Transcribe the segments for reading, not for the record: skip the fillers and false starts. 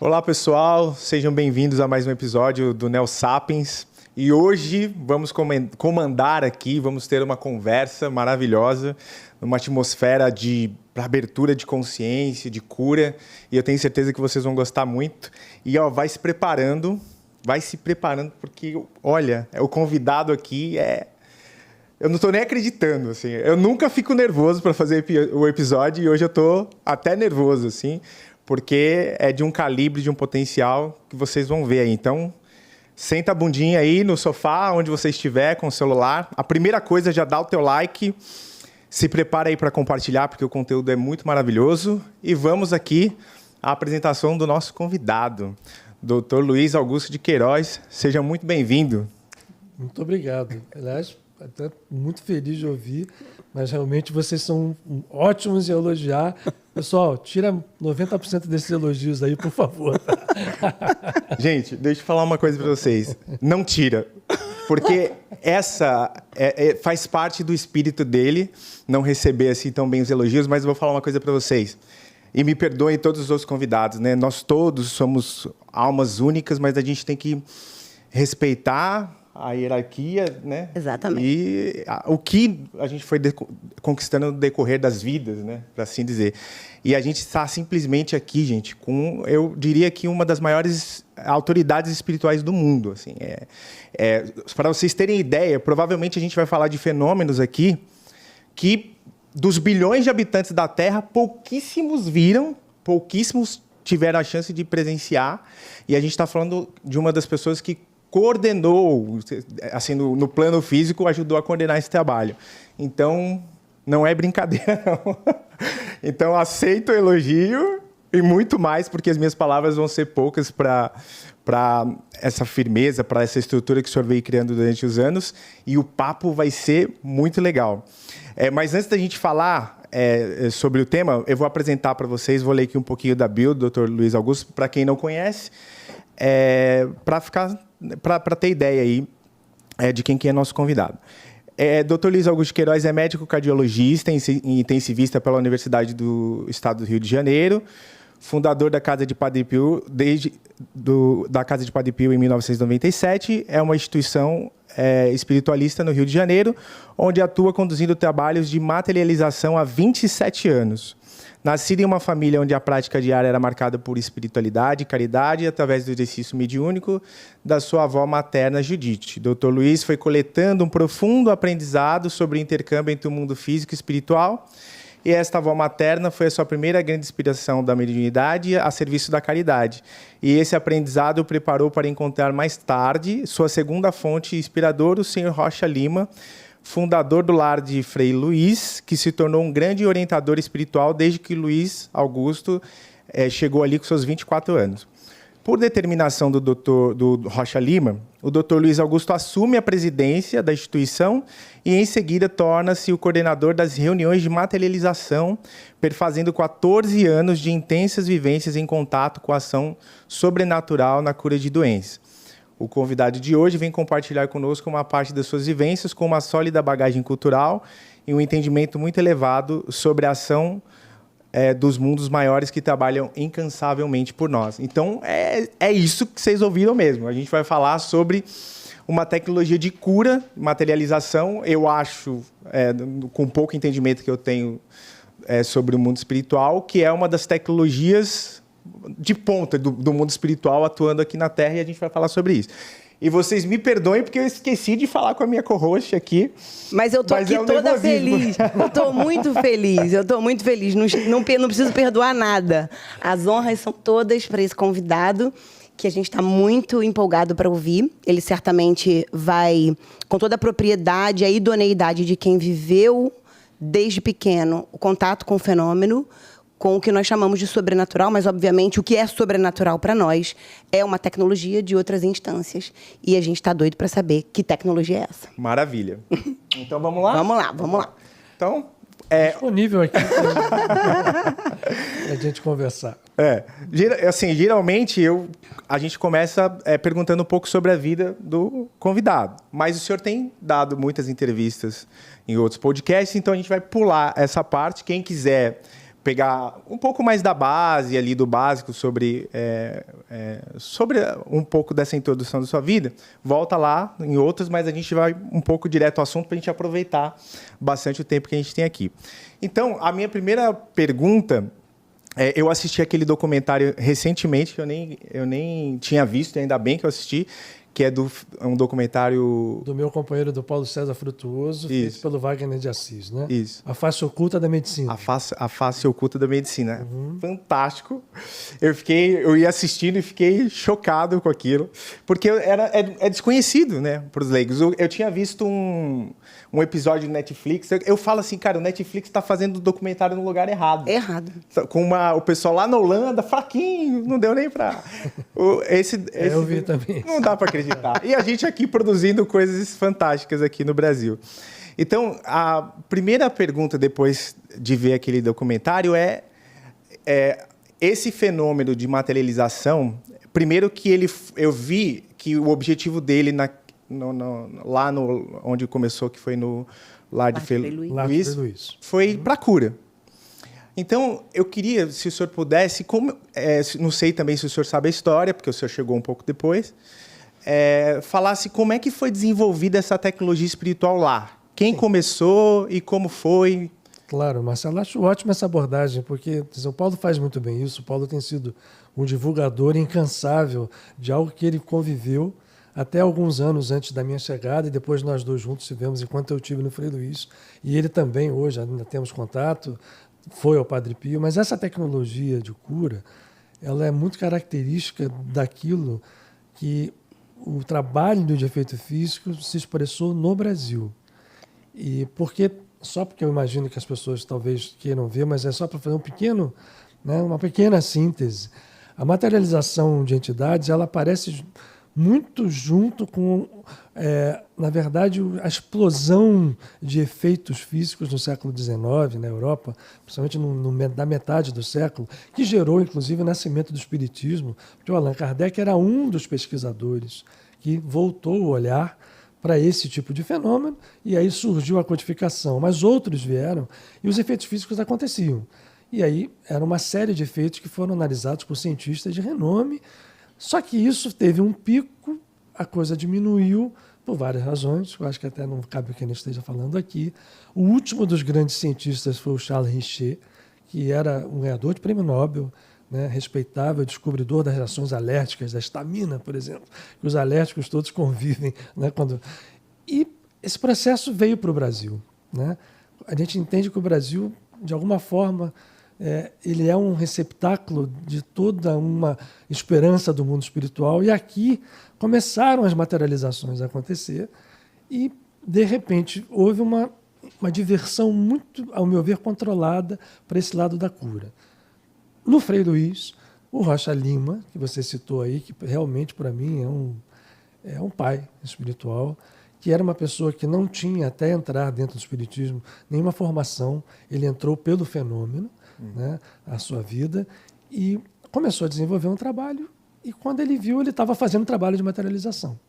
Olá, pessoal. Sejam bem-vindos a mais um episódio do Neo Sapiens. E hoje vamos comandar aqui, vamos ter uma conversa maravilhosa, numa atmosfera de abertura de consciência, de cura. E eu tenho certeza que vocês vão gostar muito. E vai se preparando, porque, olha, o convidado aqui Eu não estou nem acreditando, assim. Eu nunca fico nervoso para fazer o episódio e hoje eu estou até nervoso, assim, porque é de um calibre, de um potencial que vocês vão ver aí. Então, senta a bundinha aí no sofá, onde você estiver, com o celular. A primeira coisa, já dá o teu like. Se prepara aí para compartilhar, porque o conteúdo é muito maravilhoso. E vamos aqui à apresentação do nosso convidado, Dr. Luiz Augusto de Queiroz. Seja muito bem-vindo. Muito obrigado. Aliás, até muito feliz de ouvir, mas realmente vocês são ótimos em elogiar. Pessoal, tira 90% desses elogios aí, por favor. Gente, deixa eu falar uma coisa para vocês. Não tira, porque essa faz parte do espírito dele, não receber assim tão bem os elogios, mas eu vou falar uma coisa para vocês. E me perdoem todos os outros convidados, né? Nós todos somos almas únicas, mas a gente tem que respeitar a hierarquia, né? Exatamente. E o que a gente foi conquistando no decorrer das vidas, né? Para assim dizer. E a gente está simplesmente aqui, gente, com, eu diria que uma das maiores autoridades espirituais do mundo. Assim, para vocês terem ideia, provavelmente a gente vai falar de fenômenos aqui que, dos bilhões de habitantes da Terra, pouquíssimos viram, pouquíssimos tiveram a chance de presenciar. E a gente está falando de uma das pessoas que coordenou, assim, no plano físico, ajudou a coordenar esse trabalho. Então, não é brincadeira, não. Então, aceito o elogio e muito mais, porque as minhas palavras vão ser poucas para essa firmeza, para essa estrutura que o senhor veio criando durante os anos, e o papo vai ser muito legal. Mas antes da gente falar sobre o tema, eu vou apresentar para vocês, vou ler aqui um pouquinho da bio do Dr. Luiz Augusto, para quem não conhece, para ter ideia aí de quem que é nosso convidado. Dr. Luiz Augusto Queiroz é médico cardiologista e intensivista pela Universidade do Estado do Rio de Janeiro, fundador da Casa de Padre Pio, da Casa de Padre Pio em 1997, é uma instituição espiritualista no Rio de Janeiro, onde atua conduzindo trabalhos de materialização há 27 anos. Nascido em uma família onde a prática diária era marcada por espiritualidade e caridade, através do exercício mediúnico da sua avó materna, Judite. Dr. Luiz foi coletando um profundo aprendizado sobre o intercâmbio entre o mundo físico e espiritual, e esta avó materna foi a sua primeira grande inspiração da mediunidade a serviço da caridade. E esse aprendizado o preparou para encontrar mais tarde sua segunda fonte inspiradora, o Sr. Rocha Lima, fundador do lar de Frei Luiz, que se tornou um grande orientador espiritual desde que Luiz Augusto chegou ali com seus 24 anos. Por determinação do Rocha Lima, o Dr. Luiz Augusto assume a presidência da instituição e, em seguida, torna-se o coordenador das reuniões de materialização, perfazendo 14 anos de intensas vivências em contato com a ação sobrenatural na cura de doenças. O convidado de hoje vem compartilhar conosco uma parte das suas vivências com uma sólida bagagem cultural e um entendimento muito elevado sobre a ação dos mundos maiores que trabalham incansavelmente por nós. Então, é isso que vocês ouviram mesmo. A gente vai falar sobre uma tecnologia de cura, materialização. Eu acho, com pouco entendimento que eu tenho sobre o mundo espiritual, que é uma das tecnologias de ponta do mundo espiritual atuando aqui na Terra, e a gente vai falar sobre isso. E vocês me perdoem porque eu esqueci de falar com a minha co-host aqui. Mas eu tô aqui toda feliz. Eu tô muito feliz. Não preciso perdoar nada. As honras são todas para esse convidado, que a gente está muito empolgado para ouvir. Ele certamente vai, com toda a propriedade e a idoneidade de quem viveu desde pequeno o contato com o fenômeno, com o que nós chamamos de sobrenatural, mas, obviamente, o que é sobrenatural para nós é uma tecnologia de outras instâncias. E a gente está doido para saber que tecnologia é essa. Maravilha. Então, vamos lá? Vamos lá. Então, disponível aqui para a gente conversar. Assim, geralmente, a gente começa perguntando um pouco sobre a vida do convidado. Mas o senhor tem dado muitas entrevistas em outros podcasts, então a gente vai pular essa parte. Quem quiser pegar um pouco mais da base ali, do básico, sobre um pouco dessa introdução da sua vida, volta lá em outras, mas a gente vai um pouco direto ao assunto para a gente aproveitar bastante o tempo que a gente tem aqui. Então, a minha primeira pergunta, eu assisti aquele documentário recentemente, que eu nem tinha visto, ainda bem que eu assisti, que é um documentário... Do meu companheiro, do Paulo César Frutuoso, feito pelo Wagner de Assis, né? Isso. A Face Oculta da Medicina. A face oculta da medicina. Fantástico. Eu ia assistindo e fiquei chocado com aquilo, porque é desconhecido, né, para os leigos. Eu tinha visto um episódio do Netflix, eu falo assim, cara, o Netflix está fazendo documentário no lugar errado. Errado. Com o pessoal lá na Holanda, fraquinho, não deu nem para... Eu vi também. Não dá para acreditar. E a gente aqui produzindo coisas fantásticas aqui no Brasil. Então, a primeira pergunta depois de ver aquele documentário é esse fenômeno de materialização. Primeiro que eu vi que o objetivo dele lá onde começou, que foi no Lar de Frei Luís, foi para cura. Então, eu queria, se o senhor pudesse, não sei também se o senhor sabe a história, porque o senhor chegou um pouco depois, falasse como é que foi desenvolvida essa tecnologia espiritual lá. Quem começou e como foi? Claro, Marcelo, acho ótima essa abordagem, porque o Paulo faz muito bem isso. O Paulo tem sido um divulgador incansável de algo que ele conviveu até alguns anos antes da minha chegada, e depois nós dois juntos tivemos enquanto eu estive no Frei Luís. E ele também, hoje, ainda temos contato, foi ao Padre Pio, mas essa tecnologia de cura, ela é muito característica daquilo que o trabalho de efeito físico se expressou no Brasil. E só porque eu imagino que as pessoas talvez queiram ver, mas é só para fazer uma pequena síntese. A materialização de entidades, ela aparece muito junto com, na verdade, a explosão de efeitos físicos no século XIX, na Europa, principalmente na metade do século, que gerou, inclusive, o nascimento do Espiritismo, porque o Allan Kardec era um dos pesquisadores que voltou o olhar para esse tipo de fenômeno, e aí surgiu a codificação. Mas outros vieram e os efeitos físicos aconteciam. E aí era uma série de efeitos que foram analisados por cientistas de renome. Só que isso teve um pico, a coisa diminuiu por várias razões, eu acho que até não cabe que a gente esteja falando aqui. O último dos grandes cientistas foi o Charles Richer, que era um ganhador de prêmio Nobel, né, respeitável, descobridor das reações alérgicas, da histamina, por exemplo, que os alérgicos todos convivem. Né, E esse processo veio para o Brasil. Né? A gente entende que o Brasil, de alguma forma, ele é um receptáculo de toda uma esperança do mundo espiritual, e aqui começaram as materializações a acontecer e, de repente, houve uma diversão muito, ao meu ver, controlada para esse lado da cura. No Frei Luís, o Rocha Lima, que você citou aí, que realmente, para mim, é um pai espiritual, que era uma pessoa que não tinha, até entrar dentro do espiritismo, nenhuma formação. Ele entrou pelo fenômeno, né, a sua vida, e começou a desenvolver um trabalho, e quando ele viu, ele estava fazendo trabalho de materialização,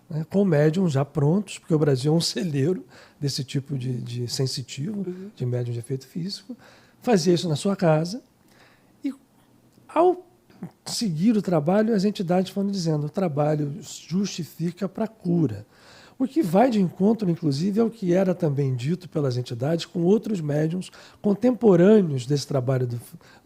né, com médiums já prontos, porque o Brasil é um celeiro desse tipo de sensitivo, de médium de efeito físico. Fazia isso na sua casa, e ao seguir o trabalho, as entidades foram dizendo: o trabalho justifica para a cura. O que vai de encontro, inclusive, é o que era também dito pelas entidades com outros médiuns contemporâneos desse trabalho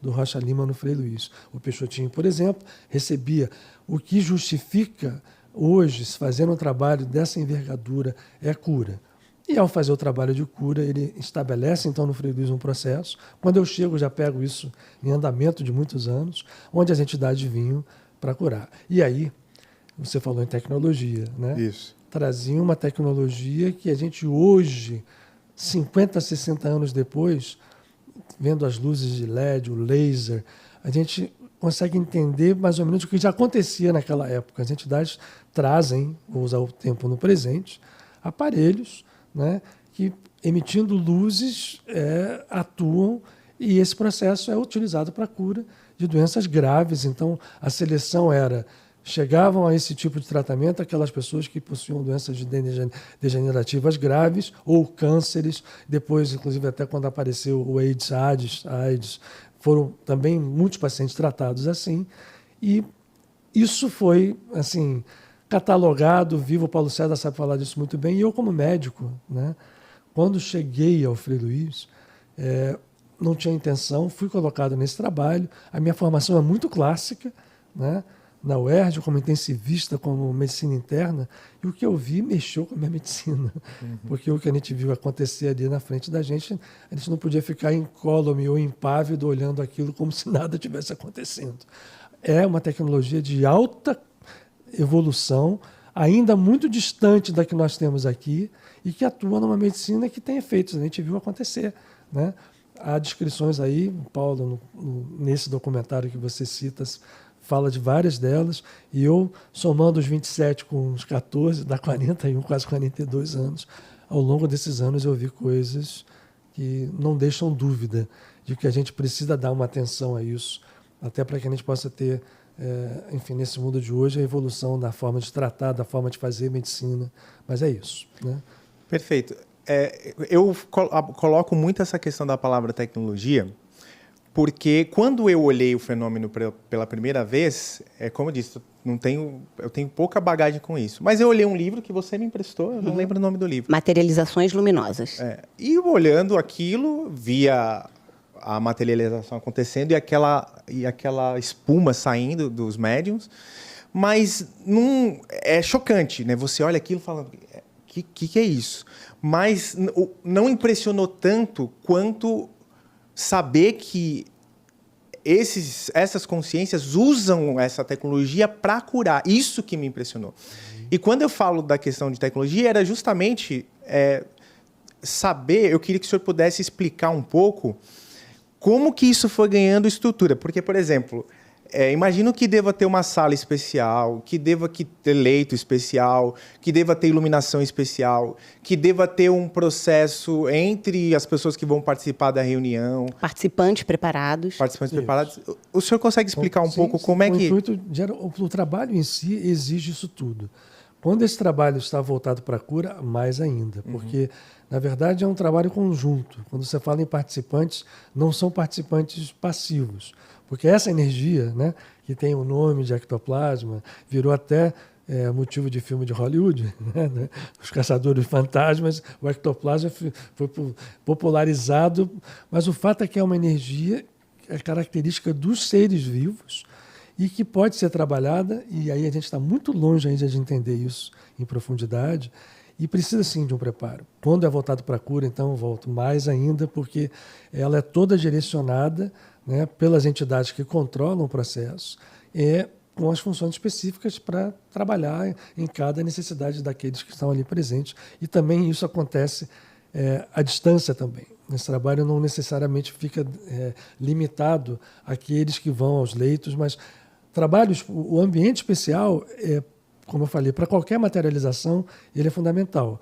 do Rocha Lima no Frei Luís. O Peixotinho, por exemplo, recebia o que justifica hoje, se fazer um trabalho dessa envergadura, é cura. E ao fazer o trabalho de cura, ele estabelece, então, no Frei Luís um processo. Quando eu chego, já pego isso em andamento de muitos anos, onde as entidades vinham para curar. E aí, você falou em tecnologia, né? Isso. Trazia uma tecnologia que a gente hoje, 50, 60 anos depois, vendo as luzes de LED, o laser, a gente consegue entender mais ou menos o que já acontecia naquela época. As entidades trazem, vou usar o tempo no presente, aparelhos, né, que, emitindo luzes, atuam, e esse processo é utilizado para a cura de doenças graves. Então, a seleção era chegavam a esse tipo de tratamento aquelas pessoas que possuíam doenças degenerativas graves ou cânceres. Depois, inclusive, até quando apareceu o AIDS, foram também muitos pacientes tratados assim. E isso foi, assim, catalogado, vivo. O Paulo César sabe falar disso muito bem. E eu, como médico, né, quando cheguei ao Frei Luiz, não tinha intenção, fui colocado nesse trabalho. A minha formação é muito clássica, né? Na UERJ, como intensivista, como medicina interna, e o que eu vi mexeu com a minha medicina. Porque o que a gente viu acontecer ali na frente da gente, a gente não podia ficar incólume ou impávido olhando aquilo como se nada tivesse acontecendo. É uma tecnologia de alta evolução, ainda muito distante da que nós temos aqui, e que atua numa medicina que tem efeitos, a gente viu acontecer, né? Há descrições aí, Paulo, nesse documentário que você cita, fala de várias delas, e eu, somando os 27 com os 14, dá 41, quase 42 anos, ao longo desses anos eu vi coisas que não deixam dúvida de que a gente precisa dar uma atenção a isso, até para que a gente possa ter, enfim, nesse mundo de hoje, a evolução da forma de tratar, da forma de fazer medicina, mas é isso, né? Perfeito. Eu coloco muito essa questão da palavra tecnologia, porque quando eu olhei o fenômeno pela primeira vez, como eu disse, eu tenho pouca bagagem com isso. Mas eu olhei um livro que você me emprestou, eu não lembro o nome do livro. Materializações luminosas. E olhando aquilo, via a materialização acontecendo e aquela espuma saindo dos médiums. Mas é chocante, né? Você olha aquilo e fala, que é isso? Mas não impressionou tanto quanto saber que essas consciências usam essa tecnologia para curar. Isso que me impressionou. E quando eu falo da questão de tecnologia, era justamente saber, eu queria que o senhor pudesse explicar um pouco como que isso foi ganhando estrutura. Porque, por exemplo, imagino que deva ter uma sala especial, que deva ter leito especial, que deva ter iluminação especial, que deva ter um processo entre as pessoas que vão participar da reunião. Participantes preparados. O senhor consegue explicar um pouco como é que... O trabalho em si exige isso tudo. Quando esse trabalho está voltado para a cura, mais ainda, porque, na verdade, é um trabalho conjunto. Quando você fala em participantes, não são participantes passivos, porque essa energia, né, que tem o nome de ectoplasma, virou até motivo de filme de Hollywood, né? Os Caçadores de Fantasmas, o ectoplasma foi popularizado, mas o fato é que é uma energia, é característica dos seres vivos, e que pode ser trabalhada, e aí a gente está muito longe ainda de entender isso em profundidade, e precisa sim de um preparo. Quando é voltado para a cura, então, volto mais ainda, porque ela é toda direcionada, né, pelas entidades que controlam o processo, com as funções específicas para trabalhar em cada necessidade daqueles que estão ali presentes. E também isso acontece à distância também. Esse trabalho não necessariamente fica limitado àqueles que vão aos leitos, mas o ambiente especial, como eu falei, para qualquer materialização, ele é fundamental.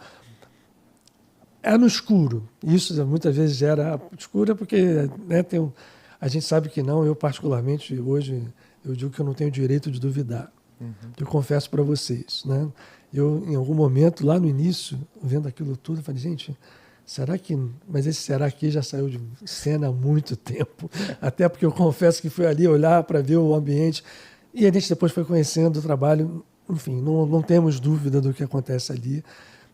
É no escuro. Isso muitas vezes gera escuro porque, né, a gente sabe que não. Eu, particularmente, hoje, eu digo que eu não tenho direito de duvidar. Eu confesso para vocês, né? Eu, em algum momento, lá no início, vendo aquilo tudo, eu falei, gente, será que... Mas esse será que já saiu de cena há muito tempo. Até porque eu confesso que fui ali olhar para ver o ambiente. E a gente depois foi conhecendo o trabalho. Enfim, não temos dúvida do que acontece ali.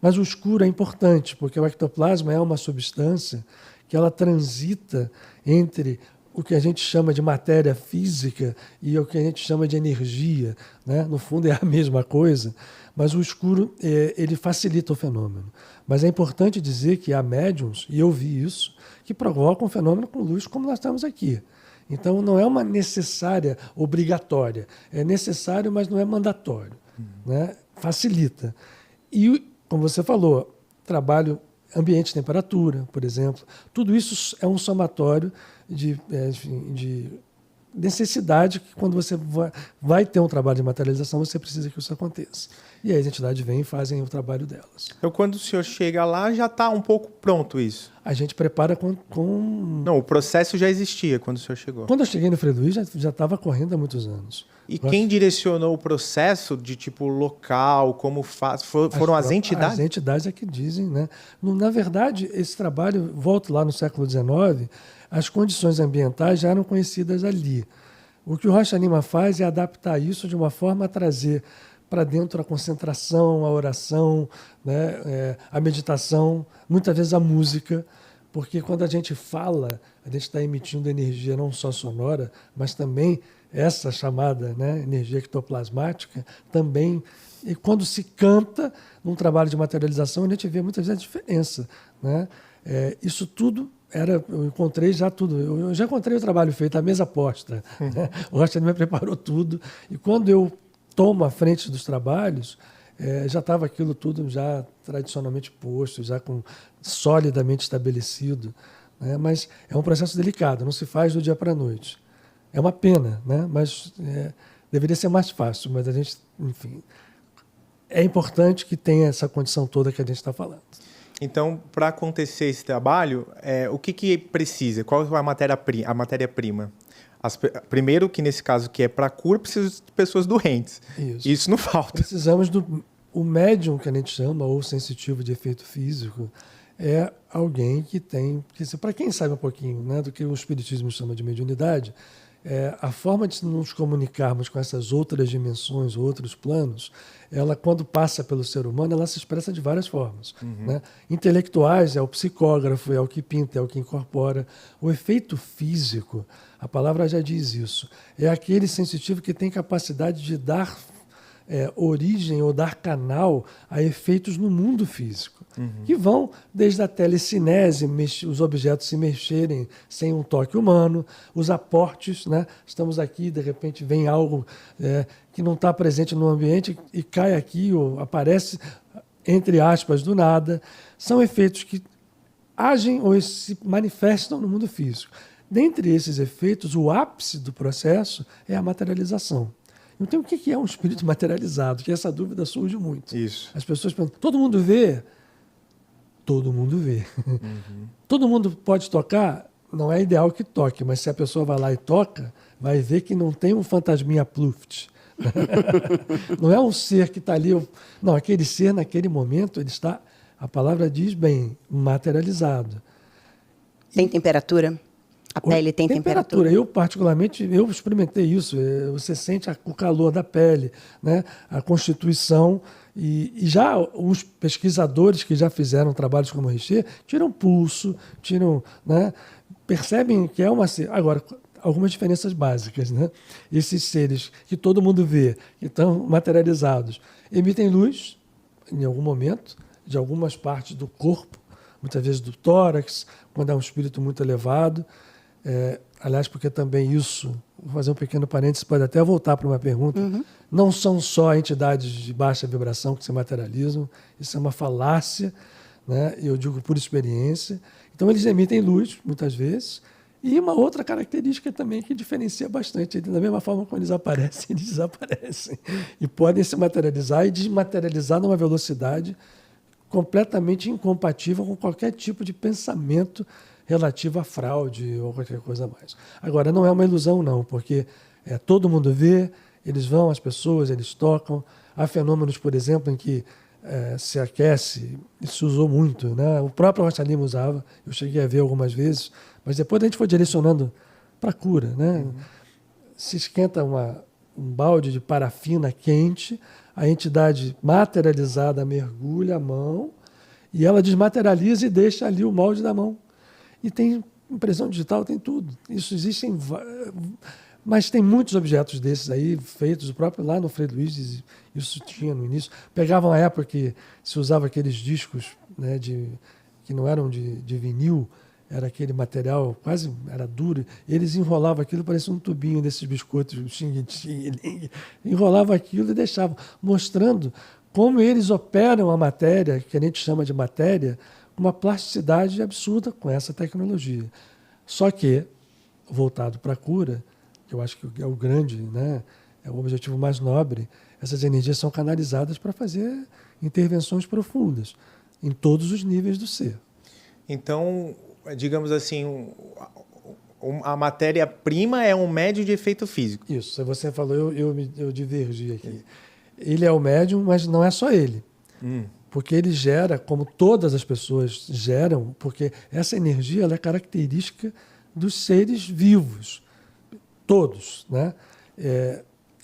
Mas o escuro é importante, porque o ectoplasma é uma substância que ela transita entre o que a gente chama de matéria física e o que a gente chama de energia, né? No fundo é a mesma coisa, mas o escuro ele facilita o fenômeno. Mas é importante dizer que há médiums, e eu vi isso, que provocam um fenômeno com luz como nós estamos aqui. Então não é uma necessária obrigatória, é necessário, mas não é mandatório, né? Facilita. E, como você falou, trabalho ambiente de temperatura, por exemplo, tudo isso é um somatório de necessidade que quando você vai ter um trabalho de materialização, você precisa que isso aconteça. E aí as entidades vêm e fazem o trabalho delas. Então, quando o senhor chega lá, já está um pouco pronto isso? A gente prepara com... Não, o processo já existia quando o senhor chegou. Quando eu cheguei no Frei Luiz, já estava correndo há muitos anos. E quem direcionou o processo de tipo local, como faz, foram as entidades? As entidades é que dizem, né? Na verdade, esse trabalho, volto lá no século XIX, as condições ambientais já eram conhecidas ali. O que o Rocha Lima faz é adaptar isso de uma forma a trazer para dentro a concentração, a oração, né? A meditação, muitas vezes a música, porque quando a gente fala, a gente está emitindo energia não só sonora, mas também essa chamada, né, energia ectoplasmática, também. E quando se canta num trabalho de materialização, a gente vê muitas vezes a diferença, né? Isso tudo eu encontrei já tudo. Eu já encontrei o trabalho feito, a mesa posta. Né? O Rocha me preparou tudo. E quando eu tomo a frente dos trabalhos, já estava aquilo tudo já tradicionalmente posto, já solidamente estabelecido. Né? Mas é um processo delicado, não se faz do dia para a noite. É uma pena, né? Mas deveria ser mais fácil. Mas a gente, enfim, é importante que tenha essa condição toda que a gente está falando. Então, para acontecer esse trabalho, o que precisa? Qual é a matéria-prima? Primeiro, que nesse caso que é para cura, precisa de pessoas doentes. Isso não falta. Precisamos o médium, que a gente chama, ou sensitivo de efeito físico, é alguém que tem... Para quem sabe um pouquinho, né, do que o Espiritismo chama de mediunidade, a forma de nos comunicarmos com essas outras dimensões, outros planos, ela, quando passa pelo ser humano, ela se expressa de várias formas. Uhum. Né? Intelectuais, é o psicógrafo, é o que pinta, é o que incorpora. O efeito físico, a palavra já diz isso, é aquele sensitivo que tem capacidade de dar origem ou dar canal a efeitos no mundo físico, que vão desde a telecinese, os objetos se mexerem sem um toque humano, os aportes, né? Estamos aqui, de repente vem algo que não está presente no ambiente e cai aqui ou aparece, entre aspas, do nada. São efeitos que agem ou se manifestam no mundo físico. Dentre esses efeitos, o ápice do processo é a materialização. Então, o que é um espírito materializado? Que essa dúvida surge muito. Isso. As pessoas perguntam, todo mundo vê? Todo mundo vê. Uhum. Todo mundo pode tocar? Não é ideal que toque, mas se a pessoa vai lá e toca, vai ver que não tem um fantasminha Pluft. Não é um ser que está ali. Não, aquele ser, naquele momento, ele está, a palavra diz bem, materializado. Tem temperatura? A pele tem temperatura? Eu, particularmente, eu experimentei isso. Você sente o calor da pele, né? A constituição. E já os pesquisadores que já fizeram trabalhos como o Richer tiram pulso, né? Percebem que é uma... Agora, algumas diferenças básicas. Né? Esses seres que todo mundo vê, que estão materializados, emitem luz, em algum momento, de algumas partes do corpo, muitas vezes do tórax, quando é um espírito muito elevado. Aliás, porque também isso, vou fazer um pequeno parênteses, pode até voltar para uma pergunta, não são só entidades de baixa vibração que se materializam, isso é uma falácia, né? Eu digo por experiência. Então, eles emitem luz, muitas vezes, e uma outra característica também que diferencia bastante, da mesma forma como eles aparecem, eles desaparecem, e podem se materializar e desmaterializar numa velocidade completamente incompatível com qualquer tipo de pensamento relativo à fraude ou qualquer coisa mais. Agora, não é uma ilusão, não, porque todo mundo vê, eles vão, as pessoas, eles tocam. Há fenômenos, por exemplo, em que se aquece, isso se usou muito, né? O próprio Rocha Lima usava, eu cheguei a ver algumas vezes, mas depois a gente foi direcionando para a cura. Né? Se esquenta um balde de parafina quente, a entidade materializada mergulha a mão e ela desmaterializa e deixa ali o molde da mão. E tem impressão digital, tem tudo. Isso existe mas tem muitos objetos desses aí feitos, o próprio lá no Frei Luiz, isso tinha no início. Pegavam a época que se usava aqueles discos, né, que não eram de vinil, era aquele material, quase era duro, eles enrolavam aquilo, parecia um tubinho desses biscoitos, xing-ling, enrolavam aquilo e deixavam, mostrando como eles operam a matéria, que a gente chama de matéria, com uma plasticidade absurda com essa tecnologia. Só que, voltado para a cura, que eu acho que é o grande, né, é o objetivo mais nobre, essas energias são canalizadas para fazer intervenções profundas em todos os níveis do ser. Então, digamos assim, a matéria-prima é um médium de efeito físico. Isso, você falou, eu divergi aqui. Ele é o médium, mas não é só ele. Porque ele gera, como todas as pessoas geram, porque essa energia ela é característica dos seres vivos, todos, né?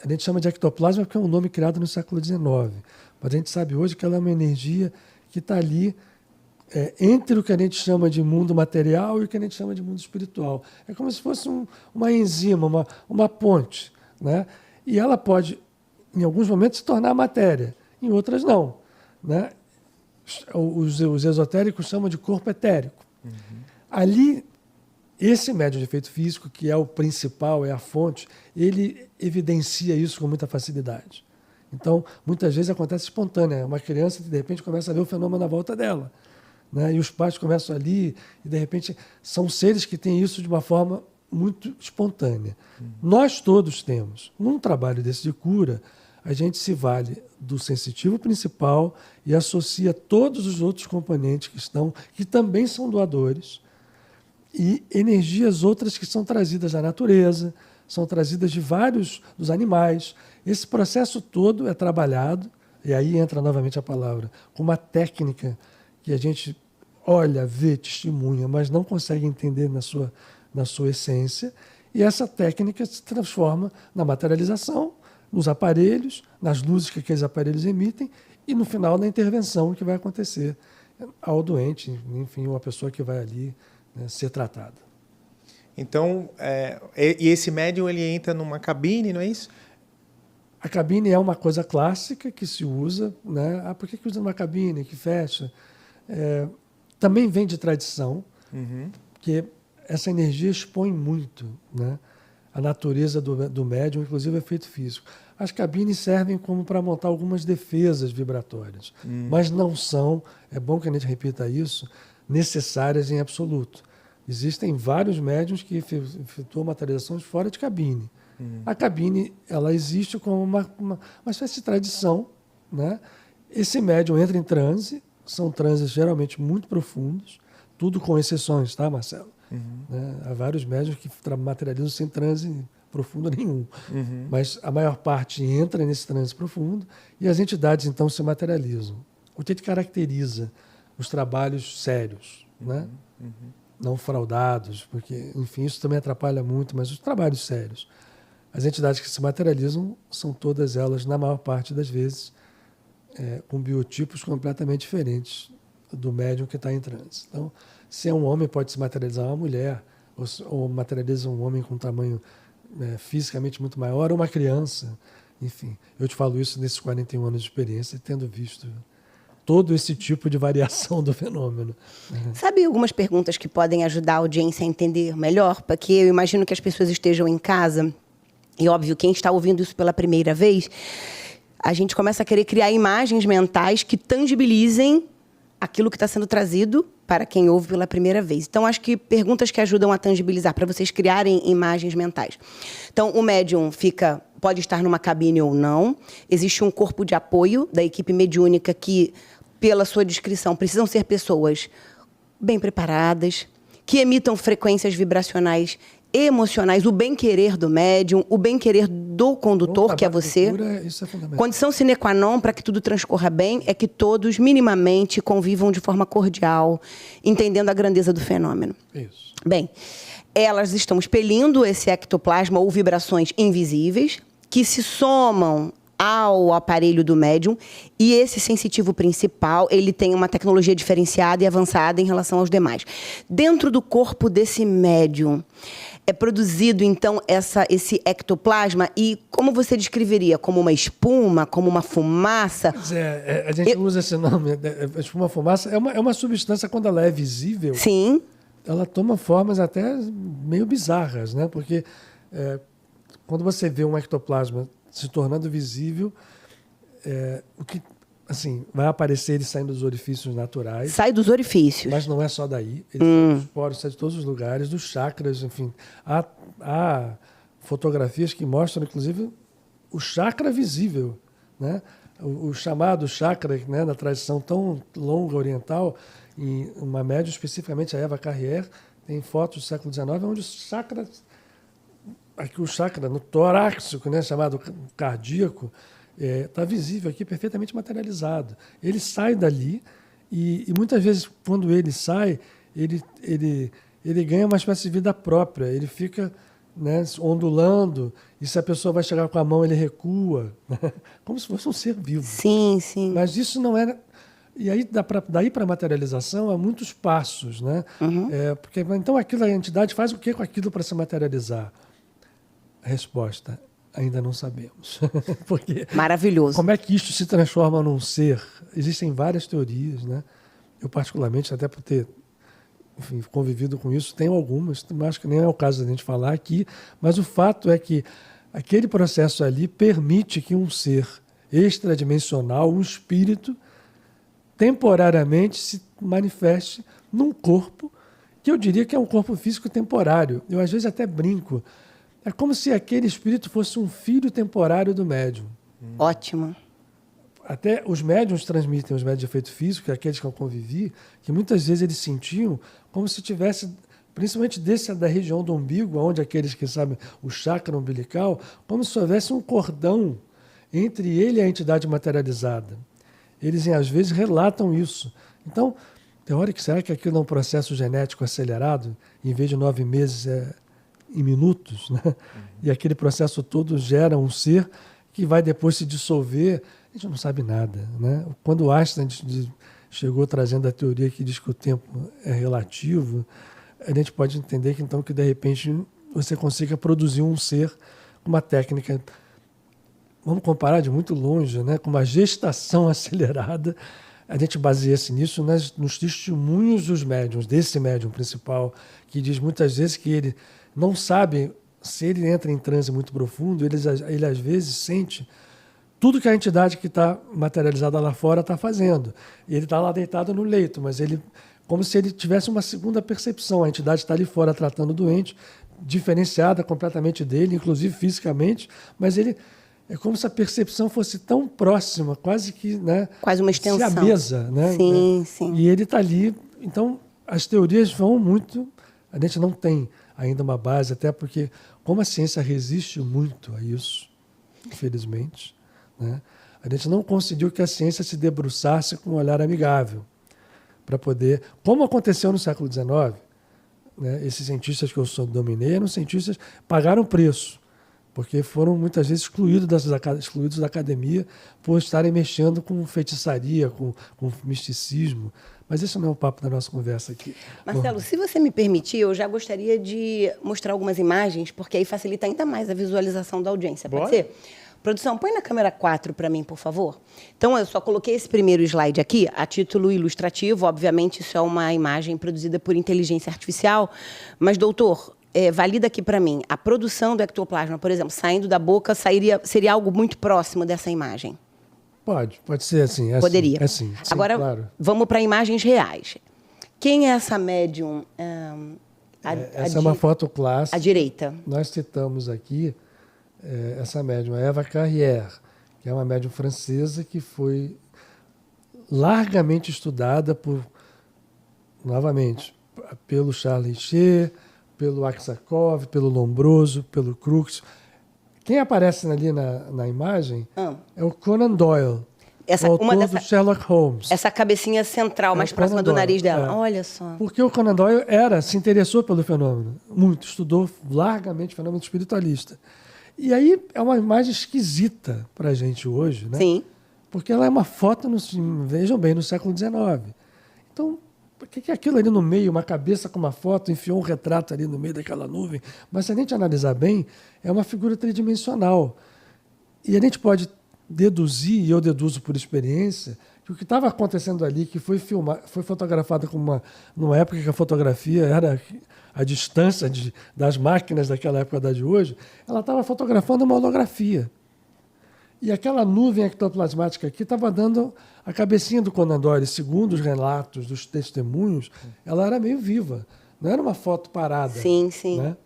A gente chama de ectoplasma porque é um nome criado no século XIX, mas a gente sabe hoje que ela é uma energia que está ali entre o que a gente chama de mundo material e o que a gente chama de mundo espiritual. É como se fosse uma enzima, uma ponte, né? E ela pode, em alguns momentos, se tornar matéria, em outras não, né? Os esotéricos chamam de corpo etérico. Ali, esse médium de efeito físico, que é o principal, é a fonte, ele evidencia isso com muita facilidade. Então, muitas vezes acontece espontânea. Uma criança, de repente, começa a ver o fenômeno à volta dela, né? E os pais começam ali, e de repente são seres que têm isso de uma forma muito espontânea. Nós todos temos. Num trabalho desse de cura, a gente se vale do sensitivo principal e associa todos os outros componentes que também são doadores, e energias outras que são trazidas da natureza, são trazidas de vários dos animais. Esse processo todo é trabalhado, e aí entra novamente a palavra, com uma técnica que a gente olha, vê, testemunha, mas não consegue entender na sua essência, e essa técnica se transforma na materialização, nos aparelhos, nas luzes que aqueles aparelhos emitem, e no final na intervenção que vai acontecer ao doente, enfim, uma pessoa que vai ali, né, ser tratada. Então, e esse médium ele entra numa cabine, não é isso? A cabine é uma coisa clássica que se usa, né? Por que usa uma cabine que fecha? Também vem de tradição, porque essa energia expõe muito, né, a natureza do médium, inclusive o efeito físico. As cabines servem como para montar algumas defesas vibratórias, mas não são, é bom que a gente repita isso, necessárias em absoluto. Existem vários médiuns que efetuam materializações fora de cabine. A cabine ela existe como uma espécie de tradição, né? Esse médium entra em transe, são transes geralmente muito profundos, tudo com exceções, tá, Marcelo? Né? Há vários médiuns que materializam sem transe profundo nenhum. Mas a maior parte entra nesse transe profundo e as entidades, então, se materializam. O que caracteriza os trabalhos sérios, né? Não fraudados, porque, enfim, isso também atrapalha muito, mas os trabalhos sérios. As entidades que se materializam são todas elas, na maior parte das vezes, com biotipos completamente diferentes do médium que está em transe. Então, se é um homem, pode se materializar uma mulher, ou materializa um homem com um tamanho fisicamente muito maior, ou uma criança. Enfim, eu te falo isso nesses 41 anos de experiência, tendo visto todo esse tipo de variação do fenômeno. Sabe algumas perguntas que podem ajudar a audiência a entender melhor? Porque eu imagino que as pessoas estejam em casa, e óbvio, quem está ouvindo isso pela primeira vez, a gente começa a querer criar imagens mentais que tangibilizem aquilo que está sendo trazido para quem ouve pela primeira vez. Então, acho que perguntas que ajudam a tangibilizar, para vocês criarem imagens mentais. Então, o médium pode estar numa cabine ou não. Existe um corpo de apoio da equipe mediúnica que, pela sua descrição, precisam ser pessoas bem preparadas, que emitam frequências vibracionais emocionais, o bem-querer do médium, o bem-querer do condutor, que é você. Isso é fundamental. Condição sine qua non para que tudo transcorra bem é que todos, minimamente, convivam de forma cordial, entendendo a grandeza do fenômeno. Isso. Bem, elas estão expelindo esse ectoplasma ou vibrações invisíveis que se somam ao aparelho do médium, e esse sensitivo principal, ele tem uma tecnologia diferenciada e avançada em relação aos demais. Dentro do corpo desse médium, é produzido, então, esse ectoplasma, e como você descreveria? Como uma espuma, como uma fumaça? Pois a gente usa esse nome, espuma, fumaça, é uma substância, quando ela é visível, Sim. ela toma formas até meio bizarras, né? Porque quando você vê um ectoplasma se tornando visível, o que assim, vai aparecer ele saindo dos orifícios naturais. Sai dos orifícios. Mas não é só daí. Ele sai dos poros, sai de todos os lugares, dos chakras, enfim. Há fotografias que mostram, inclusive, o chakra visível, né? O chamado chakra, né, na tradição tão longa oriental, em uma médium especificamente, a Eva Carrière, tem fotos do século XIX, onde o chakra no torácico, né, chamado cardíaco, está visível aqui, perfeitamente materializado. Ele sai dali e muitas vezes, quando ele sai, ele ganha uma espécie de vida própria, ele fica, né, ondulando, e se a pessoa vai chegar com a mão, ele recua, né? Como se fosse um ser vivo. Sim, sim. Mas isso não era... E aí, daí para a materialização, há muitos passos, né? Porque, então, a entidade faz o que com aquilo para se materializar? A resposta, ainda não sabemos. Porque maravilhoso. Como é que isto se transforma num ser? Existem várias teorias, né? Eu, particularmente, até por ter, enfim, convivido com isso, tenho algumas, mas acho que nem é o caso da gente falar aqui, mas o fato é que aquele processo ali permite que um ser extradimensional, um espírito, temporariamente se manifeste num corpo que eu diria que é um corpo físico temporário. Eu, às vezes, até brinco. É como se aquele espírito fosse um filho temporário do médium. Ótimo. Até os médiums transmitem, os médiums de efeito físico, aqueles que eu convivi, que muitas vezes eles sentiam como se tivesse, principalmente da região do umbigo, onde aqueles que sabem o chakra umbilical, como se houvesse um cordão entre ele e a entidade materializada. Eles, às vezes, relatam isso. Então, teórico, será que aquilo é um processo genético acelerado? Em vez de 9 meses, em minutos, né? E aquele processo todo gera um ser que vai depois se dissolver. A gente não sabe nada, né? Quando o Einstein chegou trazendo a teoria que diz que o tempo é relativo, a gente pode entender que, então, que de repente você consiga produzir um ser com uma técnica, vamos comparar de muito longe, né? Com uma gestação acelerada. A gente baseia-se nisso nos testemunhos dos médiums, desse médium principal, que diz muitas vezes que ele não sabe, se ele entra em transe muito profundo, ele às vezes sente tudo que a entidade que está materializada lá fora está fazendo. E ele está lá deitado no leito, mas como se ele tivesse uma segunda percepção. A entidade está ali fora tratando o doente, diferenciada completamente dele, inclusive fisicamente, mas é como se a percepção fosse tão próxima, quase que, né, quase uma extensão. Se a mesa, né? Sim, sim. E ele está ali. Então, as teorias vão muito... A gente não tem ainda uma base, até porque, como a ciência resiste muito a isso, infelizmente, né, a gente não conseguiu que a ciência se debruçasse com um olhar amigável para poder... Como aconteceu no século XIX, né, esses cientistas que eu dominei eram cientistas que pagaram preço, porque foram muitas vezes excluídos da academia por estarem mexendo com feitiçaria, com misticismo. Mas esse não é o papo da nossa conversa aqui. Marcelo, se você me permitir, eu já gostaria de mostrar algumas imagens, porque aí facilita ainda mais a visualização da audiência. Pode ser? Produção, põe na câmera 4 para mim, por favor. Então, eu só coloquei esse primeiro slide aqui, a título ilustrativo. Obviamente, isso é uma imagem produzida por inteligência artificial. Mas, doutor, valida aqui para mim. A produção do ectoplasma, por exemplo, saindo da boca, seria algo muito próximo dessa imagem? Pode ser assim. Poderia. Sim, agora, claro. Vamos para imagens reais. Quem é essa médium? Essa é uma foto clássica. À direita. Nós citamos aqui essa médium, a Eva Carrière, que é uma médium francesa que foi largamente estudada novamente, pelo Charles Richer, pelo Aksakov, pelo Lombroso, pelo Crookes. Quem aparece ali na imagem é o Conan Doyle, o autor do Sherlock Holmes. Essa cabecinha central, mais próxima do nariz dela. Olha só. Porque o Conan Doyle se interessou pelo fenômeno, muito, estudou largamente o fenômeno espiritualista. E aí é uma imagem esquisita para a gente hoje, né? Sim. Porque ela é uma foto, vejam bem, no século XIX. Então, por que aquilo ali no meio, uma cabeça com uma foto, enfiou um retrato ali no meio daquela nuvem? Mas se a gente analisar bem, é uma figura tridimensional. E a gente pode deduzir, e eu deduzo por experiência, que o que estava acontecendo ali, que foi fotografado numa época que a fotografia era a distância das máquinas daquela época da de hoje, ela estava fotografando uma holografia. E aquela nuvem ectoplasmática aqui estava dando a cabecinha do Conan Doyle, segundo os relatos dos testemunhos, ela era meio viva. Não era uma foto parada. Sim, sim. Né?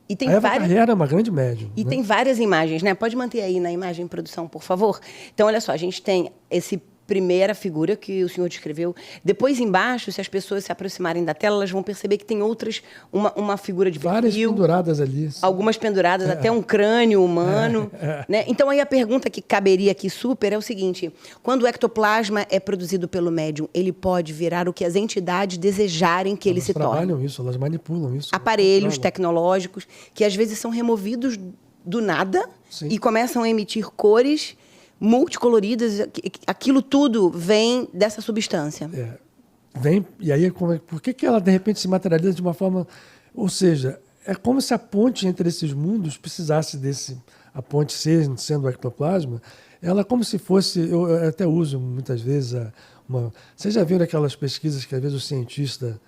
E tem a Eva várias... Carreira é uma grande médium. E né? tem várias imagens, né? Pode manter aí na imagem, produção, por favor. Então, olha só, a gente tem esse primeira figura que o senhor descreveu. Depois, embaixo, se as pessoas se aproximarem da tela, elas vão perceber que tem outras, uma figura de Várias perfil, penduradas ali. algumas penduradas, até um crânio humano. Né? Então, aí a pergunta que caberia aqui super é o seguinte: quando o ectoplasma é produzido pelo médium, ele pode virar o que as entidades desejarem que ele se torne. Elas trabalham isso, elas manipulam isso. Aparelhos tecnológicos que, às vezes, são removidos do nada Sim. e começam a emitir cores multicoloridas. Aquilo tudo vem dessa substância. Vem, e aí, por que ela, de repente, se materializa de uma forma... Ou seja, é como se a ponte entre esses mundos precisasse a ponte sendo o ectoplasma, ela como se fosse... Eu até uso, muitas vezes, vocês já viram aquelas pesquisas que, às vezes, o cientista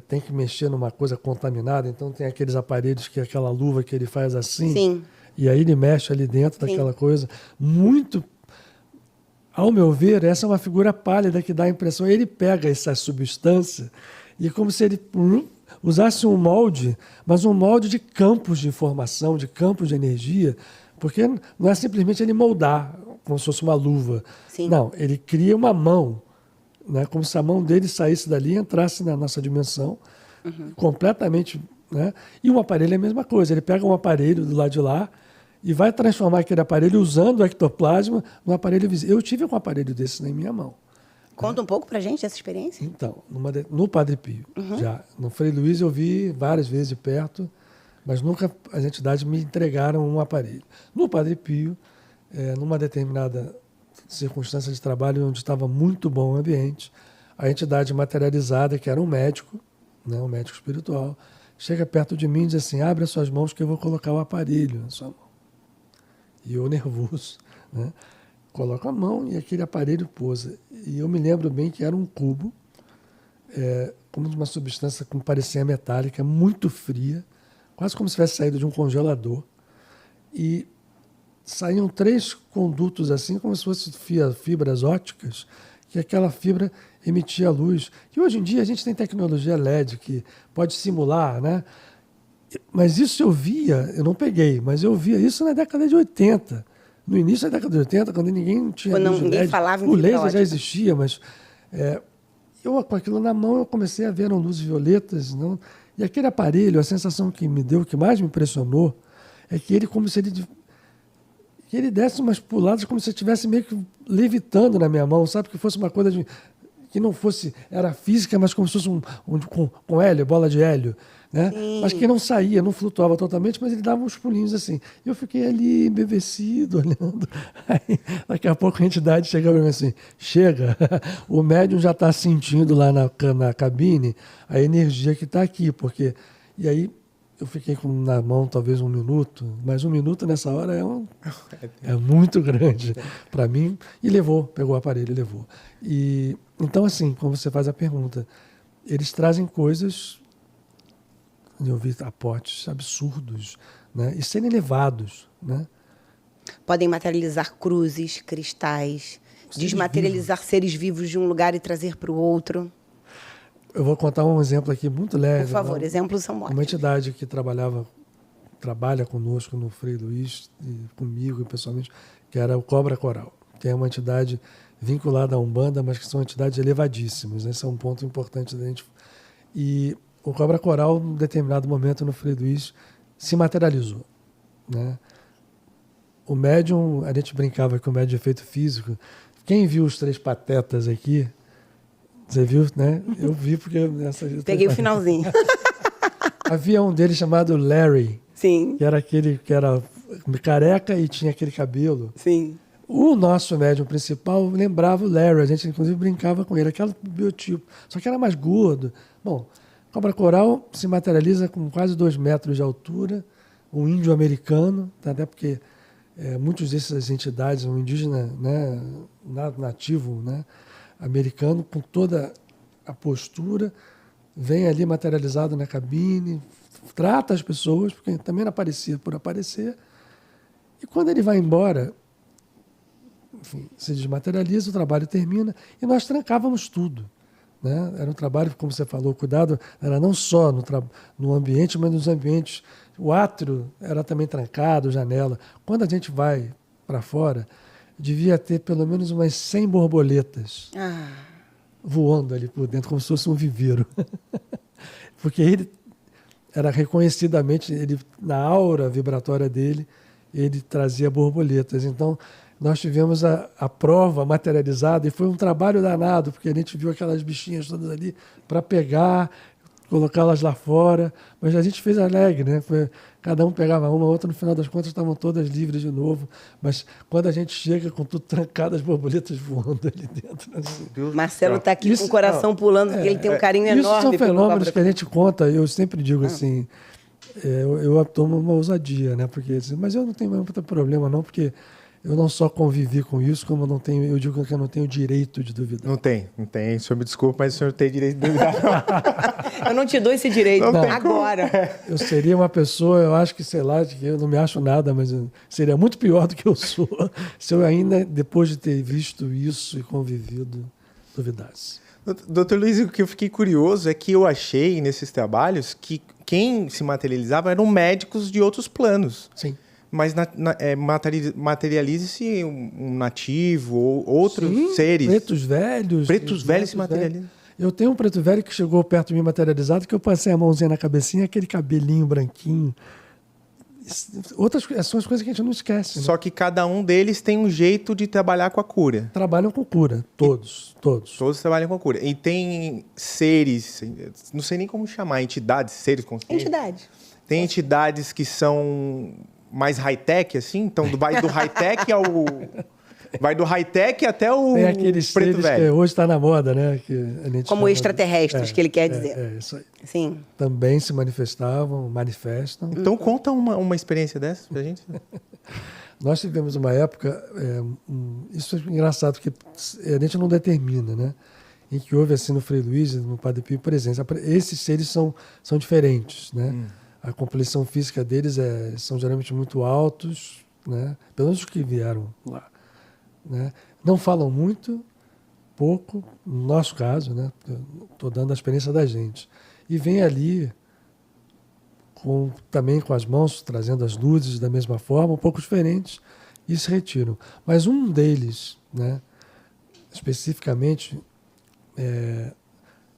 tem que mexer numa coisa contaminada, então tem aqueles aparelhos que aquela luva que ele faz assim... Sim. E aí ele mexe ali dentro daquela coisa. Muito, ao meu ver, essa é uma figura pálida que dá a impressão. Ele pega essa substância e é como se ele usasse um molde, mas um molde de campos de informação, de campos de energia, porque não é simplesmente ele moldar, como se fosse uma luva. Sim. Não, ele cria uma mão, né, como se a mão dele saísse dali e entrasse na nossa dimensão, completamente... Né? E um aparelho é a mesma coisa. Ele pega um aparelho do lado de lá e vai transformar aquele aparelho usando o ectoplasma num aparelho visível. Eu tive um aparelho desse na minha mão. Conta um pouco pra gente essa experiência. Então, no Padre Pio, já. No Frei Luiz eu vi várias vezes de perto, mas nunca as entidades me entregaram um aparelho. No Padre Pio, numa determinada circunstância de trabalho onde estava muito bom o ambiente, a entidade materializada, que era um médico, né, um médico espiritual, chega perto de mim e diz assim: abre as suas mãos que eu vou colocar o aparelho na sua mão. E eu nervoso, né? Coloco a mão e aquele aparelho pousa. E eu me lembro bem que era um cubo, como de uma substância que parecia metálica, muito fria, quase como se tivesse saído de um congelador. E saíam 3 condutos assim, como se fossem fibras ópticas, que aquela fibra emitia luz. E hoje em dia a gente tem tecnologia LED que pode simular, né? Mas isso eu não peguei, mas eu via isso na década de 80. No início da década de 80, quando ninguém tinha luz de ninguém LED, falava em o fibra laser ótica. já existia, mas eu com aquilo na mão eu comecei a ver luzes violetas. Não? E aquele aparelho, a sensação que me deu, que mais me impressionou, é que ele como se ele desse umas puladas como se estivesse meio que levitando na minha mão, sabe? Que fosse uma coisa que não fosse, era física, mas como se fosse com hélio, bola de hélio, né? Mas que não saía, não flutuava totalmente, mas ele dava uns pulinhos assim. Eu fiquei ali embevecido, olhando. Aí, daqui a pouco a entidade chega para mim assim: chega, o médium já está sentindo lá na cabine a energia que está aqui, porque... E aí eu fiquei na mão talvez 1 minuto, mas 1 minuto nessa hora é muito grande para mim. E pegou o aparelho e levou. E, então, assim, como você faz a pergunta, eles trazem coisas, eu vi aportes absurdos, né? E serem levados. Né? Podem materializar cruzes, cristais, desmaterializar seres vivos de um lugar e trazer para o outro. Eu vou contar um exemplo aqui muito leve. Por favor, exemplos são ótimos. Uma entidade que trabalha conosco no Frei Luiz, e comigo pessoalmente, que era o Cobra Coral, que é uma entidade vinculada à Umbanda, mas que são entidades elevadíssimas. Esse é um ponto importante da gente. E o Cobra Coral, em determinado momento no Frei Luiz, se materializou. Né? O médium, a gente brincava que o médium de efeito físico. Quem viu os 3 patetas aqui? Você viu, né? Eu vi porque... Peguei o finalzinho. Havia um deles chamado Larry. Sim. Que era aquele que era careca e tinha aquele cabelo. Sim. O nosso médium principal lembrava o Larry. A gente, inclusive, brincava com ele. Aquele biotipo. Só que era mais gordo. Bom, Cobra Coral se materializa com quase 2 metros de altura. Um índio americano, até porque muitas dessas entidades, um indígena, né, nativo, né, americano, com toda a postura, vem ali materializado na cabine, trata as pessoas, porque também não aparecia por aparecer. E quando ele vai embora, enfim, se desmaterializa, o trabalho termina, e nós trancávamos tudo. né? Era um trabalho, como você falou, o cuidado era não só no ambiente, mas nos ambientes. O átrio era também trancado, janela. Quando a gente vai para fora, devia ter pelo menos umas 100 borboletas voando ali por dentro, como se fosse um viveiro. Porque ele era reconhecidamente, na aura vibratória dele, ele trazia borboletas. Então, nós tivemos a prova materializada e foi um trabalho danado, porque a gente viu aquelas bichinhas todas ali para pegar, colocá-las lá fora. Mas a gente fez alegre, né? Cada um pegava uma, outra, no final das contas estavam todas livres de novo. Mas quando a gente chega com tudo trancado, as borboletas voando ali dentro. Assim. Marcelo está aqui com o coração pulando, porque ele tem um carinho enorme. Isso são fenômenos que a gente conta, eu sempre digo assim, eu tomo uma ousadia, né? Porque, assim, mas eu não tenho muito problema não, porque eu não só convivi com isso, como eu digo que eu não tenho direito de duvidar. Não tem. O senhor me desculpa, mas o senhor tem direito de duvidar. Eu não te dou esse direito agora. Eu seria uma pessoa, eu acho que, sei lá, que eu não me acho nada, mas eu seria muito pior do que eu sou se eu ainda, depois de ter visto isso e convivido, duvidasse. Doutor Luiz, o que eu fiquei curioso é que eu achei nesses trabalhos que quem se materializava eram médicos de outros planos. Sim. Mas materialize-se um nativo ou outros seres. Pretos velhos. Pretos velhos se materializam. Eu tenho um preto velho que chegou perto de mim materializado, que eu passei a mãozinha na cabecinha, aquele cabelinho branquinho. São as coisas que a gente não esquece. Né? Só que cada um deles tem um jeito de trabalhar com a cura. Trabalham com cura, todos. Todos trabalham com a cura. E tem seres, não sei nem como chamar, entidades, seres conscientes. Entidade. Tem entidades que são mais high-tech, assim? Então, vai do high-tech ao... Vai do high-tech até o tem aqueles preto seres velho. que hoje está na moda, né? Que a gente como extraterrestres, que ele quer dizer. Isso aí. Sim. Também se manifestam. Então, conta uma experiência dessa pra gente. Nós tivemos uma época, isso é engraçado, porque a gente não determina, né? Em que houve, assim, no Frei Luiz, no Padre Pio, presença. Esses seres são diferentes, né? A complexão física deles são geralmente muito altos, né? Pelo menos os que vieram lá. Né? Não falam muito, pouco, no nosso caso, né? Estou dando a experiência da gente. E vem ali, também com as mãos, trazendo as luzes da mesma forma, um pouco diferentes, e se retiram. Mas um deles, né? Especificamente, é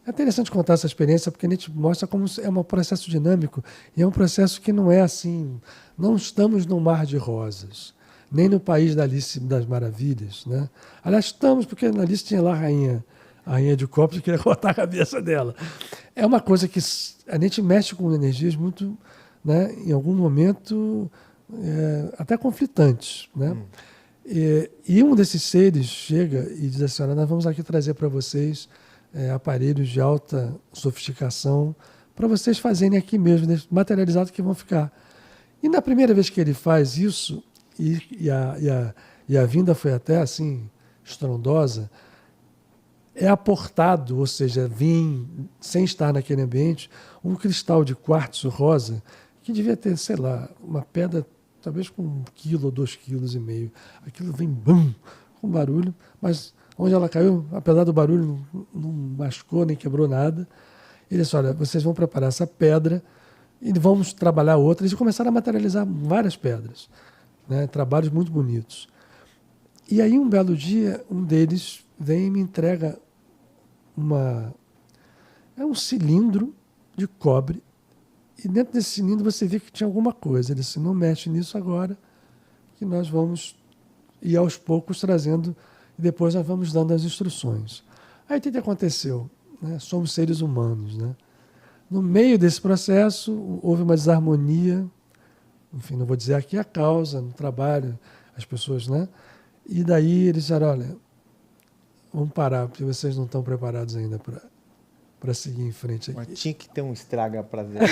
interessante contar essa experiência porque a gente mostra como é um processo dinâmico e é um processo que não é assim, não estamos num mar de rosas, nem no país da Alice das Maravilhas, né? Aliás, estamos porque na Alice tinha lá a rainha de copos e queria cortar a cabeça dela. É uma coisa que a gente mexe com energias muito, né, em algum momento, até conflitantes, né? E um desses seres chega e diz assim, olha, nós vamos aqui trazer para vocês aparelhos de alta sofisticação para vocês fazerem aqui mesmo, materializados que vão ficar. E na primeira vez que ele faz isso, e a vinda foi até assim estrondosa, é aportado, ou seja, sem estar naquele ambiente, um cristal de quartzo rosa que devia ter, sei lá, uma pedra talvez com 1 quilo ou 2,5 quilos. Aquilo vem bum, com barulho, mas onde ela caiu, apesar do barulho, não machucou nem quebrou nada. Ele disse, olha, vocês vão preparar essa pedra e vamos trabalhar outras. E começaram a materializar várias pedras, né? Trabalhos muito bonitos. E aí, um belo dia, um deles vem e me entrega um cilindro de cobre. E dentro desse cilindro você vê que tinha alguma coisa. Ele disse, não mexe nisso agora, que nós vamos ir aos poucos trazendo, e depois nós vamos dando as instruções. Aí o que aconteceu? Né? Somos seres humanos, né? No meio desse processo, houve uma desarmonia, enfim, não vou dizer aqui a causa, no trabalho, as pessoas, né? E daí eles disseram, olha, vamos parar, porque vocês não estão preparados ainda para seguir em frente aqui. Mas tinha que ter um estraga prazer.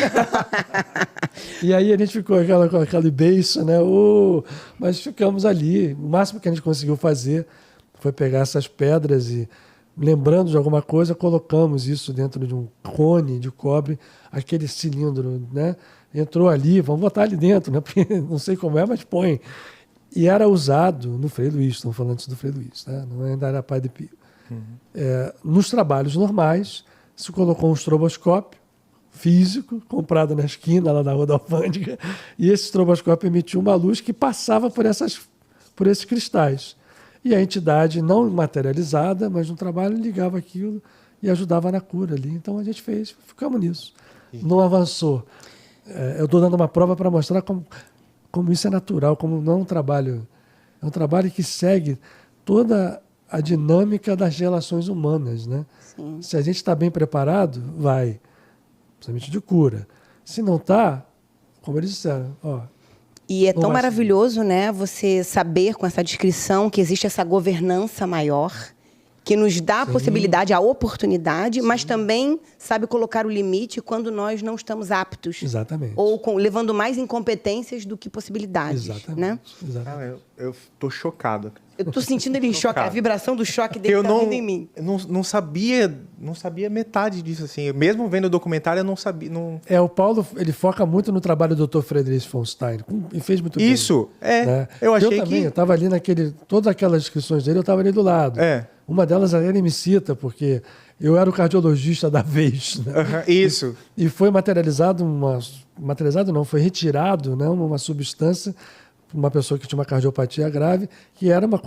E aí a gente ficou com aquele beiço, né? Mas ficamos ali. O máximo que a gente conseguiu fazer foi pegar essas pedras e, lembrando de alguma coisa, colocamos isso dentro de um cone de cobre, aquele cilindro, né? Entrou ali, vamos botar ali dentro, né? Porque não sei como é, mas põe. E era usado no Frei Luiz, estamos falando antes do Frei Luiz, né? Não ainda era Padre Pio. Nos trabalhos normais, se colocou um estroboscópio físico, comprado na esquina, lá na Rua da Alfândega, e esse estroboscópio emitia uma luz que passava por esses cristais. E a entidade, não materializada, mas no trabalho, ligava aquilo e ajudava na cura ali. Então a gente ficamos nisso. Não avançou. Eu estou dando uma prova para mostrar como isso é natural, como não é um trabalho. É um trabalho que segue toda a dinâmica das relações humanas, né? Sim. Se a gente está bem preparado, vai. Principalmente de cura. Se não está, como eles disseram, E é não tão vai maravilhoso, né, você saber com essa descrição que existe essa governança maior, que nos dá a possibilidade, a oportunidade, mas também sabe colocar o limite quando nós não estamos aptos. Exatamente. Ou levando mais incompetências do que possibilidades. Exatamente. Né? Exatamente. Eu tô chocado. Eu tô sentindo ele em choque, a vibração do choque dele Eu tá vindo em mim. não sabia metade disso, assim. Mesmo vendo o documentário, eu não sabia. O Paulo, ele foca muito no trabalho do Dr. Friedrich von Stein. E fez muito bem. Isso, Né? Eu achei também, eu estava ali todas aquelas descrições dele, eu estava ali do lado. Uma delas ele me cita, porque eu era o cardiologista da vez. Né? Isso. E foi materializado foi retirado, né, uma substância, uma pessoa que tinha uma cardiopatia grave, que era uma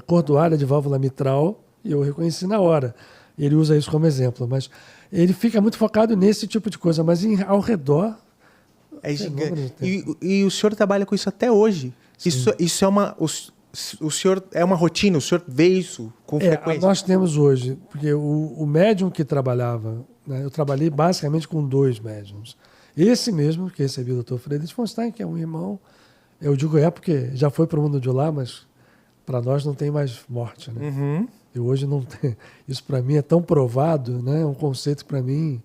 cordoalha de válvula mitral, e eu reconheci na hora. Ele usa isso como exemplo, mas ele fica muito focado nesse tipo de coisa, mas ao redor... É gigante. E o senhor trabalha com isso até hoje. Isso é uma... O senhor é uma rotina, o senhor vê isso com frequência? Nós temos hoje, porque o médium que trabalhava, né, eu trabalhei basicamente com 2 médiums. Esse mesmo que recebi o Dr. Friedrich von Stein, que é um irmão, eu digo porque já foi para o mundo de lá, mas para nós não tem mais morte. Né? Uhum. E hoje não tem. Isso para mim é tão provado, né, é um conceito para mim.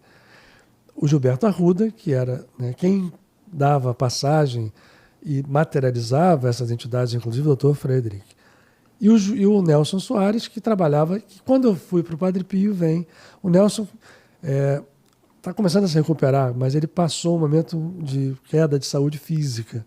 O Gilberto Arruda, que era, né, quem dava passagem e materializava essas entidades, inclusive o Dr. Friedrich. E o Nelson Soares, que trabalhava... Que quando eu fui para o Padre Pio, o Nelson está começando a se recuperar, mas ele passou um momento de queda de saúde física.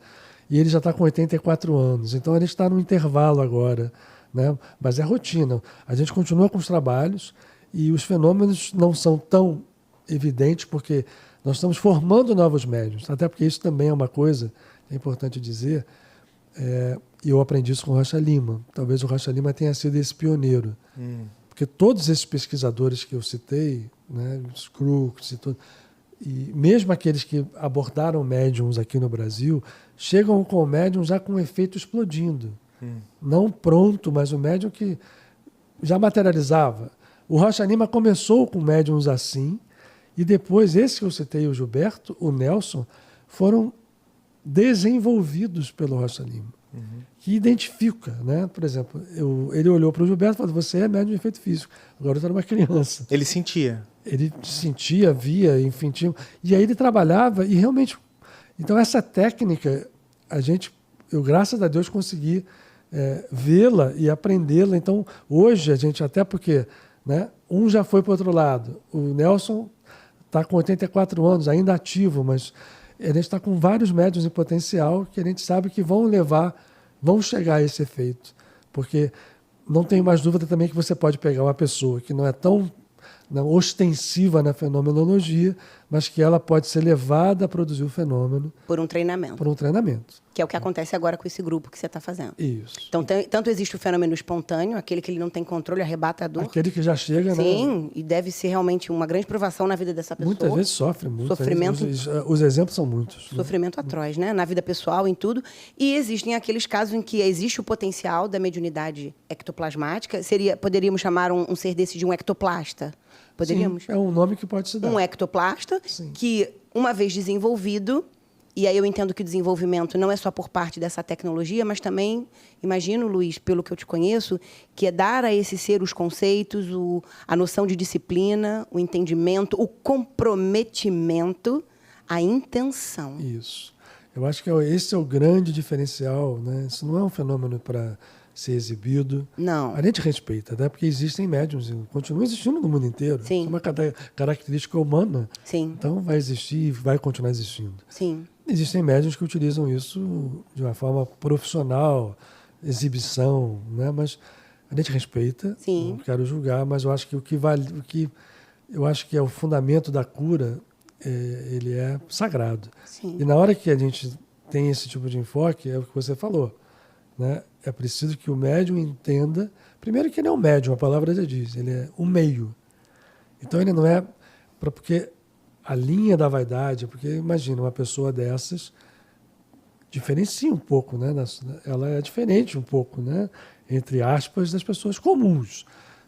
E ele já está com 84 anos. Então, ele está no intervalo agora. Né? Mas é rotina. A gente continua com os trabalhos e os fenômenos não são tão evidentes porque nós estamos formando novos médiuns. Até porque isso também é uma coisa... É importante dizer, e eu aprendi isso com o Rocha Lima. Talvez o Rocha Lima tenha sido esse pioneiro. Porque todos esses pesquisadores que eu citei, né, os Crookes e mesmo aqueles que abordaram médiums aqui no Brasil, chegam com o médium já com o efeito explodindo. Não pronto, mas o médium que já materializava. O Rocha Lima começou com médiums assim, e depois, esse que eu citei, o Gilberto, o Nelson, foram desenvolvidos pelo Rocha Lima, que identifica, né? Por exemplo, ele olhou para o Gilberto e falou: você é médium de efeito físico. Agora eu era uma criança. Ele sentia. Ele sentia, via, enfim, e aí ele trabalhava e realmente... Então essa técnica, eu graças a Deus consegui vê-la e aprendê-la. Então hoje a gente, até porque, né, um já foi para o outro lado, o Nelson está com 84 anos, ainda ativo, mas... A gente está com vários médiuns em potencial que a gente sabe que vão chegar a esse efeito. Porque não tenho mais dúvida também que você pode pegar uma pessoa que não é tão ostensiva na fenomenologia, mas que ela pode ser levada a produzir o fenômeno. Por um treinamento. Por um treinamento. Que é o que acontece agora com esse grupo que você está fazendo. Isso. Então, tanto existe o fenômeno espontâneo, aquele que ele não tem controle, arrebatador. Aquele que já chega... Sim, né? E deve ser realmente uma grande provação na vida dessa pessoa. Muitas vezes sofre muito. Sofrimento. Os exemplos são muitos. Sofrimento atroz, né? Na vida pessoal, em tudo. E existem aqueles casos em que existe o potencial da mediunidade ectoplasmática. Poderíamos chamar um ser desse de um ectoplasta? Poderíamos? Sim, é um nome que pode se dar. Um ectoplasta, Sim. Que, uma vez desenvolvido, e aí eu entendo que o desenvolvimento não é só por parte dessa tecnologia, mas também, imagino, Luiz, pelo que eu te conheço, que é dar a esse ser os conceitos, a noção de disciplina, o entendimento, o comprometimento, a intenção. Isso. Eu acho que esse é o grande diferencial, né? Isso não é um fenômeno para ser exibido. Não. A gente respeita, né? Porque existem médiums, continuam existindo no mundo inteiro. Sim. É uma característica humana. Sim. Então vai existir e vai continuar existindo. Sim. Existem médiums que utilizam isso de uma forma profissional, exibição, né? Mas A gente respeita, Sim. não quero julgar, mas eu acho que eu acho que é o fundamento da cura, ele é sagrado. Sim. E na hora que a gente tem esse tipo de enfoque, é o que você falou, né? É preciso que o médium entenda, primeiro que ele é um médium, a palavra já diz, ele é um meio. Então ele não é, porque a linha da vaidade, porque imagina uma pessoa dessas diferencia um pouco, né? Ela é diferente um pouco, né? Entre aspas, das pessoas comuns,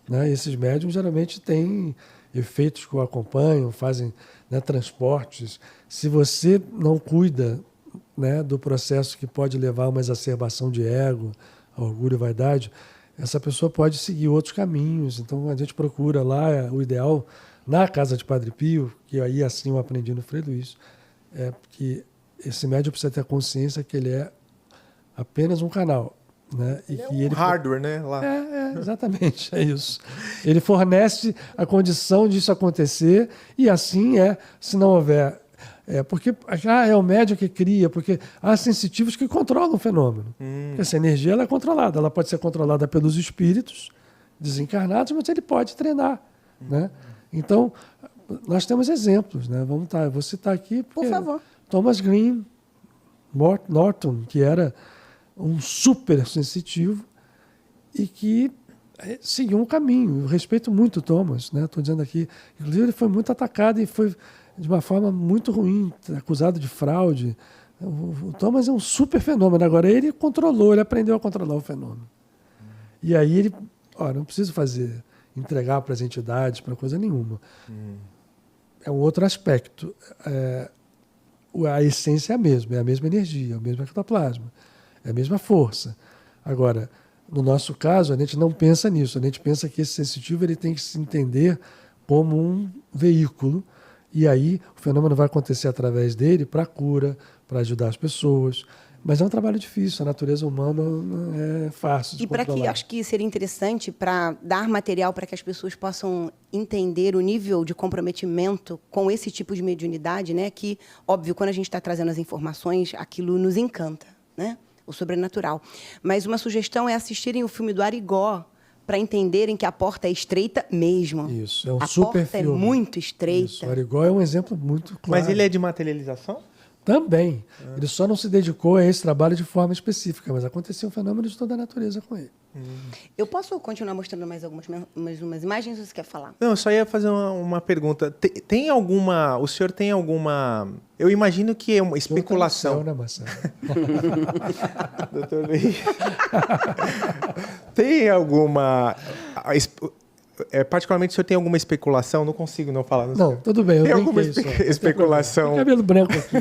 né? Esses médiums geralmente têm efeitos que o acompanham, fazem, né, transportes. Se você não cuida, né, do processo que pode levar a uma exacerbação de ego, orgulho e vaidade, essa pessoa pode seguir outros caminhos. Então a gente procura lá, o ideal na casa de Padre Pio, que aí assim eu aprendi no Frei Luís, é que esse médium precisa ter a consciência que ele é apenas um canal, né? E que ele hardware, né? Lá. Exatamente, é isso. Ele fornece a condição disso acontecer e assim se não houver... porque é o médium que cria, porque há sensitivos que controlam o fenômeno. Porque essa energia ela é controlada, ela pode ser controlada pelos espíritos desencarnados, mas ele pode treinar, né? Então, nós temos exemplos, né? Eu vou citar aqui, porque Por favor. Thomas Green Norton, que era um super sensitivo e que seguiu um caminho. Eu respeito muito o Thomas, né? Estou dizendo aqui. Inclusive, ele foi muito atacado e foi de uma forma muito ruim, acusado de fraude. O Thomas é um super fenômeno. Agora, ele aprendeu a controlar o fenômeno. E aí ele, não preciso entregar para as entidades, para coisa nenhuma. É um outro aspecto. A essência é a mesma energia, é o mesmo ectoplasma, é a mesma força. Agora, no nosso caso, a gente não pensa nisso. A gente pensa que esse sensitivo ele tem que se entender como um veículo. E aí o fenômeno vai acontecer através dele para a cura, para ajudar as pessoas. Mas é um trabalho difícil, a natureza humana não é fácil de controlar. E para que acho que seria interessante para dar material para que as pessoas possam entender o nível de comprometimento com esse tipo de mediunidade, né? Que, óbvio, quando a gente está trazendo as informações, aquilo nos encanta, né? O sobrenatural. Mas uma sugestão é assistirem o filme do Arigó, para entenderem que a porta é estreita mesmo. Isso, é um a super porta filme. É muito estreita. Isso, o Arigó é um exemplo muito claro. Mas ele é de materialização? Também. Ele só não se dedicou a esse trabalho de forma específica, mas acontecia um fenômeno de toda a natureza com ele. Eu posso continuar mostrando mais umas imagens ou você quer falar? Não, eu só ia fazer uma pergunta. Tem alguma... O senhor tem alguma... Eu imagino que é uma especulação. Céu, né, Marcelo? Doutor Luiz. Tem alguma... particularmente, o senhor tem alguma especulação? Não consigo não falar. Não, tudo bem. Eu tem alguma brinquei, especulação? Tem cabelo branco aqui.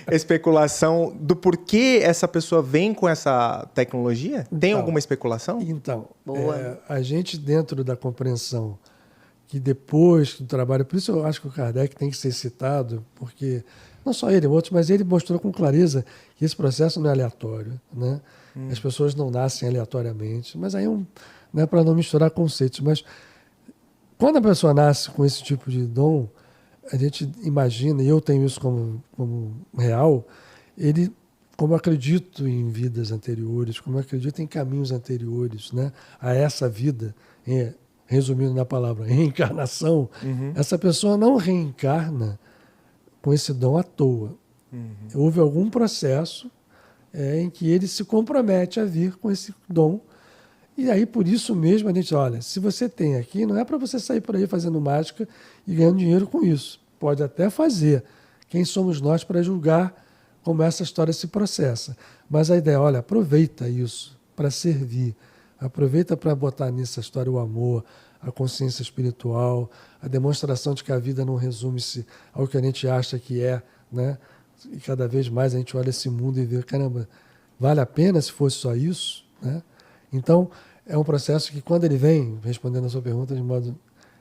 Ó, especulação do porquê essa pessoa vem com essa tecnologia? Tem Então, alguma especulação? Então, Boa. a gente dentro da compreensão que depois do trabalho... Por isso eu acho que o Kardec tem que ser citado, porque não só ele, outros, mas ele mostrou com clareza que esse processo não é aleatório, né? As pessoas não nascem aleatoriamente, mas aí não é para não misturar conceitos, mas quando a pessoa nasce com esse tipo de dom, a gente imagina, e eu tenho isso como real, como eu acredito em vidas anteriores, como eu acredito em caminhos anteriores, né, a essa vida, resumindo na palavra reencarnação, essa pessoa não reencarna com esse dom à toa. Houve algum processo em que ele se compromete a vir com esse dom. E aí, por isso mesmo, a gente olha, se você tem aqui, não é para você sair por aí fazendo mágica e ganhando dinheiro com isso. Pode até fazer. Quem somos nós para julgar como essa história se processa? Mas a ideia, olha, aproveita isso para servir. Aproveita para botar nessa história o amor, a consciência espiritual, a demonstração de que a vida não resume-se ao que a gente acha que é, né? E cada vez mais a gente olha esse mundo e vê, caramba, vale a pena se fosse só isso, né? Então, é um processo que quando ele vem, respondendo a sua pergunta de modo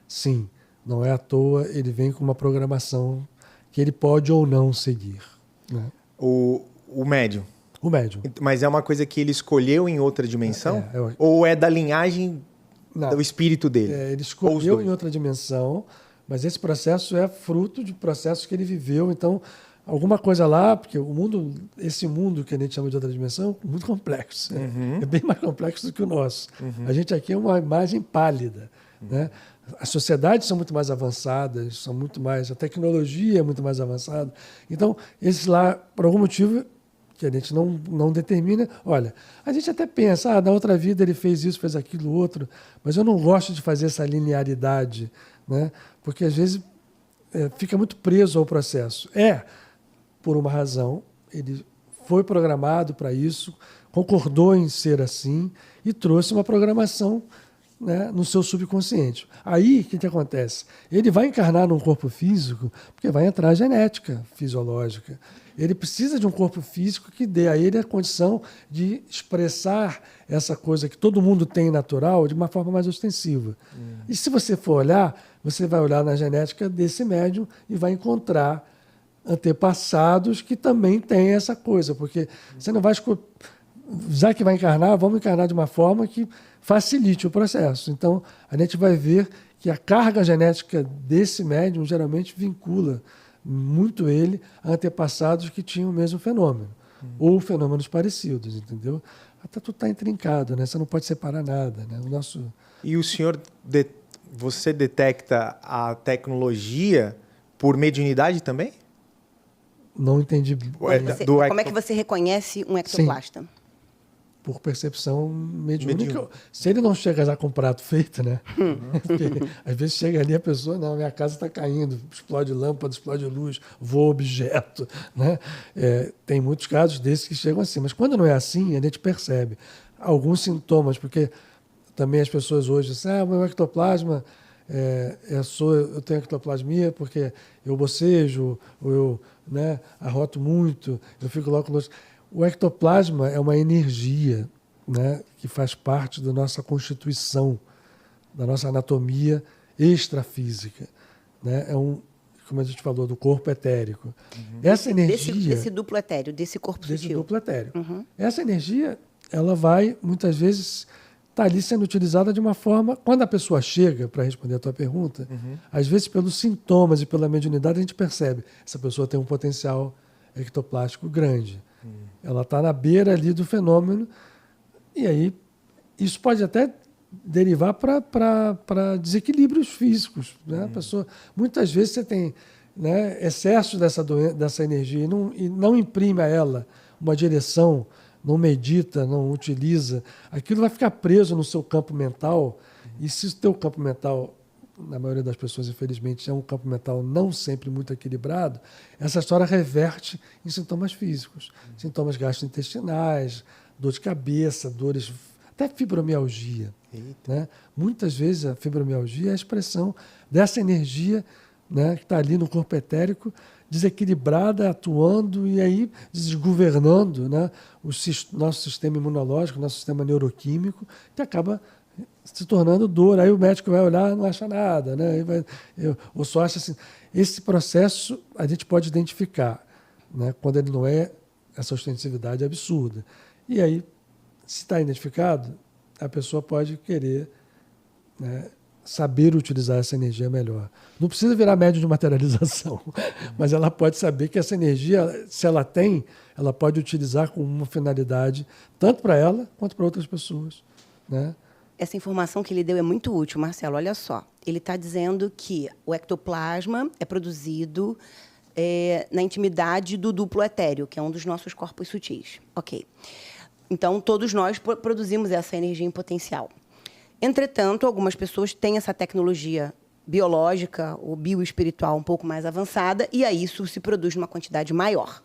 sim, não é à toa, ele vem com uma programação que ele pode ou não seguir, né? O médium. O médium. Mas é uma coisa que ele escolheu em outra dimensão? É. Ou é da linhagem do espírito dele? Ele escolheu em outra dimensão, mas esse processo é fruto de processos que ele viveu. Então, alguma coisa lá, porque esse mundo que a gente chama de outra dimensão, é muito complexo. É bem mais complexo do que o nosso. A gente aqui é uma imagem pálida, né? As sociedades são muito mais avançadas, a tecnologia é muito mais avançada. Então, esses lá, por algum motivo que a gente não determina, olha, a gente até pensa, na outra vida ele fez isso, fez aquilo, outro, mas eu não gosto de fazer essa linearidade, né? Porque às vezes fica muito preso ao processo. Por uma razão, ele foi programado para isso, concordou em ser assim e trouxe uma programação, né, no seu subconsciente. Aí, o que acontece? Ele vai encarnar num corpo físico porque vai entrar a genética fisiológica. Ele precisa de um corpo físico que dê a ele a condição de expressar essa coisa que todo mundo tem natural de uma forma mais ostensiva. E se você for olhar, você vai olhar na genética desse médium e vai encontrar antepassados que também têm essa coisa, porque você não vai já que vai encarnar, vamos encarnar de uma forma que facilite o processo. Então, a gente vai ver que a carga genética desse médium geralmente vincula muito ele a antepassados que tinham o mesmo fenômeno, ou fenômenos parecidos, entendeu? Até tudo está intrincado, né? Você não pode separar nada, né? E o senhor, você detecta a tecnologia por mediunidade também? Não entendi. Como é que você reconhece um ectoplasta? Por percepção mediúnica. Se ele não chega já com o prato feito, né? Porque às vezes chega ali a pessoa, não, minha casa está caindo, explode lâmpada, explode luz, voa objeto, né? Tem muitos casos desses que chegam assim. Mas quando não é assim, a gente percebe alguns sintomas, porque também as pessoas hoje dizem, meu ectoplasma, eu tenho ectoplasmia porque eu bocejo, ou eu, né, arroto muito, eu fico logo com... O ectoplasma é uma energia, né, que faz parte da nossa constituição, da nossa anatomia extrafísica. Né? Como a gente falou, do corpo etérico. Essa energia... Desse duplo etéreo, desse corpo sutil. Desse duplo etéreo. Essa energia, ela vai, muitas vezes, estar ali sendo utilizada de uma forma... Quando a pessoa chega, para responder a tua pergunta, às vezes, pelos sintomas e pela mediunidade, a gente percebe essa pessoa tem um potencial ectoplástico grande. Ela está na beira ali do fenômeno, e aí isso pode até derivar para desequilíbrios físicos. Né? A pessoa, muitas vezes você tem, né, excesso dessa energia e não imprime a ela uma direção, não medita, não utiliza, aquilo vai ficar preso no seu campo mental, e se o teu campo mental, na maioria das pessoas, infelizmente, é um campo mental não sempre muito equilibrado, essa história reverte em sintomas físicos, sintomas gastrointestinais, dor de cabeça, dores, até fibromialgia. Né? Muitas vezes a fibromialgia é a expressão dessa energia, né, que está ali no corpo etérico, desequilibrada, atuando e aí desgovernando, né, nosso sistema imunológico, nosso sistema neuroquímico, que acaba se tornando dor. Aí o médico vai olhar, não acha nada, né? Ou só acha assim. Esse processo a gente pode identificar, né, quando ele não é essa ostensividade absurda. E aí, se está identificado, a pessoa pode querer, né, saber utilizar essa energia melhor. Não precisa virar médium de materialização, mas ela pode saber que essa energia, se ela tem, ela pode utilizar com uma finalidade, tanto para ela quanto para outras pessoas. Né? Essa informação que ele deu é muito útil, Marcelo. Olha só, ele está dizendo que o ectoplasma é produzido na intimidade do duplo etéreo, que é um dos nossos corpos sutis. Ok. Então, todos nós produzimos essa energia em potencial. Entretanto, algumas pessoas têm essa tecnologia biológica ou bioespiritual um pouco mais avançada, e aí isso se produz numa quantidade maior.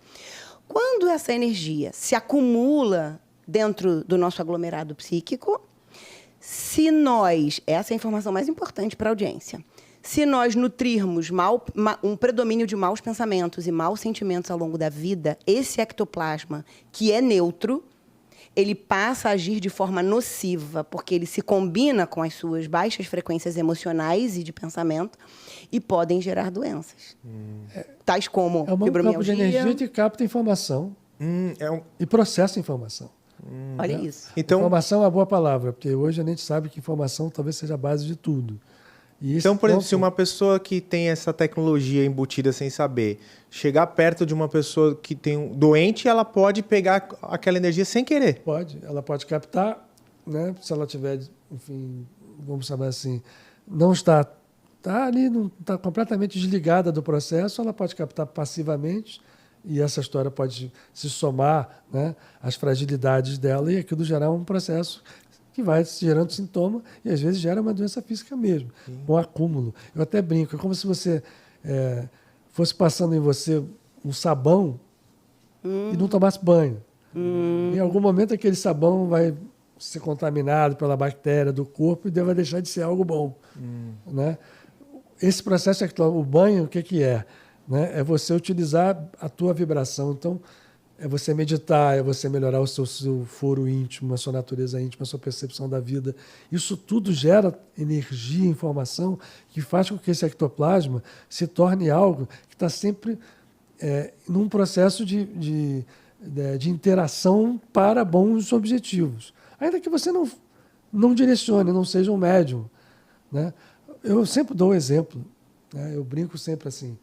Quando essa energia se acumula dentro do nosso aglomerado psíquico, se nós, essa é a informação mais importante para a audiência, se nós nutrirmos um predomínio de maus pensamentos e maus sentimentos ao longo da vida, esse ectoplasma, que é neutro, ele passa a agir de forma nociva, porque ele se combina com as suas baixas frequências emocionais e de pensamento e podem gerar doenças. Tais como fibromialgia. É um campo de energia que capta informação e processa informação. Olha isso. Então, informação é uma boa palavra, porque hoje a gente sabe que informação talvez seja a base de tudo. Então, por exemplo, se uma pessoa que tem essa tecnologia embutida sem saber, chegar perto de uma pessoa que tem um doente, ela pode pegar aquela energia sem querer. Pode, ela pode captar, né? Se ela tiver, enfim, vamos chamar assim, não está ali, não está completamente desligada do processo, ela pode captar passivamente e essa história pode se somar, né, às fragilidades dela e aquilo gerar um processo que vai gerando sintoma e às vezes gera uma doença física mesmo, um acúmulo. Eu até brinco, é como se você fosse passando em você um sabão e não tomasse banho. Em algum momento aquele sabão vai ser contaminado pela bactéria do corpo e vai deixar de ser algo bom. Né? Esse processo, o banho, o que é? Né? É você utilizar a tua vibração. Então, é você meditar, é você melhorar o seu foro íntimo, a sua natureza íntima, a sua percepção da vida. Isso tudo gera energia, informação, que faz com que esse ectoplasma se torne algo que está sempre num processo de interação para bons objetivos. Ainda que você não direcione, não seja um médium. Né? Eu sempre dou um exemplo, né? Eu brinco sempre assim.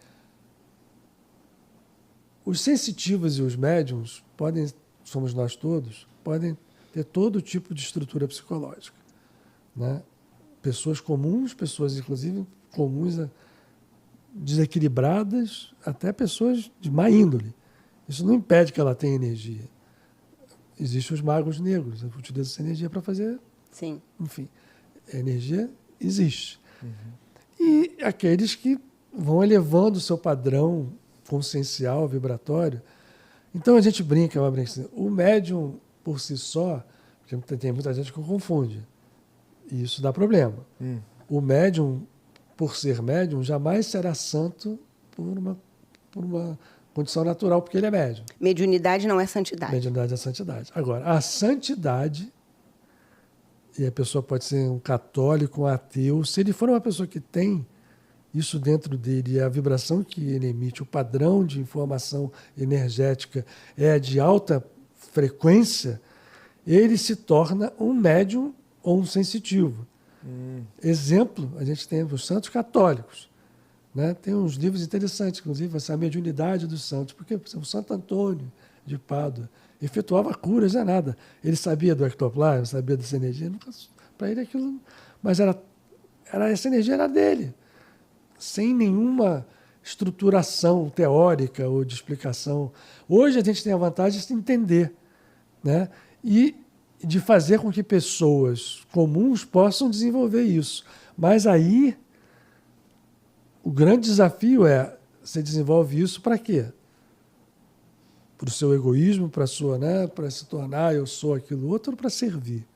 Os sensitivos e os médiums somos nós todos, podem ter todo tipo de estrutura psicológica. Né? Pessoas comuns, pessoas inclusive comuns, desequilibradas, até pessoas de má índole. Isso não impede que ela tenha energia. Existem os magos negros, utilizam essa energia para fazer... Sim. Enfim, a energia existe. E aqueles que vão elevando o seu padrão consciencial, vibratório. Então a gente brinca, o médium por si só, porque tem muita gente que confunde, e isso dá problema. O médium, por ser médium, jamais será santo por uma condição natural, porque ele é médium. Mediunidade não é santidade. Mediunidade é santidade. Agora, a santidade, e a pessoa pode ser um católico, um ateu, se ele for uma pessoa que tem isso dentro dele, a vibração que ele emite, o padrão de informação energética é de alta frequência, ele se torna um médium ou um sensitivo. Exemplo, a gente tem os santos católicos. Né? Tem uns livros interessantes, inclusive, essa mediunidade dos santos, porque por exemplo, o Santo Antônio de Pádua efetuava curas, não é nada. Ele sabia do ectoplasma, sabia dessa energia, para ele aquilo... Mas essa energia era dele, sem nenhuma estruturação teórica ou de explicação. Hoje a gente tem a vantagem de entender, né? E de fazer com que pessoas comuns possam desenvolver isso. Mas aí, o grande desafio é, você desenvolve isso para quê? Para o seu egoísmo, para sua, né? Para se tornar eu sou aquilo outro, ou para servir.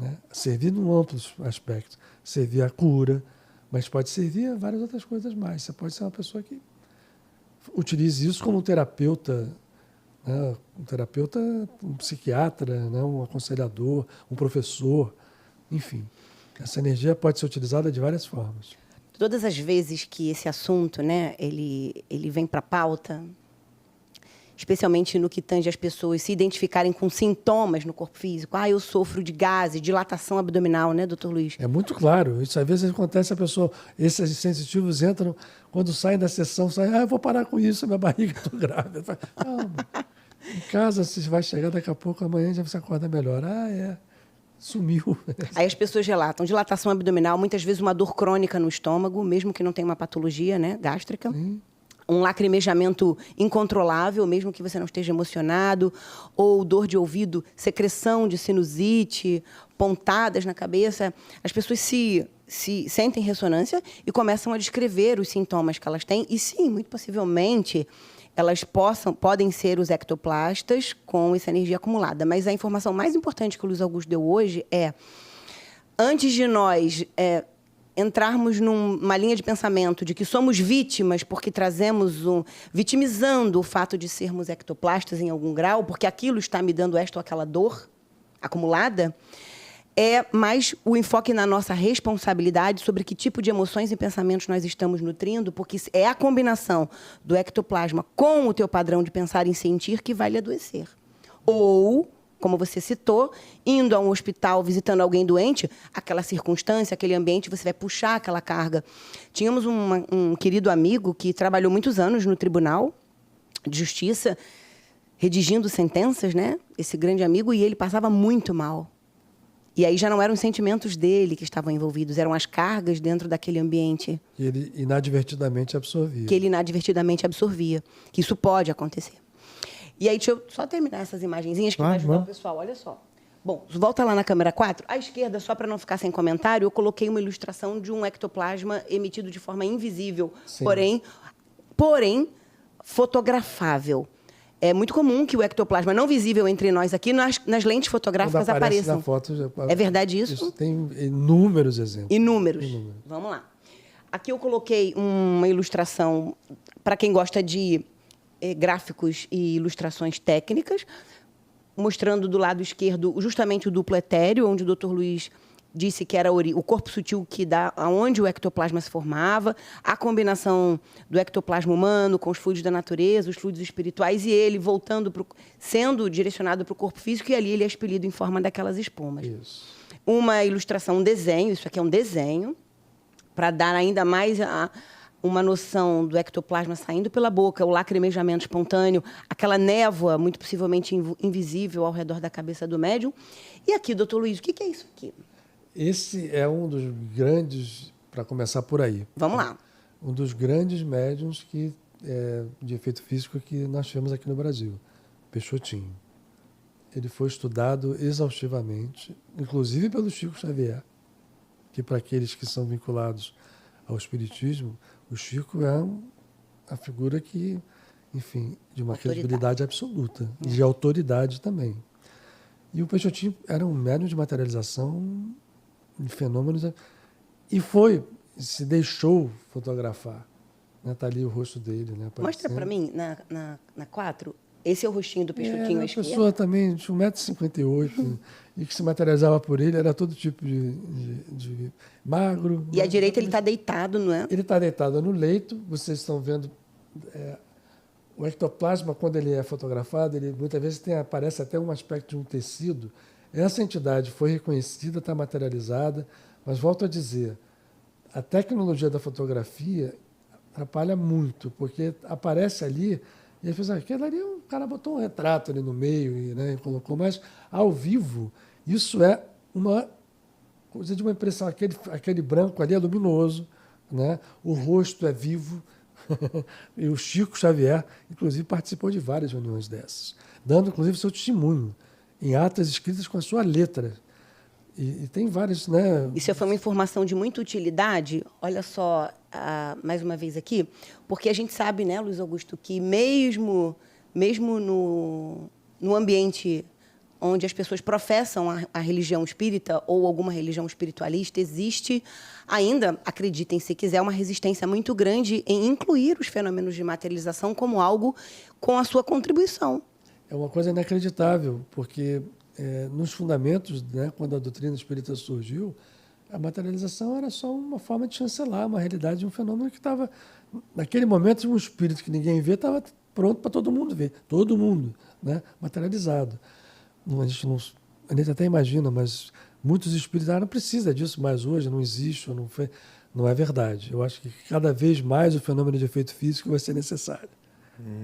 Né? Servir num amplo aspecto. Servir a cura, mas pode servir a várias outras coisas mais. Você pode ser uma pessoa que utilize isso como um terapeuta, né? Um psiquiatra, né? Um aconselhador, um professor, enfim. Essa energia pode ser utilizada de várias formas. Todas as vezes que esse assunto, né, ele vem para a pauta, especialmente no que tange as pessoas se identificarem com sintomas no corpo físico. Eu sofro de gases, dilatação abdominal, né, doutor Luiz? É muito claro. Isso às vezes acontece, a pessoa, esses sensitivos entram, quando saem da sessão, saem, eu vou parar com isso, minha barriga, estou grávida. Calma. Em casa, você vai chegar daqui a pouco, amanhã já você acorda melhor. Sumiu. Aí as pessoas relatam dilatação abdominal, muitas vezes uma dor crônica no estômago, mesmo que não tenha uma patologia, né, gástrica. Sim. Um lacrimejamento incontrolável, mesmo que você não esteja emocionado, ou dor de ouvido, secreção de sinusite, pontadas na cabeça. As pessoas se sentem ressonância e começam a descrever os sintomas que elas têm. E sim, muito possivelmente, elas podem ser os ectoplastas com essa energia acumulada. Mas a informação mais importante que o Luiz Augusto deu hoje é, antes de nós entrarmos numa linha de pensamento de que somos vítimas porque vitimizando o fato de sermos ectoplastas em algum grau, porque aquilo está me dando esta ou aquela dor acumulada, é mais o enfoque na nossa responsabilidade sobre que tipo de emoções e pensamentos nós estamos nutrindo, porque é a combinação do ectoplasma com o teu padrão de pensar e sentir que vai lhe adoecer. Ou como você citou, indo a um hospital, visitando alguém doente, aquela circunstância, aquele ambiente, você vai puxar aquela carga. Tínhamos um querido amigo que trabalhou muitos anos no Tribunal de Justiça, redigindo sentenças, né? Esse grande amigo, e ele passava muito mal. E aí já não eram os sentimentos dele que estavam envolvidos, eram as cargas dentro daquele ambiente. Que ele inadvertidamente absorvia. Que isso pode acontecer. E aí, deixa eu só terminar essas imagenzinhas que vai ajudar o pessoal. Olha só. Bom, volta lá na câmera 4. À esquerda, só para não ficar sem comentário, eu coloquei uma ilustração de um ectoplasma emitido de forma invisível, porém fotografável. É muito comum que o ectoplasma não visível entre nós aqui, nas lentes fotográficas apareçam. Na foto, é verdade isso? Tem inúmeros exemplos. Inúmeros. Vamos lá. Aqui eu coloquei uma ilustração para quem gosta de gráficos e ilustrações técnicas, mostrando do lado esquerdo justamente o duplo etéreo, onde o Dr. Luiz disse que era o corpo sutil que dá aonde o ectoplasma se formava, a combinação do ectoplasma humano com os fluidos da natureza, os fluidos espirituais, e ele sendo direcionado para o corpo físico, e ali ele é expelido em forma daquelas espumas. Isso. Uma ilustração, um desenho, isso aqui é um desenho, para dar ainda mais uma noção do ectoplasma saindo pela boca, o lacrimejamento espontâneo, aquela névoa, muito possivelmente invisível, ao redor da cabeça do médium. E aqui, doutor Luiz, o que é isso aqui? Esse é um dos grandes, para começar por aí. Vamos lá. Um dos grandes médiuns de efeito físico que nós tivemos aqui no Brasil, Peixotinho. Ele foi estudado exaustivamente, inclusive pelo Chico Xavier, que para aqueles que são vinculados ao espiritismo, o Chico é a figura que, enfim, de uma credibilidade absoluta e de autoridade também. E o Peixotinho era um médium de materialização de fenômenos e se deixou fotografar. Está ali o rosto dele. Né, mostra para mim, na 4, esse é o rostinho do Peixotinho à esquerda? Uma pessoa também de 1,58 m e que se materializava por ele, era todo tipo de magro. E à direita ele está deitado, não é? Ele está deitado no leito, vocês estão vendo o ectoplasma, quando ele é fotografado, ele muitas vezes aparece até um aspecto de um tecido. Essa entidade foi reconhecida, está materializada, mas volto a dizer, a tecnologia da fotografia atrapalha muito, porque aparece ali e as pessoas, aquilo ali, o cara botou um retrato ali no meio e colocou, mas ao vivo, isso é uma coisa de uma impressão, aquele branco ali é luminoso, né? O rosto é vivo. E o Chico Xavier, inclusive, participou de várias reuniões dessas, dando, inclusive, seu testemunho em atas escritas com a sua letra. E tem várias, né? Isso foi uma informação de muita utilidade. Olha só, mais uma vez aqui, porque a gente sabe, né, Luiz Augusto, que mesmo no ambiente onde as pessoas professam a religião espírita ou alguma religião espiritualista, existe ainda, acreditem se quiser, uma resistência muito grande em incluir os fenômenos de materialização como algo com a sua contribuição. É uma coisa inacreditável, porque nos fundamentos, né, quando a doutrina espírita surgiu, a materialização era só uma forma de chancelar uma realidade de um fenômeno que estava, naquele momento, um espírito que ninguém vê, estava pronto para todo mundo ver, todo mundo, né, materializado. A gente até imagina, mas muitos espíritos não precisa disso mais hoje, não existe, não é verdade. Eu acho que cada vez mais o fenômeno de efeito físico vai ser necessário.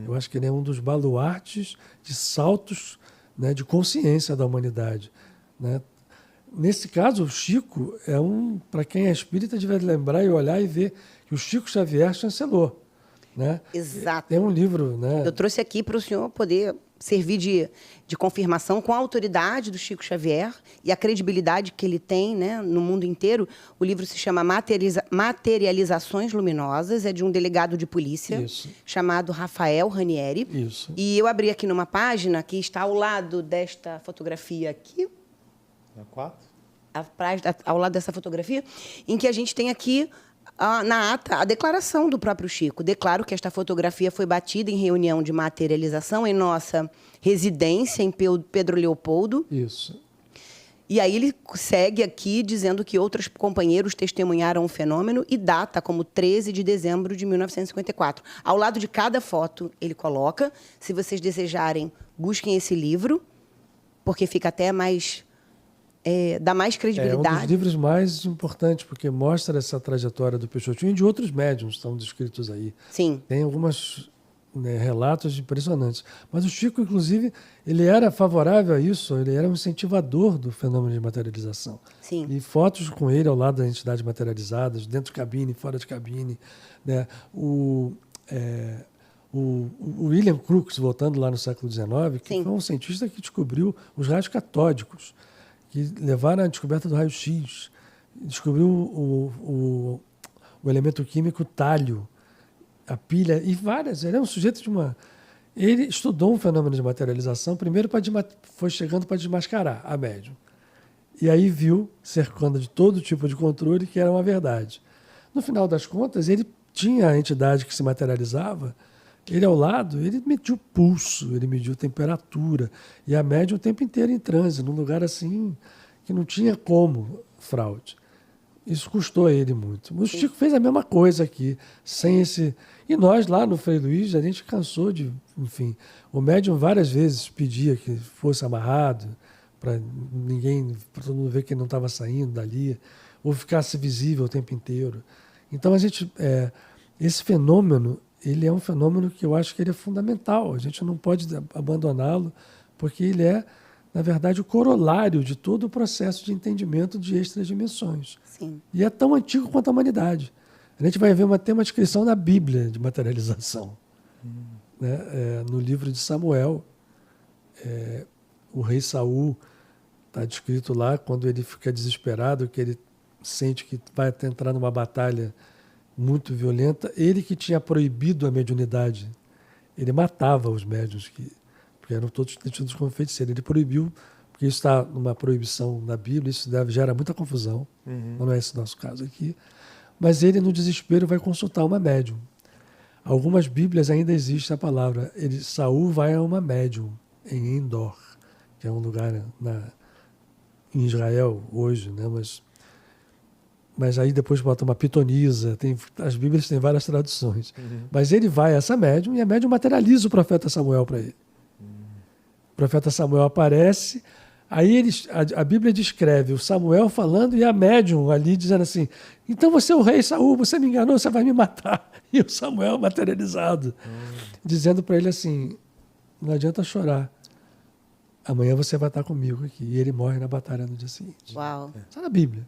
Eu acho que ele é um dos baluartes de saltos, né, de consciência da humanidade, né? Nesse caso, o Chico para quem é espírita, deve lembrar e olhar e ver que o Chico Xavier chancelou, né? Exato. Tem um livro, né? Eu trouxe aqui para o senhor poder servir de confirmação com a autoridade do Chico Xavier e a credibilidade que ele tem, né, no mundo inteiro. O livro se chama Materializações Luminosas, é de um delegado de polícia chamado Rafael Ranieri. Isso. E eu abri aqui numa página que está ao lado desta fotografia aqui. Na 4? Ao lado dessa fotografia, em que a gente tem aqui na ata a declaração do próprio Chico. Declaro que esta fotografia foi batida em reunião de materialização em nossa residência em Pedro Leopoldo. Isso. E aí ele segue aqui dizendo que outros companheiros testemunharam o fenômeno e data como 13 de dezembro de 1954. Ao lado de cada foto ele coloca, se vocês desejarem, busquem esse livro, porque fica até mais... dá mais É um credibilidade. dos livros mais importantes, porque mostra essa trajetória do Peixotinho e de outros médiums que estão descritos aí. Sim, Tem alguns relatos impressionantes. Mas o Chico, inclusive, ele era favorável a isso, ele era um incentivador do fenômeno de materialização. sim. E fotos com ele ao lado das entidades materializadas, dentro de cabine, fora de cabine. Né? O William Crookes, voltando lá no século XIX, que Sim. foi um cientista que descobriu os raios catódicos, que levaram à descoberta do raio-x, descobriu o elemento químico tálio, a pilha, e várias. Ele é um sujeito de uma... Ele estudou um fenômeno de materialização, primeiro foi chegando para desmascarar a médium. E aí viu, cercando de todo tipo de controle, que era uma verdade. No final das contas, ele tinha a entidade que se materializava, ele ao lado, ele mediu pulso, ele mediu temperatura, e a médium o tempo inteiro em transe, num lugar assim que não tinha como fraude. Isso custou a ele muito. O Chico fez a mesma coisa aqui, sem esse... E nós lá no Frei Luís, a gente cansou de... Enfim, o médium várias vezes pedia que fosse amarrado, para todo mundo ver que ele não estava saindo dali, ou ficasse visível o tempo inteiro. Então, esse fenômeno, ele é um fenômeno que eu acho que ele é fundamental. A gente não pode abandoná-lo, porque ele é, na verdade, o corolário de todo o processo de entendimento de extradimensões. Sim. E é tão antigo quanto a humanidade. A gente vai ver tem uma descrição na Bíblia de materialização. Né? No livro de Samuel, o rei Saul está descrito lá, quando ele fica desesperado, que ele sente que vai entrar numa batalha muito violenta. Ele que tinha proibido a mediunidade, ele matava os médiuns, porque eram todos tidos como feiticeiros. Ele proibiu, porque isso está numa proibição na Bíblia, isso gera muita confusão, mas não é esse o nosso caso aqui. Mas ele, no desespero, vai consultar uma médium. Algumas Bíblias ainda existe a palavra. Saul vai a uma médium, em Endor, que é um lugar em Israel hoje, né? Mas aí depois bota uma pitonisa, as Bíblias têm várias traduções. Mas ele vai a essa médium e a médium materializa o profeta Samuel para ele. O profeta Samuel aparece, aí a Bíblia descreve o Samuel falando e a médium ali dizendo assim: então você é o rei Saul, você me enganou, você vai me matar. E o Samuel materializado, dizendo para ele assim: não adianta chorar, amanhã você vai estar comigo aqui. E ele morre na batalha no dia seguinte. Uau. Está na Bíblia.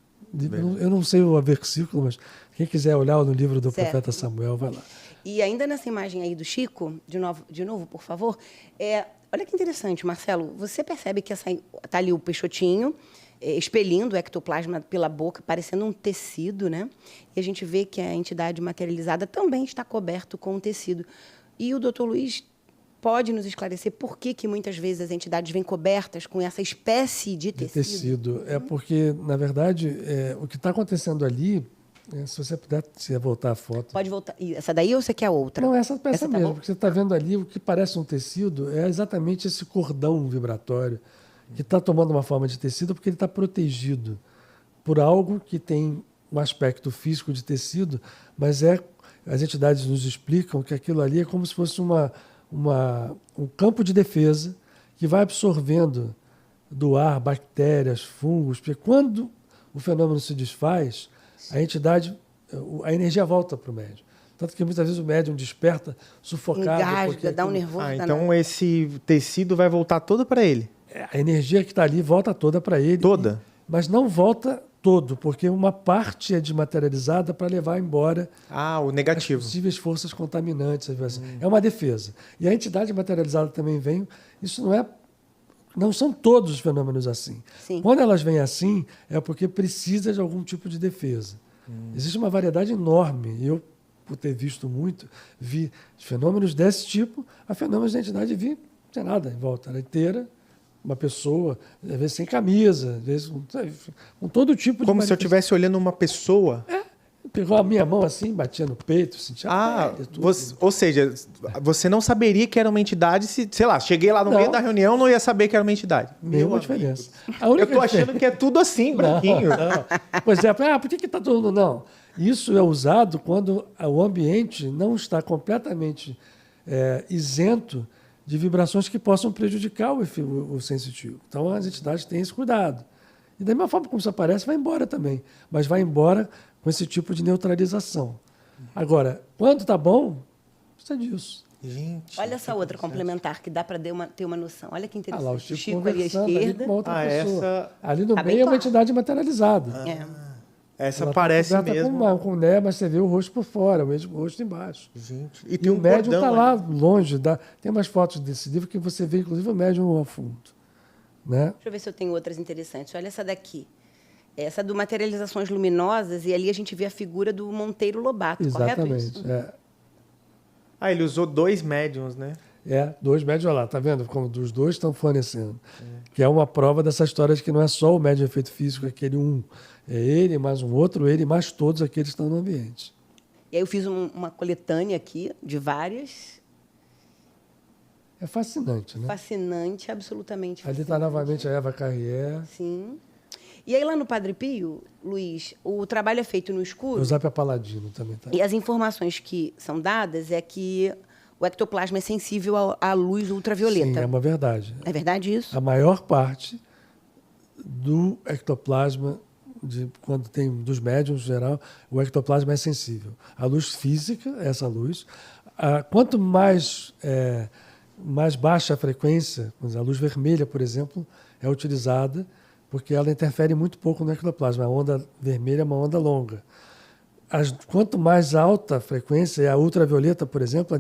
Eu não sei o versículo, mas quem quiser olhar no livro do Certo. profeta Samuel, vai lá. E ainda nessa imagem aí do Chico, de novo, por favor, olha que interessante, Marcelo, você percebe que tá ali o Peixotinho expelindo o ectoplasma pela boca, parecendo um tecido, né? E a gente vê que a entidade materializada também está coberto com um tecido. E o doutor Luiz pode nos esclarecer por que muitas vezes as entidades vêm cobertas com essa espécie de tecido? É porque, na verdade, o que está acontecendo ali, se você puder voltar a foto. Pode voltar. Essa daí ou você quer outra? Não, essa peça tá mesmo, bom? porque você está vendo ali o que parece um tecido, é exatamente esse cordão vibratório que está tomando uma forma de tecido porque ele está protegido por algo que tem um aspecto físico de tecido, mas as entidades nos explicam que aquilo ali é como se fosse um campo de defesa que vai absorvendo do ar bactérias, fungos, porque quando o fenômeno se desfaz, a energia volta para o médium. Tanto que muitas vezes o médium desperta sufocado. Engasga, dá um nervoso. Então esse tecido vai voltar todo para ele? A energia que está ali volta toda para ele. Toda? Mas não volta todo, porque uma parte é desmaterializada para levar embora o negativo. as possíveis forças contaminantes. É uma defesa. E a entidade materializada também vem. Isso não são todos os fenômenos assim. Sim. Quando elas vêm assim, é porque precisa de algum tipo de defesa. Existe uma variedade enorme. Eu, por ter visto muito, vi fenômenos desse tipo, a fenômenos da entidade vi, não tem nada em volta, era inteira. Uma pessoa, às vezes sem camisa, às vezes com todo tipo de... Como se eu estivesse olhando uma pessoa? Pegou a minha mão assim, batia no peito, sentia a pele, tudo. Ou seja, você não saberia que era uma entidade se, sei lá, cheguei lá no meio da reunião, não ia saber que era uma entidade. Nenhuma diferença. Eu tô achando que é tudo assim, branquinho. Não. Pois é, por que está todo mundo... Não. Isso é usado quando o ambiente não está completamente isento de vibrações que possam prejudicar o sensitivo. Então, as entidades têm esse cuidado. E da mesma forma como isso aparece, vai embora também. Mas vai embora com esse tipo de neutralização. Agora, quando está bom, precisa disso. Gente. Olha essa outra complementar, que dá para ter uma noção. Olha que interessante. Lá, o o Chico Chico ali à conversando ali esquerda. com uma outra pessoa. essa... Ali no Tá bem meio é uma claro. entidade materializada. Essa Ela parece tá coberta mesmo. com né, mas você vê o rosto por fora, o mesmo rosto embaixo. Gente. E tem o médium cordão está lá ali. longe. Tem umas fotos desse livro que você vê, inclusive, o médium ao fundo. Né? Deixa eu ver se eu tenho outras interessantes. Olha essa daqui. Essa do Materializações Luminosas, e ali a gente vê a figura do Monteiro Lobato, correto isso? Exatamente. Ah, ele usou 2 médiums, né? 2 médios, olha lá, tá vendo? Como os dois estão fornecendo. Que é uma prova dessa história de que não é só o médium de efeito físico, aquele um. É ele, mais um outro, ele, mais todos aqueles que estão no ambiente. E aí eu fiz uma coletânea aqui de várias. É fascinante, né? Fascinante, absolutamente Ali fascinante. está novamente a Eva Carrier. Sim. E aí lá no Padre Pio, Luiz, o trabalho é feito no escuro. O Eusébio Paladino também está. E as informações que são dadas é que o ectoplasma é sensível à luz ultravioleta. Sim, é uma verdade. É verdade isso? A maior parte do ectoplasma, quando tem dos médiums em geral, o ectoplasma é sensível. A luz física, essa luz, quanto mais baixa a frequência, a luz vermelha, por exemplo, é utilizada porque ela interfere muito pouco no ectoplasma. A onda vermelha é uma onda longa. Quanto mais alta a frequência, a ultravioleta, por exemplo,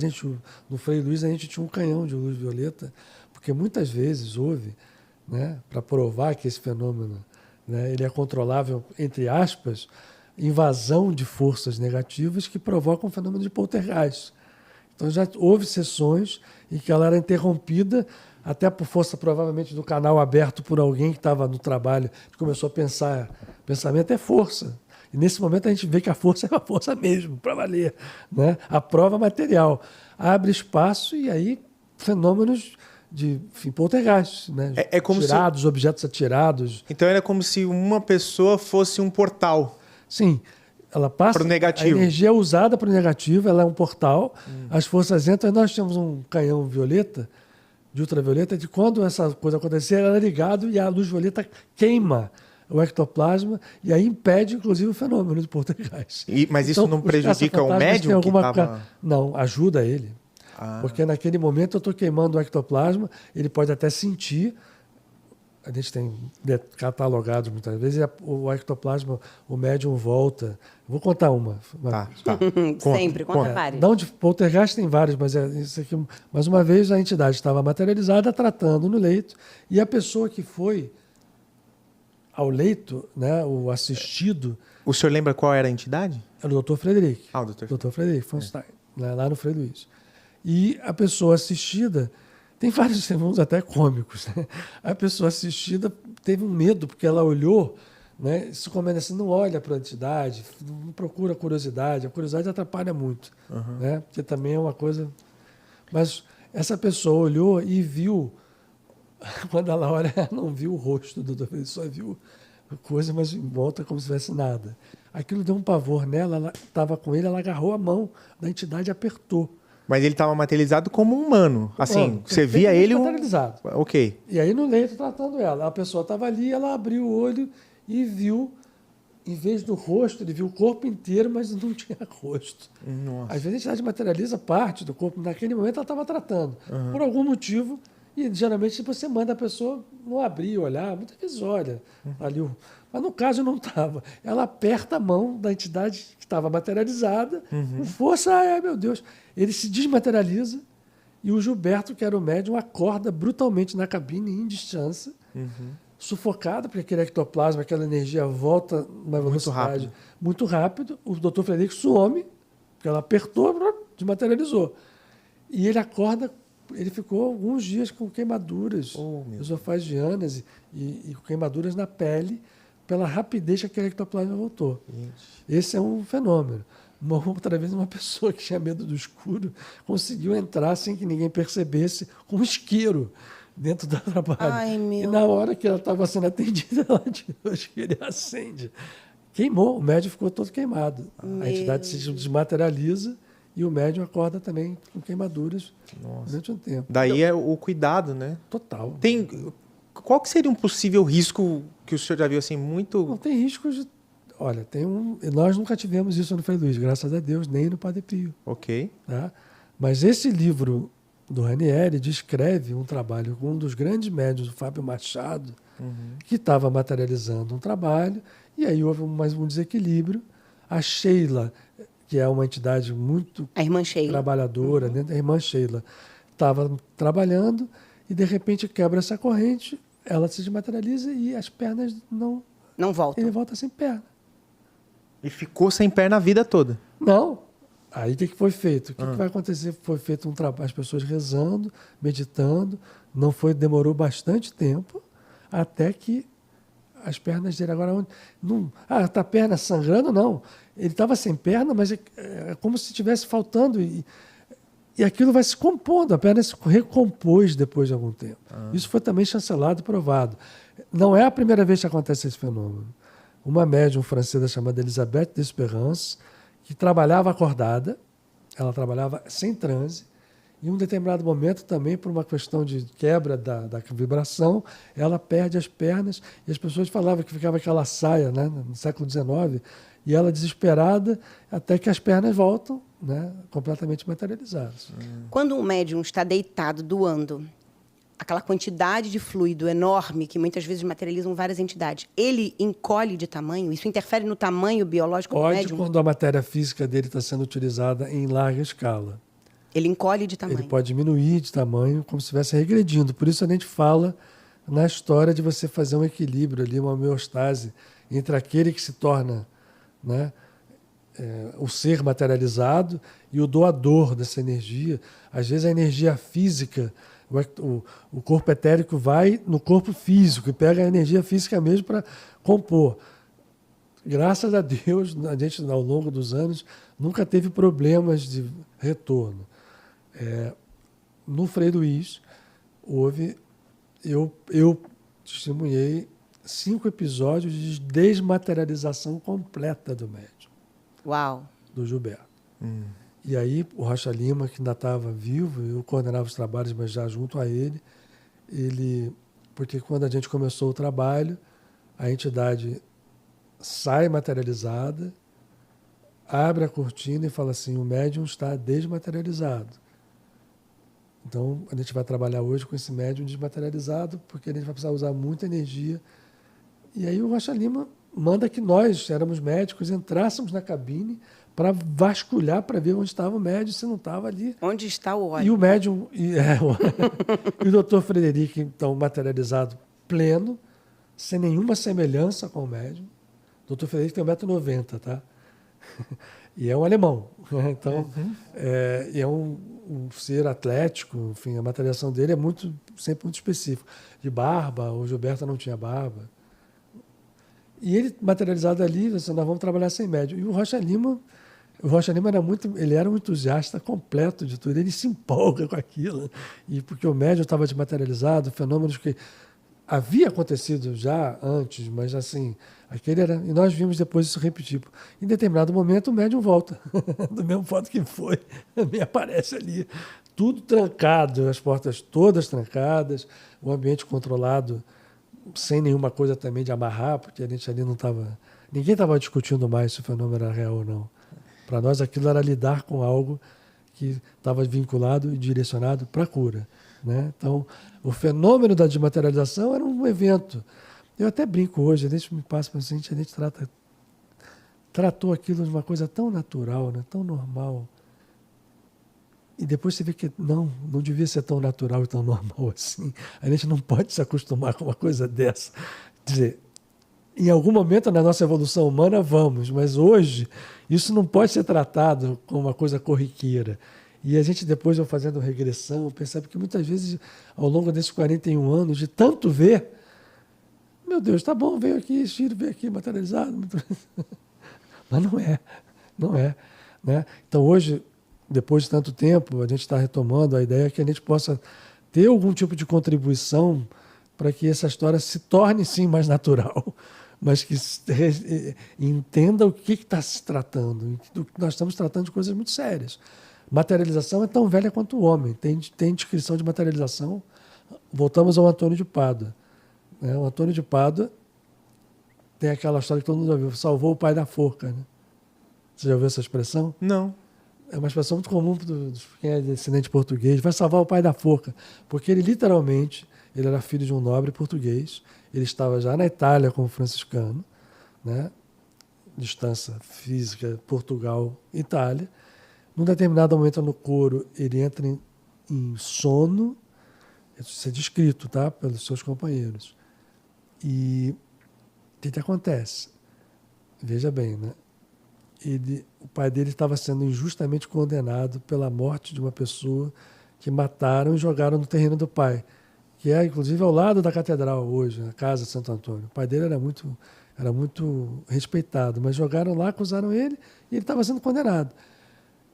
no Frei Luiz a gente tinha um canhão de luz violeta, porque muitas vezes houve, né, para provar que esse fenômeno, né, ele é controlável, entre aspas, invasão de forças negativas que provocam o fenômeno de poltergeist. Então já houve sessões em que ela era interrompida até por força provavelmente do canal aberto por alguém que estava no trabalho, que começou a pensar. Pensamento é força. E nesse momento a gente vê que a força é uma força mesmo, para valer. Né? A prova material abre espaço e aí fenômenos de poltergeist, né? Como tirados, objetos atirados. Então era como se uma pessoa fosse um portal. Sim. Ela passa. Pro negativo. A energia é usada para o negativo, ela é um portal. As forças entram e nós temos um canhão violeta, de ultravioleta, de quando essa coisa acontecer, ela é ligado e a luz violeta queima o ectoplasma e aí impede, inclusive, o fenômeno de poltergeist. Mas isso não prejudica o médium que estava... Não, ajuda ele. Porque naquele momento eu estou queimando o ectoplasma, ele pode até sentir, a gente tem catalogado muitas vezes, o ectoplasma, o médium volta. Vou contar uma. Tá. Sempre, conta várias. Não, de poltergeist tem vários, mas isso aqui, mais uma vez a entidade estava materializada, tratando no leito, e a pessoa que foi ao leito, né, o assistido... O senhor lembra qual era a entidade? Era o Dr. Frederic. O Dr. Dr. Frederic von Stein, lá no Frei Luiz. E a pessoa assistida... Tem vários sermões até cômicos. Né? A pessoa assistida teve um medo, porque ela olhou, né? Isso comenta assim, não olha para a entidade, não procura curiosidade. A curiosidade atrapalha muito, né? Porque também é uma coisa... Mas essa pessoa olhou e viu, quando ela olha, ela não viu o rosto do doutor, só viu coisa, mas em volta como se tivesse nada. Aquilo deu um pavor nela, ela estava com ele, ela agarrou a mão da entidade e apertou. Mas ele estava materializado como um humano. Assim, você via ele... materializado. Ok. E aí no leito tratando ela. A pessoa estava ali, ela abriu o olho e viu, em vez do rosto, ele viu o corpo inteiro, mas não tinha rosto. Nossa. Às vezes a entidade materializa parte do corpo. Naquele momento ela estava tratando. Por algum motivo, e geralmente você manda a pessoa não abrir, olhar. Muitas vezes olha ali. Mas no caso não estava. Ela aperta a mão da entidade que estava materializada, com força, ai meu Deus. Ele se desmaterializa e o Gilberto, que era o médium, acorda brutalmente na cabine, em distância, sufocado, porque aquele ectoplasma, aquela energia volta numa velocidade muito rápido. O doutor Frederico some, porque ela apertou, desmaterializou. E ele acorda, ele ficou alguns dias com queimaduras esofágianas e queimaduras na pele, pela rapidez que aquele ectoplasma voltou. Esse é um fenômeno. Outra vez, uma pessoa que tinha medo do escuro conseguiu entrar sem que ninguém percebesse com um isqueiro dentro do trabalho. Ai, meu. E na hora que ela estava sendo atendida, ela tirou o isqueiro e acende. Queimou, o médium ficou todo queimado. A entidade se desmaterializa e o médium acorda também com queimaduras durante um tempo. Daí é o cuidado, né? Total. Qual que seria um possível risco que o senhor já viu assim muito... Não tem riscos de... Olha, nós nunca tivemos isso no Frei Luiz, graças a Deus, nem no Padre Pio. Ok. Tá? Mas esse livro do Ranieri descreve um trabalho com um dos grandes médiuns, o Fábio Machado, que estava materializando um trabalho, e aí houve mais um desequilíbrio. A Sheila, que é uma entidade muito A irmã Sheila. trabalhadora, né? A irmã Sheila, estava trabalhando e, de repente, quebra essa corrente, ela se desmaterializa e as pernas não... Não volta. Ele volta sem perna. E ficou sem perna a vida toda. Não. Aí o que foi feito? O que vai acontecer? Foi feito um trabalho, as pessoas rezando, meditando, demorou bastante tempo, até que as pernas dele agora... Tá a perna sangrando? Não. Ele estava sem perna, mas é como se estivesse faltando e aquilo vai se compondo, a perna se recompôs depois de algum tempo. Isso foi também chancelado e provado. Não é a primeira vez que acontece esse fenômeno. Uma médium francesa chamada Elisabeth Desperance, que trabalhava acordada, ela trabalhava sem transe, e em um determinado momento também, por uma questão de quebra da vibração, ela perde as pernas, e as pessoas falavam que ficava aquela saia, né, no século XIX, e ela desesperada, até que as pernas voltam, né, completamente materializadas. Quando um médium está deitado, doando, aquela quantidade de fluido enorme que muitas vezes materializam várias entidades, ele encolhe de tamanho? Isso interfere no tamanho biológico do médium? Pode, quando a matéria física dele está sendo utilizada em larga escala. Ele encolhe de tamanho? Ele pode diminuir de tamanho como se estivesse regredindo. Por isso a gente fala na história de você fazer um equilíbrio ali, uma homeostase entre aquele que se torna, né, o ser materializado e o doador dessa energia. Às vezes a energia física, o corpo etérico vai no corpo físico e pega a energia física mesmo para compor. Graças a Deus, a gente, ao longo dos anos, nunca teve problemas de retorno. No Frei Luiz, eu testemunhei 5 episódios de desmaterialização completa do médium. Uau! Do Gilberto. E aí o Rocha Lima, que ainda estava vivo, eu coordenava os trabalhos, mas já junto a ele, porque quando a gente começou o trabalho, a entidade sai materializada, abre a cortina e fala assim, o médium está desmaterializado. Então, a gente vai trabalhar hoje com esse médium desmaterializado, porque a gente vai precisar usar muita energia. E aí o Rocha Lima manda que nós, éramos médicos, entrássemos na cabine para vasculhar, para ver onde estava o médium, se não estava ali. Onde está o óleo? E o médium, e o doutor Frederico, então, materializado pleno, sem nenhuma semelhança com o médium. O doutor Frederico tem 1,90 m, tá? E é um alemão. Então, é um ser atlético, enfim, a materialização dele é sempre muito específico. De barba, o Gilberto não tinha barba. E ele, materializado ali, nós vamos trabalhar sem médium. E o Rocha Lima era um entusiasta completo de tudo. Ele se empolga com aquilo. E porque o médium estava desmaterializado, fenômenos que havia acontecido já antes, mas assim, aquele era... E nós vimos depois isso repetir. Em determinado momento, o médium volta. Do mesmo modo que foi, me aparece ali. Tudo trancado, as portas todas trancadas, o ambiente controlado, sem nenhuma coisa também de amarrar, porque a gente ali não estava... Ninguém estava discutindo mais se o fenômeno era real ou não. Para nós, aquilo era lidar com algo que estava vinculado e direcionado para a cura, né? Então, o fenômeno da desmaterialização era um evento. Eu até brinco hoje, a gente me passa para a gente tratou aquilo de uma coisa tão natural, né? Tão normal. E depois você vê que não devia ser tão natural e tão normal assim. A gente não pode se acostumar com uma coisa dessa. Quer dizer, em algum momento na nossa evolução humana vamos, mas hoje isso não pode ser tratado como uma coisa corriqueira. E a gente depois, fazendo regressão, percebe que muitas vezes, ao longo desses 41 anos, de tanto ver, meu Deus, tá bom, veio aqui, Chiro, veio aqui, materializado. Mas não é. Né? Então hoje, depois de tanto tempo, a gente está retomando a ideia que a gente possa ter algum tipo de contribuição para que essa história se torne, sim, mais natural. mas que entenda o que está se tratando. Nós estamos tratando de coisas muito sérias. Materialização é tão velha quanto o homem. Tem descrição de materialização. Voltamos ao Antônio de Pádua. Né? O Antônio de Pádua tem aquela história que todo mundo já ouviu, salvou o pai da forca. Né? Você já ouviu essa expressão? Não. É uma expressão muito comum para quem é descendente português. Vai salvar o pai da forca. Porque ele, literalmente, ele era filho de um nobre português. Ele estava já na Itália como franciscano. Né? Distância física, Portugal, Itália. Num determinado momento no coro, ele entra em sono. Isso é descrito, tá? Pelos seus companheiros. E o que acontece? Veja bem, né? O pai dele estava sendo injustamente condenado pela morte de uma pessoa que mataram e jogaram no terreno do pai, que é, inclusive, ao lado da catedral hoje, a Casa de Santo Antônio. O pai dele era muito respeitado, mas jogaram lá, acusaram ele e ele estava sendo condenado.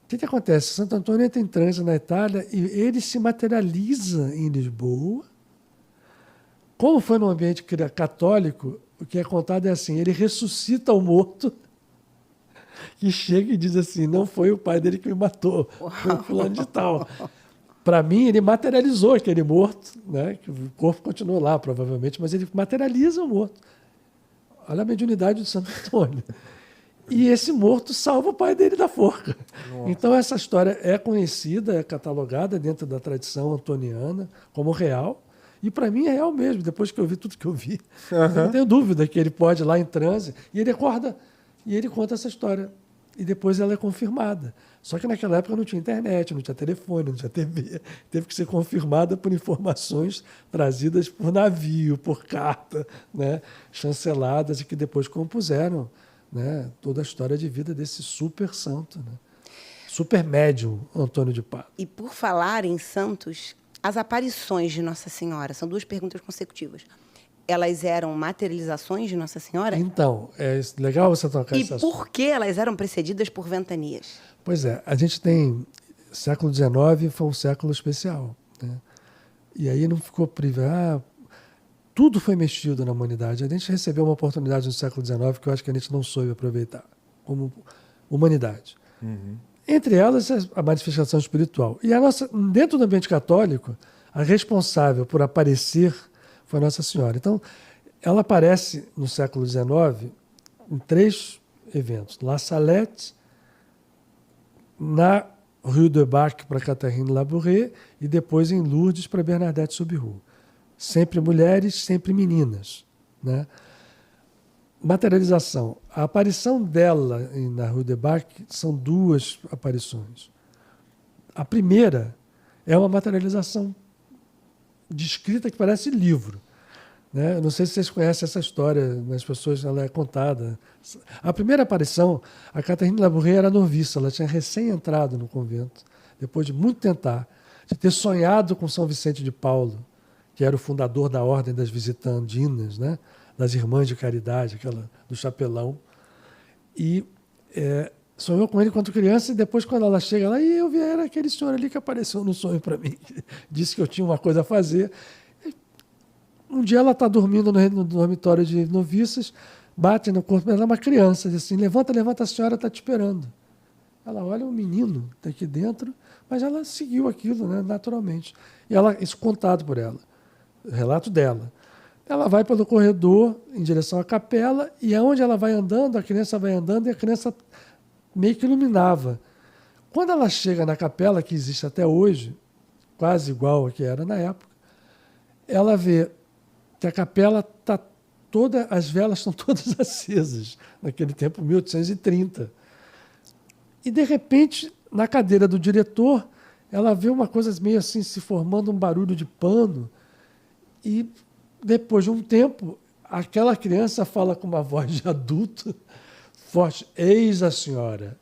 O que acontece? Santo Antônio entra em transe na Itália e ele se materializa em Lisboa. Como foi num ambiente católico, o que é contado é assim, ele ressuscita o morto que chega e diz assim, não foi o pai dele que me matou, foi o fulano de tal. Para mim, ele materializou aquele morto, né? Que o corpo continuou lá, provavelmente, mas ele materializa o morto. Olha a mediunidade de Santo Antônio. E esse morto salva o pai dele da forca. Nossa. Então, essa história é conhecida, é catalogada dentro da tradição antoniana como real. E, para mim, é real mesmo. Depois que eu vi tudo que eu vi, eu não tenho dúvida que ele pode ir lá em transe. E ele acorda e ele conta essa história. E depois ela é confirmada. Só que naquela época não tinha internet, não tinha telefone, não tinha TV. Teve que ser confirmada por informações trazidas por navio, por carta, né? Chanceladas, e que depois compuseram, né, toda a história de vida desse super santo, né? Super médium Antônio de Pádua. E por falar em santos, as aparições de Nossa Senhora, são duas perguntas consecutivas. Elas eram materializações de Nossa Senhora? Então, é legal você tocar esse assunto. E por que elas eram precedidas por ventanias? Pois é, a gente tem... Século XIX foi um século especial, né? E aí não ficou privado... Tudo foi mexido na humanidade. A gente recebeu uma oportunidade no século XIX que eu acho que a gente não soube aproveitar, como humanidade. Uhum. Entre elas, a manifestação espiritual. E dentro do ambiente católico, a responsável por aparecer foi Nossa Senhora. Então, ela aparece no século XIX em 3 eventos. La Salette, na Rue de Bac para Catherine Labouré e depois em Lourdes para Bernadette Soubirous. Sempre mulheres, sempre meninas, né? Materialização. A aparição dela na Rue de Bac são 2 aparições. A primeira é uma materialização descrita que parece livro, né? Eu não sei se vocês conhecem essa história, mas as pessoas, ela é contada. A primeira aparição, a Catherine Labouré era noviça, ela tinha recém entrado no convento, depois de muito tentar, de ter sonhado com São Vicente de Paulo, que era o fundador da Ordem das Visitandinas, né? Das Irmãs de Caridade, aquela do chapelão. E sonhou com ele quando criança, e depois, quando ela chega lá, e eu vi, era aquele senhor ali que apareceu no sonho para mim, que disse que eu tinha uma coisa a fazer. E um dia ela está dormindo no dormitório de noviças, bate no corpo, ela é uma criança, diz assim, levanta, levanta, a senhora está te esperando. Ela olha, um menino está aqui dentro, mas ela seguiu aquilo, né, naturalmente. E isso contado por ela. O relato dela. Ela vai pelo corredor em direção à capela e aonde ela vai andando, a criança vai andando e a criança meio que iluminava. Quando ela chega na capela, que existe até hoje, quase igual a que era na época, ela vê que a capela está toda, as velas estão todas acesas, naquele tempo, 1830. E, de repente, na cadeira do diretor, ela vê uma coisa meio assim, se formando um barulho de pano. E, depois de um tempo, aquela criança fala com uma voz de adulto, forte, eis a senhora.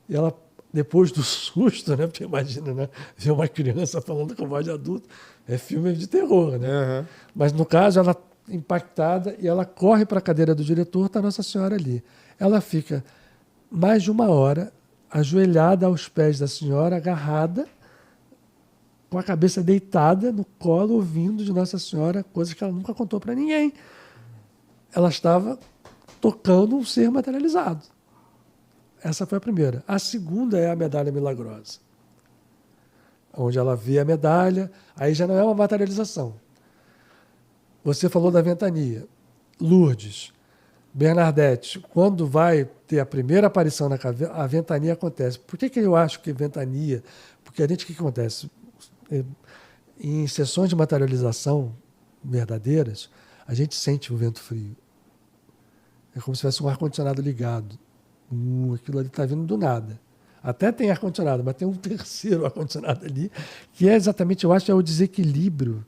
E ela, depois do susto, né? Porque imagina, né? Ver uma criança falando com voz de adulto, é filme de terror, né? Uhum. Mas, no caso, ela impactada e ela corre para a cadeira do diretor, está Nossa Senhora ali. Ela fica mais de 1 hora ajoelhada aos pés da senhora, agarrada, com a cabeça deitada no colo, ouvindo de Nossa Senhora coisas que ela nunca contou para ninguém. ela estava tocando um ser materializado. Essa foi a primeira. A segunda é a medalha milagrosa, onde ela vê a medalha, aí já não é uma materialização. Você falou da ventania. Lourdes, Bernadette, quando vai ter a primeira aparição na caverna, a ventania acontece. Por que eu acho que ventania? Porque o que acontece? Em sessões de materialização verdadeiras, a gente sente o vento frio. É como se tivesse um ar-condicionado ligado. Aquilo ali está vindo do nada. Até tem ar-condicionado, mas tem um terceiro ar-condicionado ali, que é exatamente, eu acho, é o desequilíbrio,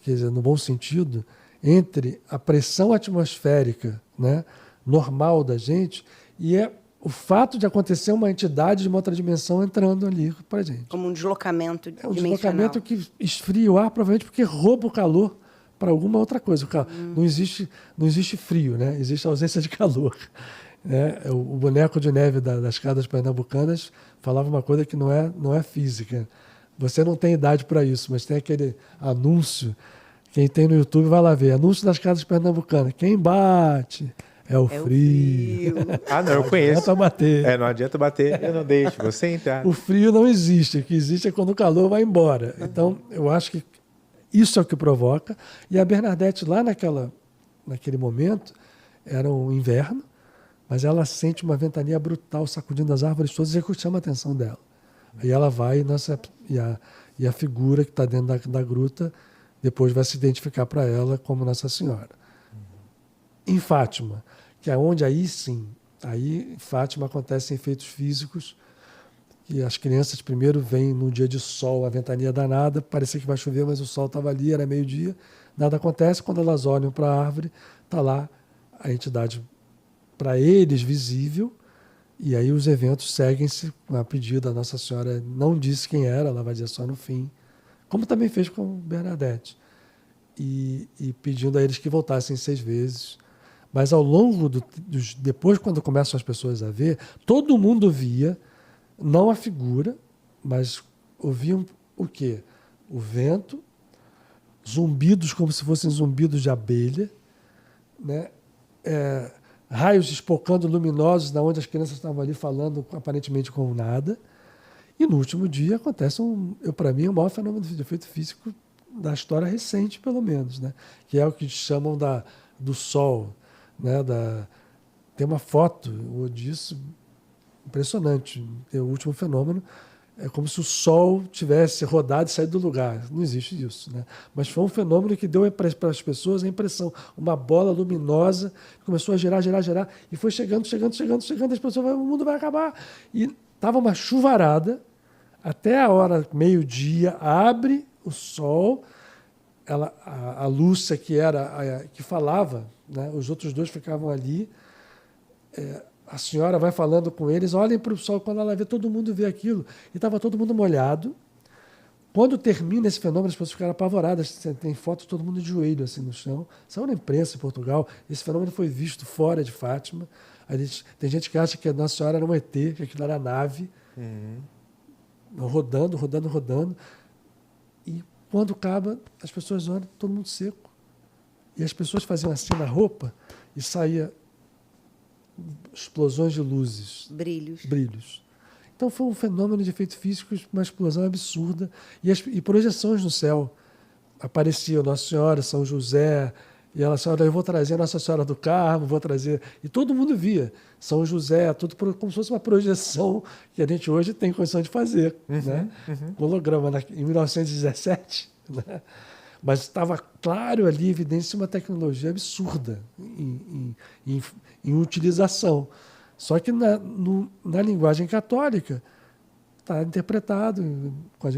quer dizer, no bom sentido, entre a pressão atmosférica, né, normal da gente e é o fato de acontecer uma entidade de uma outra dimensão entrando ali para a gente. Como um deslocamento É um dimensional. deslocamento que esfria o ar, provavelmente porque rouba o calor para alguma outra coisa. Não existe frio, né? Existe ausência de calor. Né? O boneco de neve das casas pernambucanas falava uma coisa que não é física. Você não tem idade para isso, mas tem aquele anúncio. Quem tem no YouTube vai lá ver. Anúncio das casas pernambucanas. Quem bate é o frio. Ah, não, eu conheço. Não adianta bater. Não adianta bater, eu não deixo você entrar. O frio não existe. O que existe é quando o calor vai embora. Então, eu acho que isso é o que provoca. E a Bernadette, lá naquele momento, era um inverno, mas ela sente uma ventania brutal sacudindo as árvores todas e chama a atenção dela. Aí ela vai e a figura que está dentro da gruta depois vai se identificar para ela como Nossa Senhora. Em Fátima, que é onde aí sim, aí em Fátima acontecem efeitos físicos, que as crianças primeiro veem no dia de sol, a ventania danada, parecia que vai chover, mas o sol estava ali, era meio-dia, nada acontece, quando elas olham para a árvore, está lá a entidade para eles visível, e aí os eventos seguem-se a pedido da Nossa Senhora, não disse quem era, ela vai dizer só no fim, como também fez com Bernadette, e pedindo a eles que voltassem 6 vezes. Mas ao longo depois, quando começam as pessoas a ver, todo mundo via, não a figura, mas ouviam o quê? O vento, zumbidos como se fossem zumbidos de abelha, né? Raios espocando luminosos, da onde as crianças estavam ali falando aparentemente com nada. E no último dia acontece para mim, o maior fenômeno de efeito físico da história recente, pelo menos, né? Que é o que chamam do Sol. Né? Tem uma foto disso impressionante. O último fenômeno é como se o Sol tivesse rodado e saído do lugar. Não existe isso. Né? Mas foi um fenômeno que deu para as pessoas a impressão. Uma bola luminosa começou a girar, e foi chegando, as pessoas o mundo vai acabar. E estava uma chuvarada, até a hora meio-dia, abre o sol, a Lúcia, que falava, né? Os outros 2 ficavam ali, a senhora vai falando com eles, olhem para o sol, quando ela vê, todo mundo vê aquilo, e estava todo mundo molhado. Quando termina esse fenômeno, as pessoas ficaram apavoradas, tem fotos de todo mundo de joelho assim no chão, saiu na imprensa em Portugal, esse fenômeno foi visto fora de Fátima, tem gente que acha que a Nossa Senhora era um ET, que aquilo era nave, rodando, e quando acaba, as pessoas olham, todo mundo seco. E as pessoas faziam assim na roupa e saía explosões de luzes. Brilhos. Então foi um fenômeno de efeitos físicos, uma explosão absurda. E projeções no céu. Aparecia Nossa Senhora, São José, e ela disse, olha, eu vou trazer a Nossa Senhora do Carmo, vou trazer... E todo mundo via. São José, tudo como se fosse uma projeção que a gente hoje tem condição de fazer. Né? Holograma, em 1917. Né? Mas estava claro ali, evidência, uma tecnologia absurda em utilização. Só que na linguagem católica está interpretado,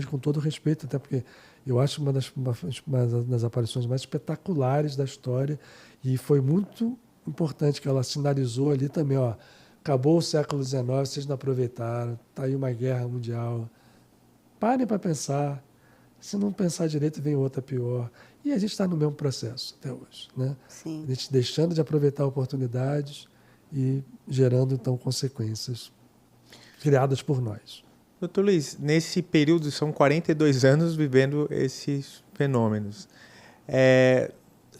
com todo respeito, até porque eu acho uma das aparições mais espetaculares da história, e foi muito importante que ela sinalizou ali também, ó, acabou o século XIX, vocês não aproveitaram, está aí uma guerra mundial, parem para pensar, se não pensar direito vem outra pior, e a gente está no mesmo processo até hoje, né? Sim. A gente deixando de aproveitar oportunidades e gerando então consequências criadas por nós. Doutor Luiz, nesse período são 42 anos vivendo esses fenômenos.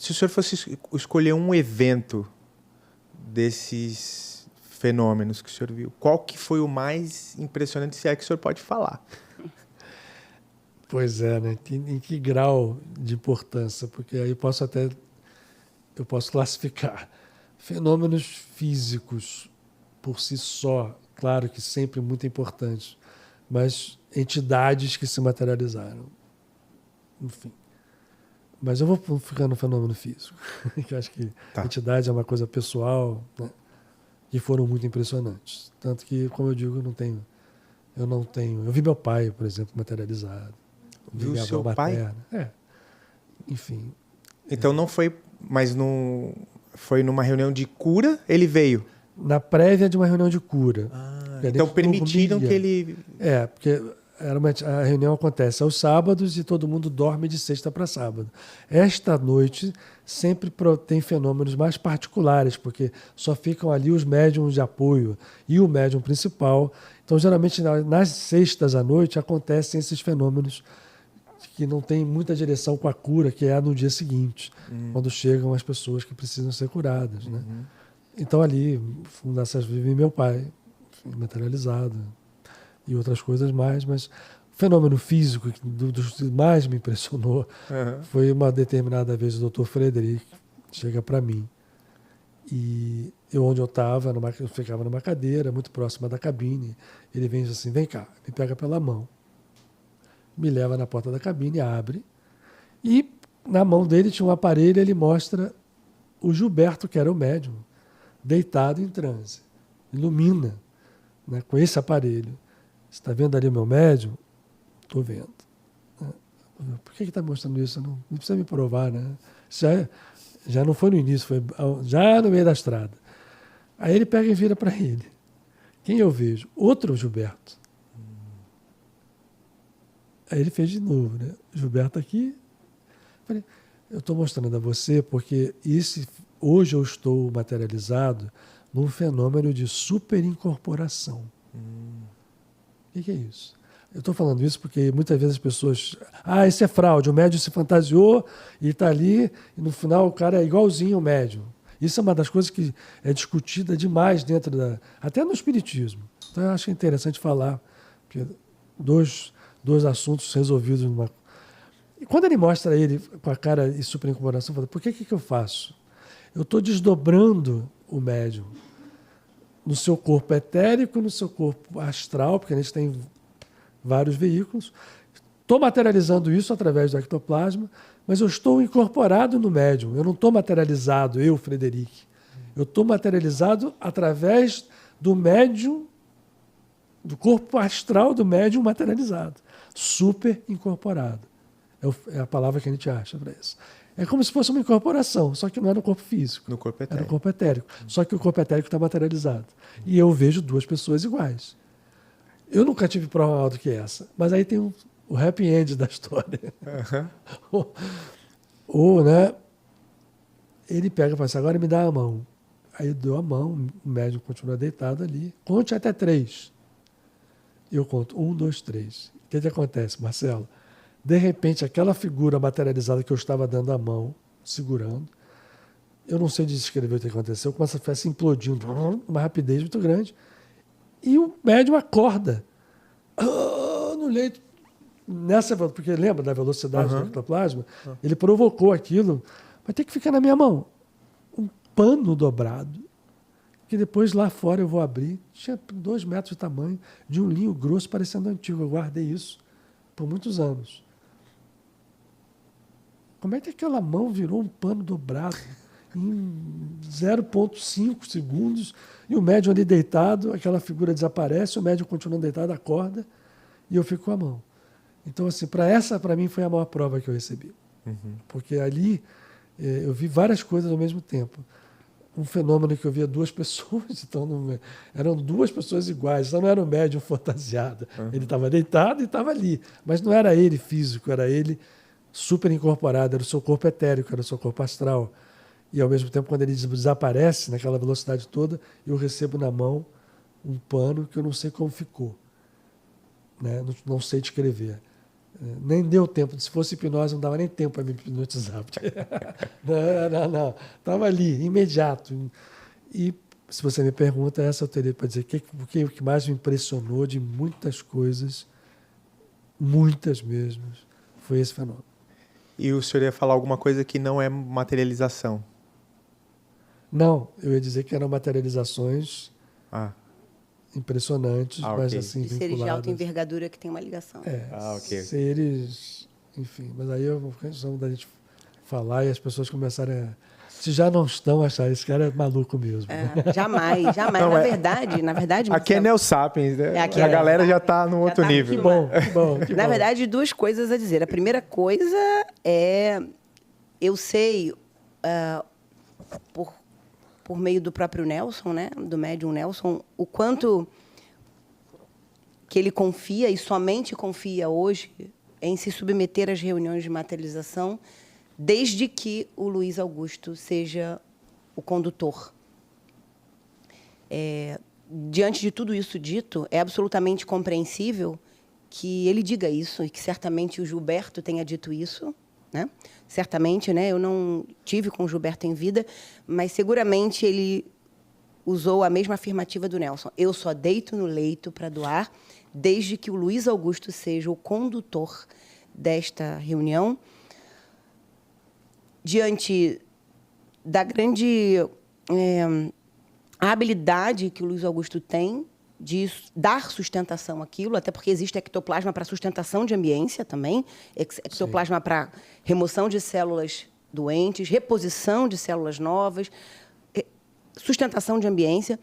Se o senhor fosse escolher um evento desses fenômenos que o senhor viu, qual que foi o mais impressionante, se é que o senhor pode falar? Pois é, né? Em que grau de importância? Porque aí eu posso classificar fenômenos físicos por si só, claro que sempre muito importantes, mas entidades que se materializaram. Enfim. Mas eu vou ficar no fenômeno físico, que eu acho que entidade é uma coisa pessoal, né? Que foram muito impressionantes. Tanto que, como eu digo, eu não tenho. Eu vi meu pai, por exemplo, materializado. Viu o seu pai? Enfim. Então não foi, mas não foi numa reunião de cura, ele veio. Na prévia de uma reunião de cura. Então permitiram que ele... Porque a reunião acontece aos sábados e todo mundo dorme de sexta para sábado. Esta noite sempre tem fenômenos mais particulares, porque só ficam ali os médiums de apoio e o médium principal. Então, geralmente, nas sextas à noite acontecem esses fenômenos que não tem muita direção com a cura, que é no dia seguinte, quando chegam as pessoas que precisam ser curadas, né? Então, ali, nessas vive meu pai, materializado, e outras coisas mais, mas o fenômeno físico dos que mais me impressionou foi uma determinada vez o Dr. Frederic chega para mim e onde eu estava, eu ficava numa cadeira muito próxima da cabine, ele vem e diz assim, vem cá, me pega pela mão, me leva na porta da cabine, abre e na mão dele tinha um aparelho, ele mostra o Gilberto, que era o médium, deitado em transe, ilumina, né, com esse aparelho. Você está vendo ali o meu médium? Estou vendo. Por que está mostrando isso? Não precisa me provar, né? Já não foi no início, foi já no meio da estrada. Aí ele pega e vira para ele. Quem eu vejo? Outro Gilberto. Aí ele fez de novo, né? Gilberto aqui. Falei, eu estou mostrando a você porque hoje eu estou materializado num fenômeno de superincorporação. O que é isso? Eu estou falando isso porque muitas vezes as pessoas... isso é fraude, o médium se fantasiou e está ali, e no final o cara é igualzinho ao médium. Isso é uma das coisas que é discutida demais até no espiritismo. Então eu acho interessante falar, porque dois assuntos resolvidos numa... E quando ele mostra ele com a cara de superincorporação, fala, por que eu faço? Eu estou desdobrando o médium no seu corpo etérico, no seu corpo astral, porque a gente tem vários veículos. Estou materializando isso através do ectoplasma, mas eu estou incorporado no médium. Eu não estou materializado, eu, Frederic. Eu estou materializado através do médium, do corpo astral do médium materializado. Super incorporado. É a palavra que a gente acha para isso. É como se fosse uma incorporação, só que não é no corpo físico. No corpo etérico. É no corpo etérico. Só que o corpo etérico está materializado. E eu vejo duas pessoas iguais. Eu nunca tive prova maior do que essa. Mas aí tem o happy end da história. Né? Ele pega e fala assim, agora me dá a mão. Aí eu dou a mão, o médium continua deitado ali. Conte até 3. Eu conto 1, 2, 3. O que acontece, Marcelo? De repente, aquela figura materializada que eu estava dando a mão, segurando, eu não sei descrever o que aconteceu, começa a ficar se implodindo, uma rapidez muito grande, e o médium acorda no leito, porque lembra da velocidade do ectoplasma? Ele provocou aquilo, vai ter que ficar na minha mão. Um pano dobrado, que depois lá fora eu vou abrir, tinha 2 metros de tamanho, de um linho grosso parecendo antigo, eu guardei isso por muitos anos. Como é que aquela mão virou um pano dobrado em 0,5 segundos e o médium ali deitado, aquela figura desaparece, o médium continua deitado, acorda e eu fico com a mão. Então, assim, para mim foi a maior prova que eu recebi. Porque ali eu vi várias coisas ao mesmo tempo. Um fenômeno que eu via 2 pessoas, então eram 2 pessoas iguais, então não era um médium fantasiado. Ele estava deitado e estava ali, mas não era ele físico, era ele super incorporado, era o seu corpo etérico, era o seu corpo astral. E ao mesmo tempo, quando ele desaparece naquela velocidade toda, eu recebo na mão um pano que eu não sei como ficou, né? Não sei descrever. Nem deu tempo. Se fosse hipnose, não dava nem tempo para me hipnotizar. Não. Estava ali, imediato. E se você me pergunta, essa eu teria para dizer o que mais me impressionou de muitas coisas, muitas mesmo, foi esse fenômeno. E o senhor ia falar alguma coisa que não é materialização? Não, eu ia dizer que eram materializações Ah, impressionantes, mas ok. assim, De seres de alta vinculadas. envergadura que tem uma ligação. ok. Seres, enfim. Mas aí eu questão da gente falar e as pessoas começarem a... Se já não estão, achar esse cara é maluco mesmo. Jamais. Não, na verdade... Aqui é Marcelo, Neo Sapiens, né? Aqui A é galera Neo já Sapiens, está num já outro tá nível. Que bom, que bom, que Na bom. verdade, duas coisas a dizer. A primeira coisa é... Eu sei, por meio do próprio Nelson, né, do médium Nelson, o quanto que ele confia, e somente confia hoje, em se submeter às reuniões de materialização, desde que o Luiz Augusto seja o condutor. Diante de tudo isso dito, é absolutamente compreensível que ele diga isso, e que certamente o Gilberto tenha dito isso, né? Certamente, né? Eu não tive com o Gilberto em vida, mas seguramente ele usou a mesma afirmativa do Nelson. Eu só deito no leito para doar, desde que o Luiz Augusto seja o condutor desta reunião, diante da grande habilidade que o Luiz Augusto tem de dar sustentação àquilo, até porque existe ectoplasma para sustentação de ambiência também, ectoplasma para remoção de células doentes, reposição de células novas, sustentação de ambiência.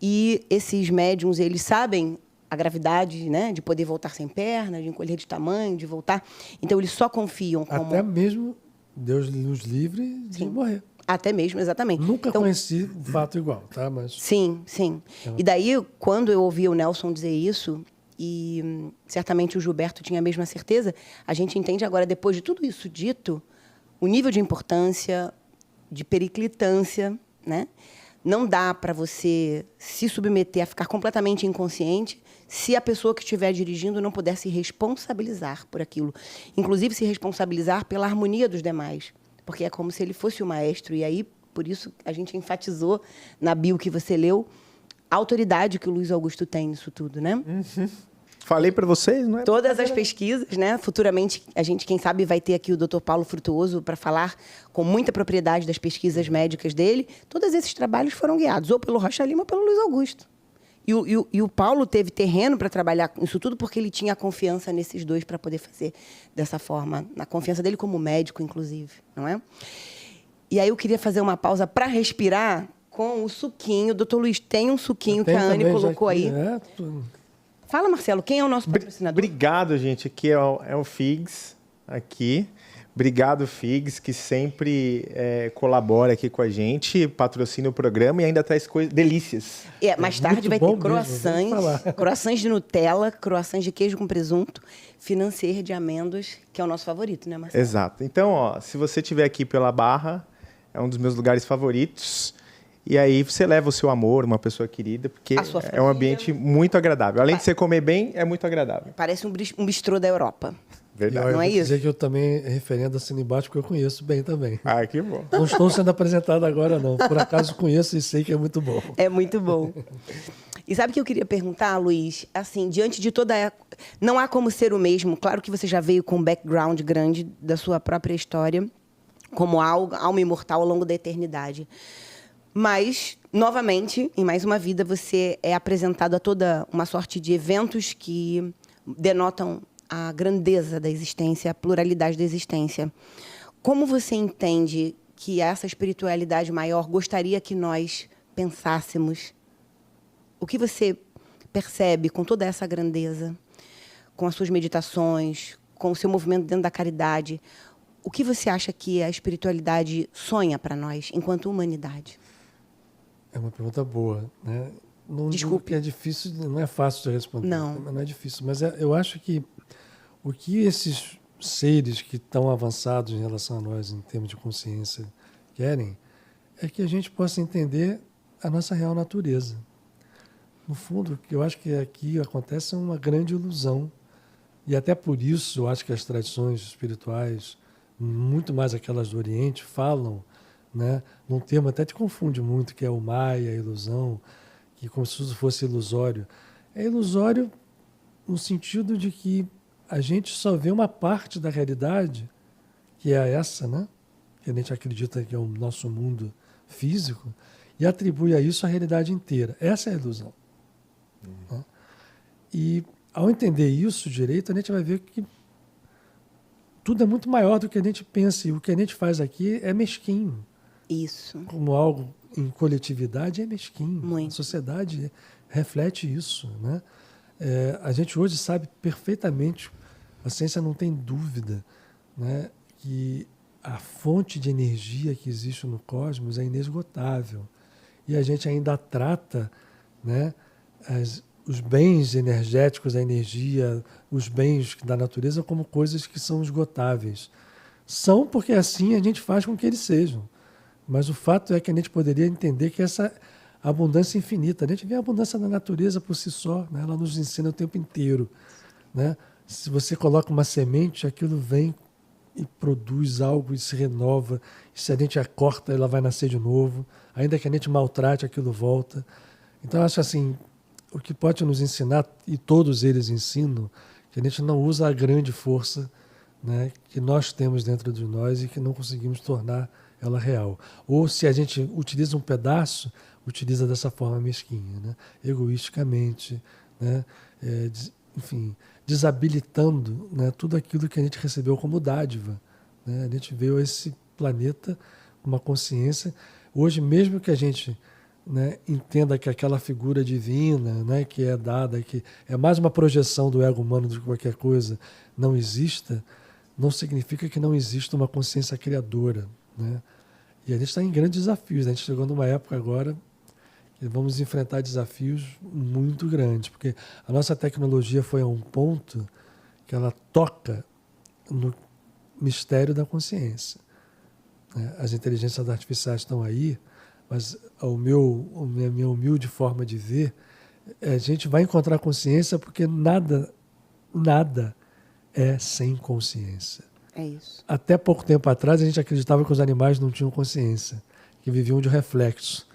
E esses médiums, eles sabem a gravidade, né, de poder voltar sem perna, de encolher de tamanho, de voltar. Então, eles só confiam como... Até mesmo Deus nos livre de morrer. Até mesmo, exatamente. Nunca Então, conheci um fato igual, tá? Mas sim. E daí, quando eu ouvi o Nelson dizer isso, e certamente o Gilberto tinha a mesma certeza, a gente entende agora, depois de tudo isso dito, o nível de importância, de periclitância, né? Não dá para você se submeter a ficar completamente inconsciente se a pessoa que estiver dirigindo não puder se responsabilizar por aquilo. Inclusive, se responsabilizar pela harmonia dos demais. Porque é como se ele fosse o maestro. E aí, por isso, a gente enfatizou na bio que você leu a autoridade que o Luiz Augusto tem nisso tudo, né? Falei para vocês, não é? Todas as pesquisas, né? Futuramente, a gente, quem sabe, vai ter aqui o Dr. Paulo Frutuoso para falar com muita propriedade das pesquisas médicas dele. Todos esses trabalhos foram guiados ou pelo Rocha Lima ou pelo Luiz Augusto. E o Paulo teve terreno para trabalhar com isso tudo porque ele tinha confiança nesses dois para poder fazer dessa forma, na confiança dele como médico, inclusive, não é? E aí eu queria fazer uma pausa para respirar com o suquinho. Doutor Luiz, tem um suquinho que a Anne colocou aí. Fala, Marcelo, quem é o nosso patrocinador? Obrigado, gente. Aqui é o Figs, aqui. Obrigado, Figs, que sempre colabora aqui com a gente, patrocina o programa e ainda traz delícias. Mais tarde vai ter croissants de Nutella, croissants de queijo com presunto, financier de amêndoas, que é o nosso favorito, né, Marcelo? Exato. Então, ó, se você estiver aqui pela Barra, é um dos meus lugares favoritos. E aí você leva o seu amor, uma pessoa querida, porque é um ambiente muito agradável. Além de você comer bem, é muito agradável. Parece um bistrô da Europa. Verdade. Não é isso? Dizer que eu também referendo a Cine Embaixo, porque eu conheço bem também. Ah, que bom. Não estou sendo apresentado agora, não. Por acaso conheço e sei que é muito bom. É muito bom. E sabe o que eu queria perguntar, Luiz? Assim, diante de toda... Não há como ser o mesmo. Claro que você já veio com um background grande da sua própria história, como alma imortal ao longo da eternidade. Mas, novamente, em mais uma vida, você é apresentado a toda uma sorte de eventos que denotam a grandeza da existência, a pluralidade da existência. Como você entende que essa espiritualidade maior gostaria que nós pensássemos? O que você percebe com toda essa grandeza, com as suas meditações, com o seu movimento dentro da caridade? O que você acha que a espiritualidade sonha para nós, enquanto humanidade? É uma pergunta boa, né? Desculpe. É difícil, não é fácil de responder. Não é difícil, mas eu acho que o que esses seres que estão avançados em relação a nós, em termos de consciência, querem, é que a gente possa entender a nossa real natureza. No fundo, o que eu acho que aqui acontece é uma grande ilusão E até por isso eu acho que as tradições espirituais, muito mais aquelas do Oriente, falam, né, num termo até te confunde muito, que é o Maya, a ilusão, que como se isso fosse ilusório. É ilusório no sentido de que a gente só vê uma parte da realidade, que é essa, né? Que a gente acredita que é o nosso mundo físico, e atribui a isso a realidade inteira. Essa é a ilusão. Né? E ao entender isso direito, a gente vai ver que tudo é muito maior do que a gente pensa, e o que a gente faz aqui é mesquinho. Isso. Como algo em coletividade é mesquinho. Muito. A sociedade reflete isso, né? A gente hoje sabe perfeitamente, a ciência não tem dúvida, né, que a fonte de energia que existe no cosmos é inesgotável. E a gente ainda trata, né, os bens energéticos, a energia, os bens da natureza como coisas que são esgotáveis. São porque assim a gente faz com que eles sejam. Mas o fato é que a gente poderia entender que essa abundância infinita, a gente vê a abundância da natureza por si só, né? Ela nos ensina o tempo inteiro. Né? Se você coloca uma semente, aquilo vem e produz algo e se renova. E se a gente a corta, ela vai nascer de novo. Ainda que a gente maltrate, aquilo volta. Então, eu acho assim, o que pode nos ensinar, e todos eles ensinam, que a gente não usa a grande força, né, que nós temos dentro de nós e que não conseguimos tornar ela real. Ou se a gente utiliza um pedaço, utiliza dessa forma mesquinha, né, egoisticamente, né, enfim, desabilitando, né, tudo aquilo que a gente recebeu como dádiva. Né? A gente veio a esse planeta com uma consciência. Hoje, mesmo que a gente, né, entenda que aquela figura divina, né, que é dada, que é mais uma projeção do ego humano do que qualquer coisa, não exista, não significa que não exista uma consciência criadora. Né? E a gente está em grandes desafios. A gente chegou numa época agora que vamos enfrentar desafios muito grandes, porque a nossa tecnologia foi a um ponto que ela toca no mistério da consciência. Né? As inteligências artificiais estão aí, mas a minha humilde forma de ver, a gente vai encontrar consciência porque nada é sem consciência. É isso. Até pouco tempo atrás, a gente acreditava que os animais não tinham consciência, que viviam de reflexos.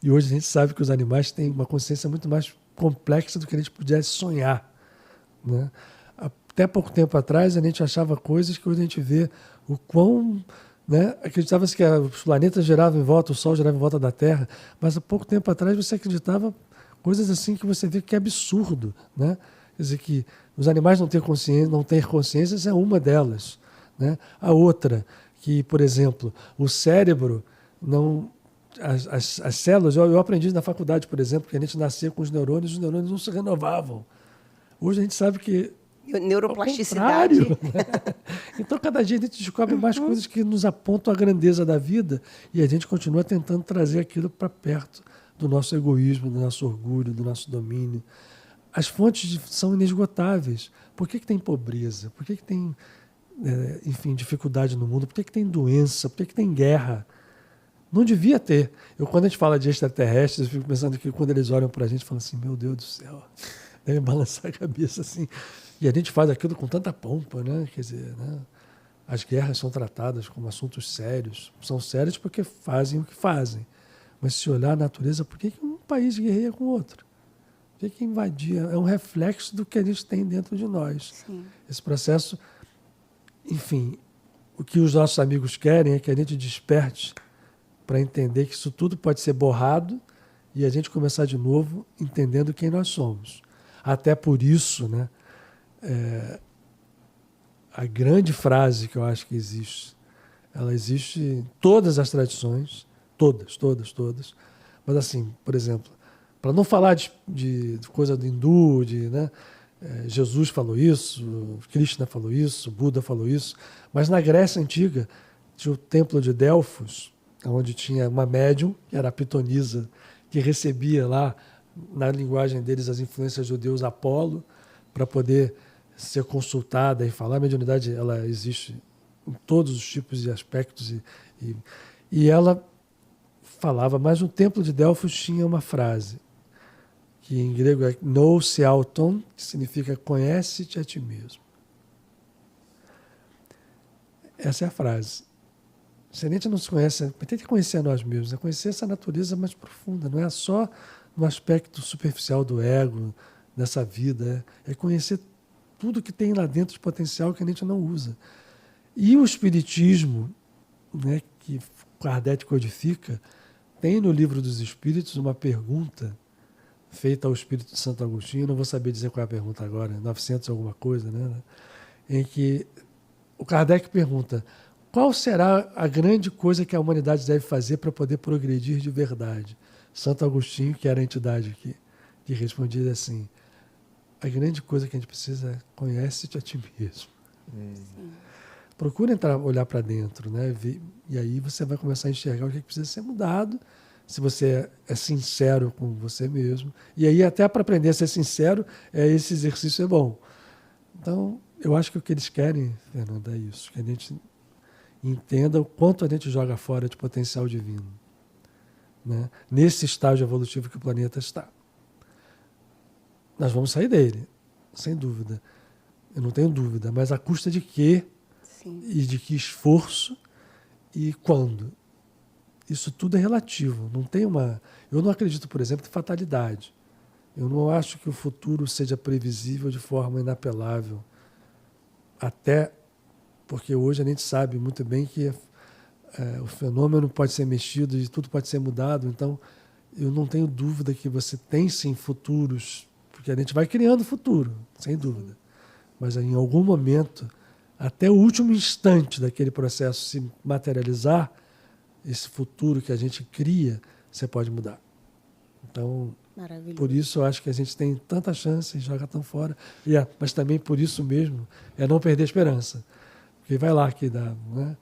E hoje a gente sabe que os animais têm uma consciência muito mais complexa do que a gente pudesse sonhar. Né? Até pouco tempo atrás, a gente achava coisas que hoje a gente vê o quão... Né? Acreditava-se que os planetas giravam em volta, o Sol girava em volta da Terra, mas há pouco tempo atrás você acreditava coisas assim que você vê que é absurdo. Né? Quer dizer, que os animais não ter consciência é uma delas. Né? A outra, que, por exemplo, o cérebro não... As células, eu aprendi na faculdade, por exemplo, que a gente nascia com os neurônios não se renovavam. Hoje a gente sabe que... Neuroplasticidade. Então, cada dia a gente descobre mais coisas que nos apontam a grandeza da vida e a gente continua tentando trazer aquilo para perto do nosso egoísmo, do nosso orgulho, do nosso domínio. As fontes são inesgotáveis. Por que tem pobreza? Por que tem, enfim, dificuldade no mundo? Por que tem doença? Por que tem guerra? Não devia ter. Quando a gente fala de extraterrestres, eu fico pensando que quando eles olham para a gente, falam assim, meu Deus do céu, deve balançar a cabeça assim. E a gente faz aquilo com tanta pompa, né? Quer dizer, né? As guerras são tratadas como assuntos sérios. São sérios porque fazem o que fazem. Mas se olhar a natureza, por que um país guerreia com o outro? Por que invadir? É um reflexo do que a gente tem dentro de nós. Sim. Esse processo, enfim, o que os nossos amigos querem é que a gente desperte para entender que isso tudo pode ser borrado e a gente começar de novo entendendo quem nós somos. Até por isso, né, a grande frase que eu acho que existe, ela existe em todas as tradições, todas, mas assim, por exemplo, para não falar de coisa do hindu, né, Jesus falou isso, Krishna falou isso, Buda falou isso, mas na Grécia Antiga tinha o templo de Delfos, onde tinha uma médium, que era a pitonisa, que recebia lá, na linguagem deles, as influências judeus Apolo, para poder ser consultada e falar. A mediunidade, ela existe em todos os tipos e aspectos. E ela falava, mas no templo de Delfos tinha uma frase, que em grego é nous auton, que significa conhece-te a ti mesmo. Essa é a frase. Se a gente não se conhece, tem que conhecer a nós mesmos, é conhecer essa natureza mais profunda, não é só no aspecto superficial do ego, dessa vida, é conhecer tudo que tem lá dentro de potencial que a gente não usa. E o Espiritismo, né, que Kardec codifica, tem no Livro dos Espíritos uma pergunta feita ao Espírito de Santo Agostinho, não vou saber dizer qual é a pergunta agora, 900 alguma coisa, né, em que o Kardec pergunta: qual será a grande coisa que a humanidade deve fazer para poder progredir de verdade? Santo Agostinho, que era a entidade que respondia assim: a grande coisa que a gente precisa é conhece-te a ti mesmo. Procura olhar para dentro, né? E aí você vai começar a enxergar o que precisa ser mudado, se você é sincero com você mesmo. E aí até para aprender a ser sincero, esse exercício é bom. Então, eu acho que o que eles querem, Fernanda, é isso, que a gente entenda o quanto a gente joga fora de potencial divino, né? Nesse estágio evolutivo que o planeta está. Nós vamos sair dele, sem dúvida. Eu não tenho dúvida, mas à custa de quê? Sim. E de que esforço e quando? Isso tudo é relativo. Não tem uma... Eu não acredito, por exemplo, em fatalidade. Eu não acho que o futuro seja previsível de forma inapelável. Até porque hoje a gente sabe muito bem que o fenômeno pode ser mexido e tudo pode ser mudado. Então, eu não tenho dúvida que você tem sim futuros, porque a gente vai criando futuro, sem dúvida. Mas em algum momento, até o último instante daquele processo se materializar, esse futuro que a gente cria, você pode mudar. Então, por isso eu acho que a gente tem tanta chance e joga tão fora. Mas também por isso mesmo é não perder a esperança. Porque vai lá que dá, né?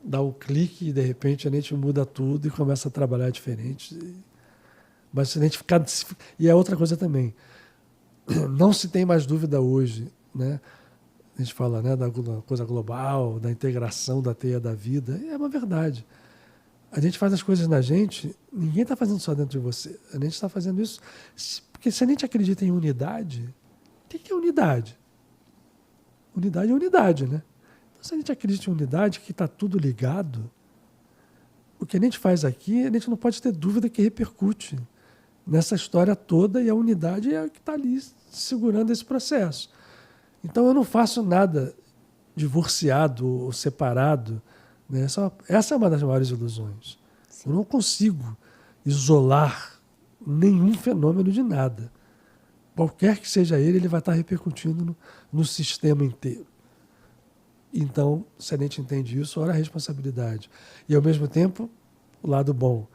Dá um clique e de repente a gente muda tudo e começa a trabalhar diferente. Mas se a gente ficar... E é outra coisa também. Não se tem mais dúvida hoje, né? A gente fala, né, da coisa global, da integração da teia da vida. É uma verdade. A gente faz as coisas na gente, ninguém está fazendo só dentro de você. A gente está fazendo isso porque se a gente acredita em unidade, o que é unidade? Unidade é unidade, né? Então, se a gente acredita em unidade, que está tudo ligado, o que a gente faz aqui, a gente não pode ter dúvida que repercute nessa história toda, e a unidade é o que está ali segurando esse processo. Então eu não faço nada divorciado ou separado, né? Essa é uma das maiores ilusões. Sim. Eu não consigo isolar nenhum fenômeno de nada. Qualquer que seja ele vai estar repercutindo no sistema inteiro. Então, se a gente entende isso, ora a responsabilidade. E ao mesmo tempo, o lado bom.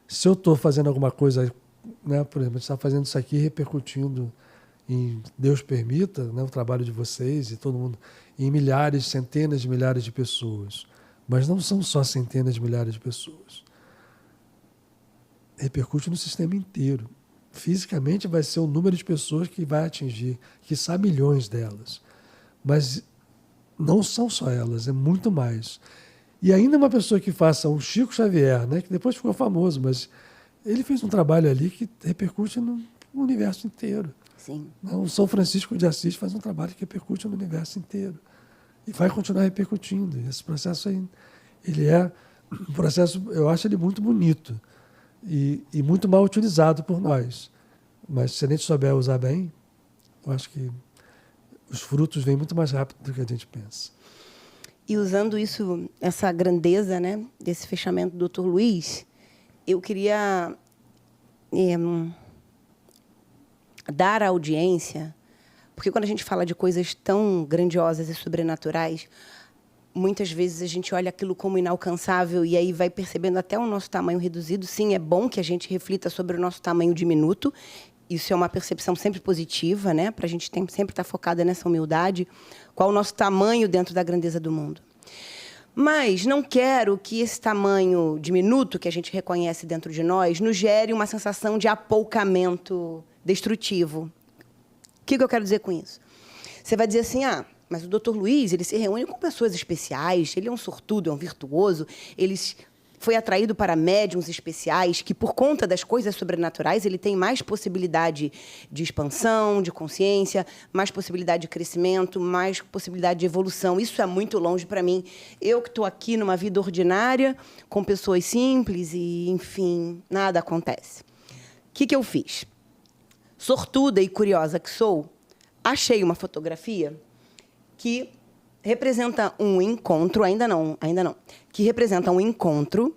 Se eu estou fazendo alguma coisa, né, por exemplo, a gente está fazendo isso aqui repercutindo em Deus permita, né, o trabalho de vocês e todo mundo, em milhares, centenas de milhares de pessoas. Mas não são só centenas de milhares de pessoas. Repercute no sistema inteiro. Fisicamente vai ser o número de pessoas que vai atingir, quiçá milhões delas. Mas não são só elas, é muito mais. E ainda uma pessoa que faça um Chico Xavier, né, que depois ficou famoso, mas ele fez um trabalho ali que repercute no universo inteiro. Sim. O São Francisco de Assis faz um trabalho que repercute no universo inteiro. E vai continuar repercutindo. Esse processo aí, ele é um processo, eu acho ele muito bonito e muito mal utilizado por nós. Mas se a gente souber usar bem, eu acho que os frutos vêm muito mais rápido do que a gente pensa. E usando isso, essa grandeza, né, desse fechamento do Dr. Luiz, eu queria dar à audiência, porque quando a gente fala de coisas tão grandiosas e sobrenaturais, muitas vezes a gente olha aquilo como inalcançável e aí vai percebendo até o nosso tamanho reduzido. Sim, é bom que a gente reflita sobre o nosso tamanho diminuto. Isso é uma percepção sempre positiva, né? Para a gente sempre estar focada nessa humildade. Qual o nosso tamanho dentro da grandeza do mundo? Mas não quero que esse tamanho diminuto que a gente reconhece dentro de nós nos gere uma sensação de apoucamento destrutivo. O que eu quero dizer com isso? Você vai dizer assim, mas o Dr. Luiz, ele se reúne com pessoas especiais, ele é um sortudo, é um virtuoso, foi atraído para médiuns especiais que, por conta das coisas sobrenaturais, ele tem mais possibilidade de expansão, de consciência, mais possibilidade de crescimento, mais possibilidade de evolução. Isso é muito longe para mim. Eu que estou aqui numa vida ordinária, com pessoas simples e, enfim, nada acontece. O que eu fiz? Sortuda e curiosa que sou, achei uma fotografia que representa um encontro, ainda não, que representa um encontro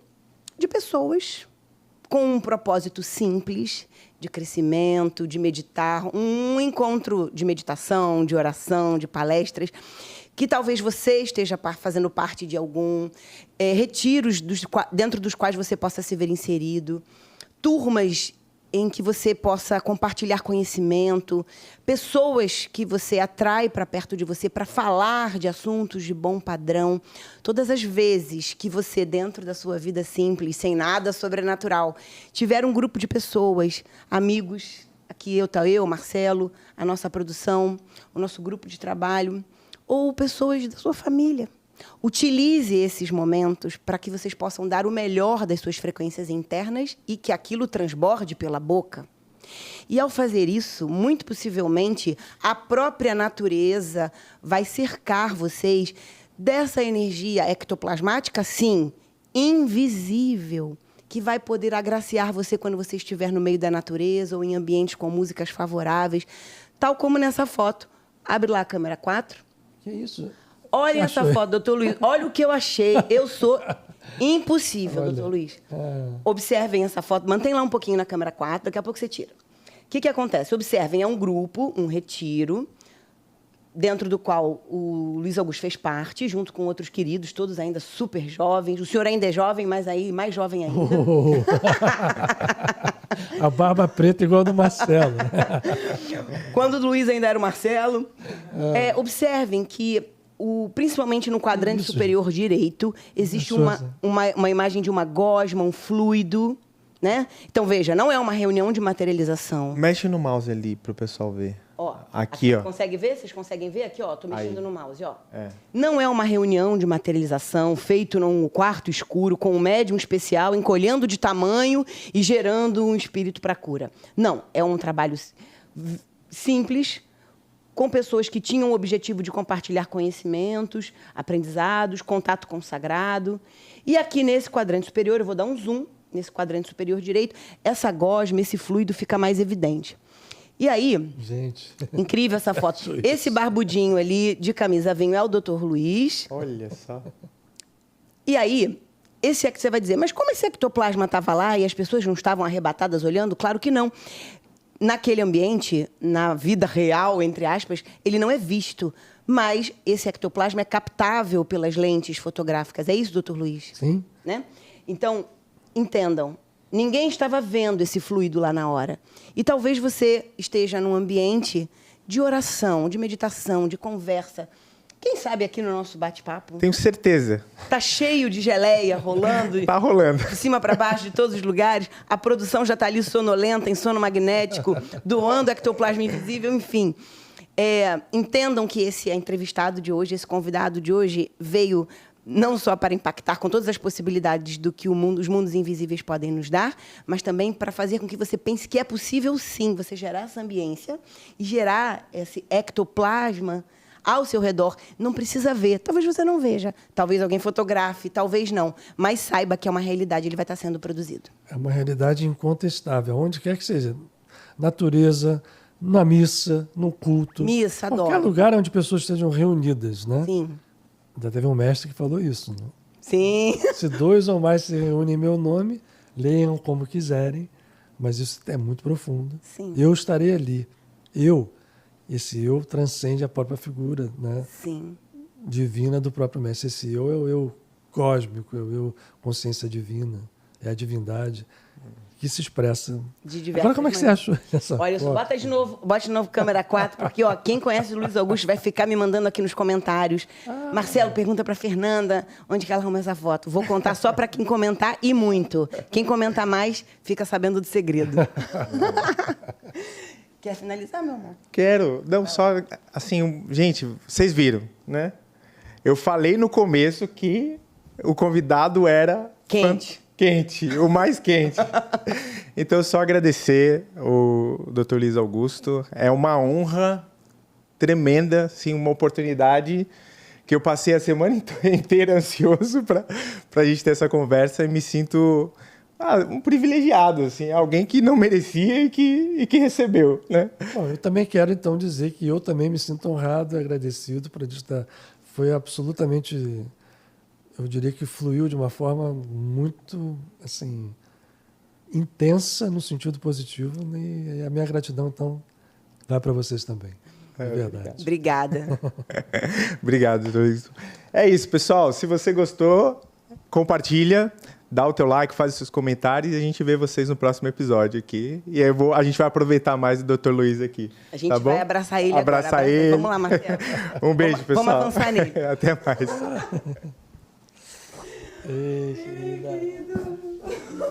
de pessoas com um propósito simples de crescimento, de meditar, um encontro de meditação, de oração, de palestras, que talvez você esteja fazendo parte de algum, retiros dentro dos quais você possa se ver inserido, turmas em que você possa compartilhar conhecimento, pessoas que você atrai para perto de você para falar de assuntos de bom padrão. Todas as vezes que você, dentro da sua vida simples, sem nada sobrenatural, tiver um grupo de pessoas, amigos, aqui eu, Marcelo, a nossa produção, o nosso grupo de trabalho, ou pessoas da sua família, utilize esses momentos para que vocês possam dar o melhor das suas frequências internas e que aquilo transborde pela boca. E, ao fazer isso, muito possivelmente, a própria natureza vai cercar vocês dessa energia ectoplasmática, sim, invisível, que vai poder agraciar você quando você estiver no meio da natureza ou em ambientes com músicas favoráveis, tal como nessa foto. Abre lá a câmera 4. Que isso? Olha essa foto, doutor Luiz. Olha o que eu achei. Eu sou impossível, doutor Luiz. Observem essa foto. Mantém lá um pouquinho na câmera 4, daqui a pouco você tira. O que acontece? Observem, é um grupo, um retiro, dentro do qual o Luiz Augusto fez parte, junto com outros queridos, todos ainda super jovens. O senhor ainda é jovem, mas aí mais jovem ainda. A barba preta igual a do Marcelo. Quando o Luiz ainda era o Marcelo. Observem que, principalmente no quadrante superior direito, existe uma imagem de uma gosma, um fluido, né? Então, veja, não é uma reunião de materialização. Mexe no mouse ali para o pessoal ver. Ó, aqui, ó. Consegue ver? Vocês conseguem ver? Aqui, ó, tô mexendo Aí. no mouse, ó. É. Não é uma reunião de materialização feito num quarto escuro com um médium especial encolhendo de tamanho e gerando um espírito para cura. Não, é um trabalho simples, com pessoas que tinham o objetivo de compartilhar conhecimentos, aprendizados, contato com o sagrado. E aqui nesse quadrante superior, eu vou dar um zoom, nesse quadrante superior direito, essa gosma, esse fluido fica mais evidente. E aí, gente, incrível essa foto. Esse barbudinho ali de camisa vinho é o Dr. Luiz. Olha só. E aí, esse é que você vai dizer, mas como esse ectoplasma estava lá e as pessoas não estavam arrebatadas olhando? Claro que não. Naquele ambiente, na vida real, entre aspas, ele não é visto. Mas esse ectoplasma é captável pelas lentes fotográficas. É isso, doutor Luiz? Sim. Né? Então, entendam, ninguém estava vendo esse fluido lá na hora. E talvez você esteja num ambiente de oração, de meditação, de conversa. Quem sabe aqui no nosso bate-papo? Tenho certeza. Tá cheio de geleia rolando. Tá rolando. De cima para baixo, de todos os lugares. A produção já está ali sonolenta, em sono magnético, doando ectoplasma invisível, enfim. Entendam que esse entrevistado de hoje, esse convidado de hoje, veio não só para impactar com todas as possibilidades do que os mundos invisíveis podem nos dar, mas também para fazer com que você pense que é possível, sim, você gerar essa ambiência e gerar esse ectoplasma ao seu redor. Não precisa ver. Talvez você não veja. Talvez alguém fotografe, talvez não. Mas saiba que é uma realidade, ele vai estar sendo produzido. É uma realidade incontestável, onde quer que seja. Natureza, na missa, no culto. Missa, adoro. Qualquer lugar onde pessoas estejam reunidas, né? Sim. Já teve um mestre que falou isso, né? Sim. Se 2 ou mais se reúnem em meu nome, leiam como quiserem, mas isso é muito profundo. Sim. Eu estarei ali. Esse eu transcende a própria figura, né? Sim. Divina do próprio mestre. Esse eu é o eu cósmico, é o eu consciência divina, é a divindade que se expressa. De diversas Agora, como é que você achou essa Olha, foto? bote de novo câmera 4, porque quem conhece o Luiz Augusto vai ficar me mandando aqui nos comentários. Marcelo, pergunta para Fernanda onde que ela arrumou essa foto. Vou contar só para quem comentar e muito. Quem comentar mais, fica sabendo do segredo. Quer finalizar, meu amor? Quero. Não, só assim, gente, vocês viram, né? Eu falei no começo que o convidado era Quente. Quente, o mais quente. Então, só agradecer o Dr. Luiz Augusto. É uma honra tremenda, assim, uma oportunidade que eu passei a semana inteira ansioso para a gente ter essa conversa e me sinto um privilegiado, assim, alguém que não merecia e que recebeu, né? Bom, eu também quero, então, dizer que eu também me sinto honrado e agradecido por estar. Foi absolutamente, eu diria que fluiu de uma forma muito, assim, intensa no sentido positivo, e a minha gratidão, então, vai para vocês também. É verdade. Obrigada. Obrigado, doutor Luiz. É isso, pessoal. Se você gostou, compartilha, dá o teu like, faz os seus comentários e a gente vê vocês no próximo episódio aqui. E a gente vai aproveitar mais do Dr. Luiz aqui. A gente tá bom? vai abraçar ele Abraçar agora. ele. Vamos lá, Marcelo. Um beijo, pessoal. Vamos avançar nele. Até mais. Ei, querida.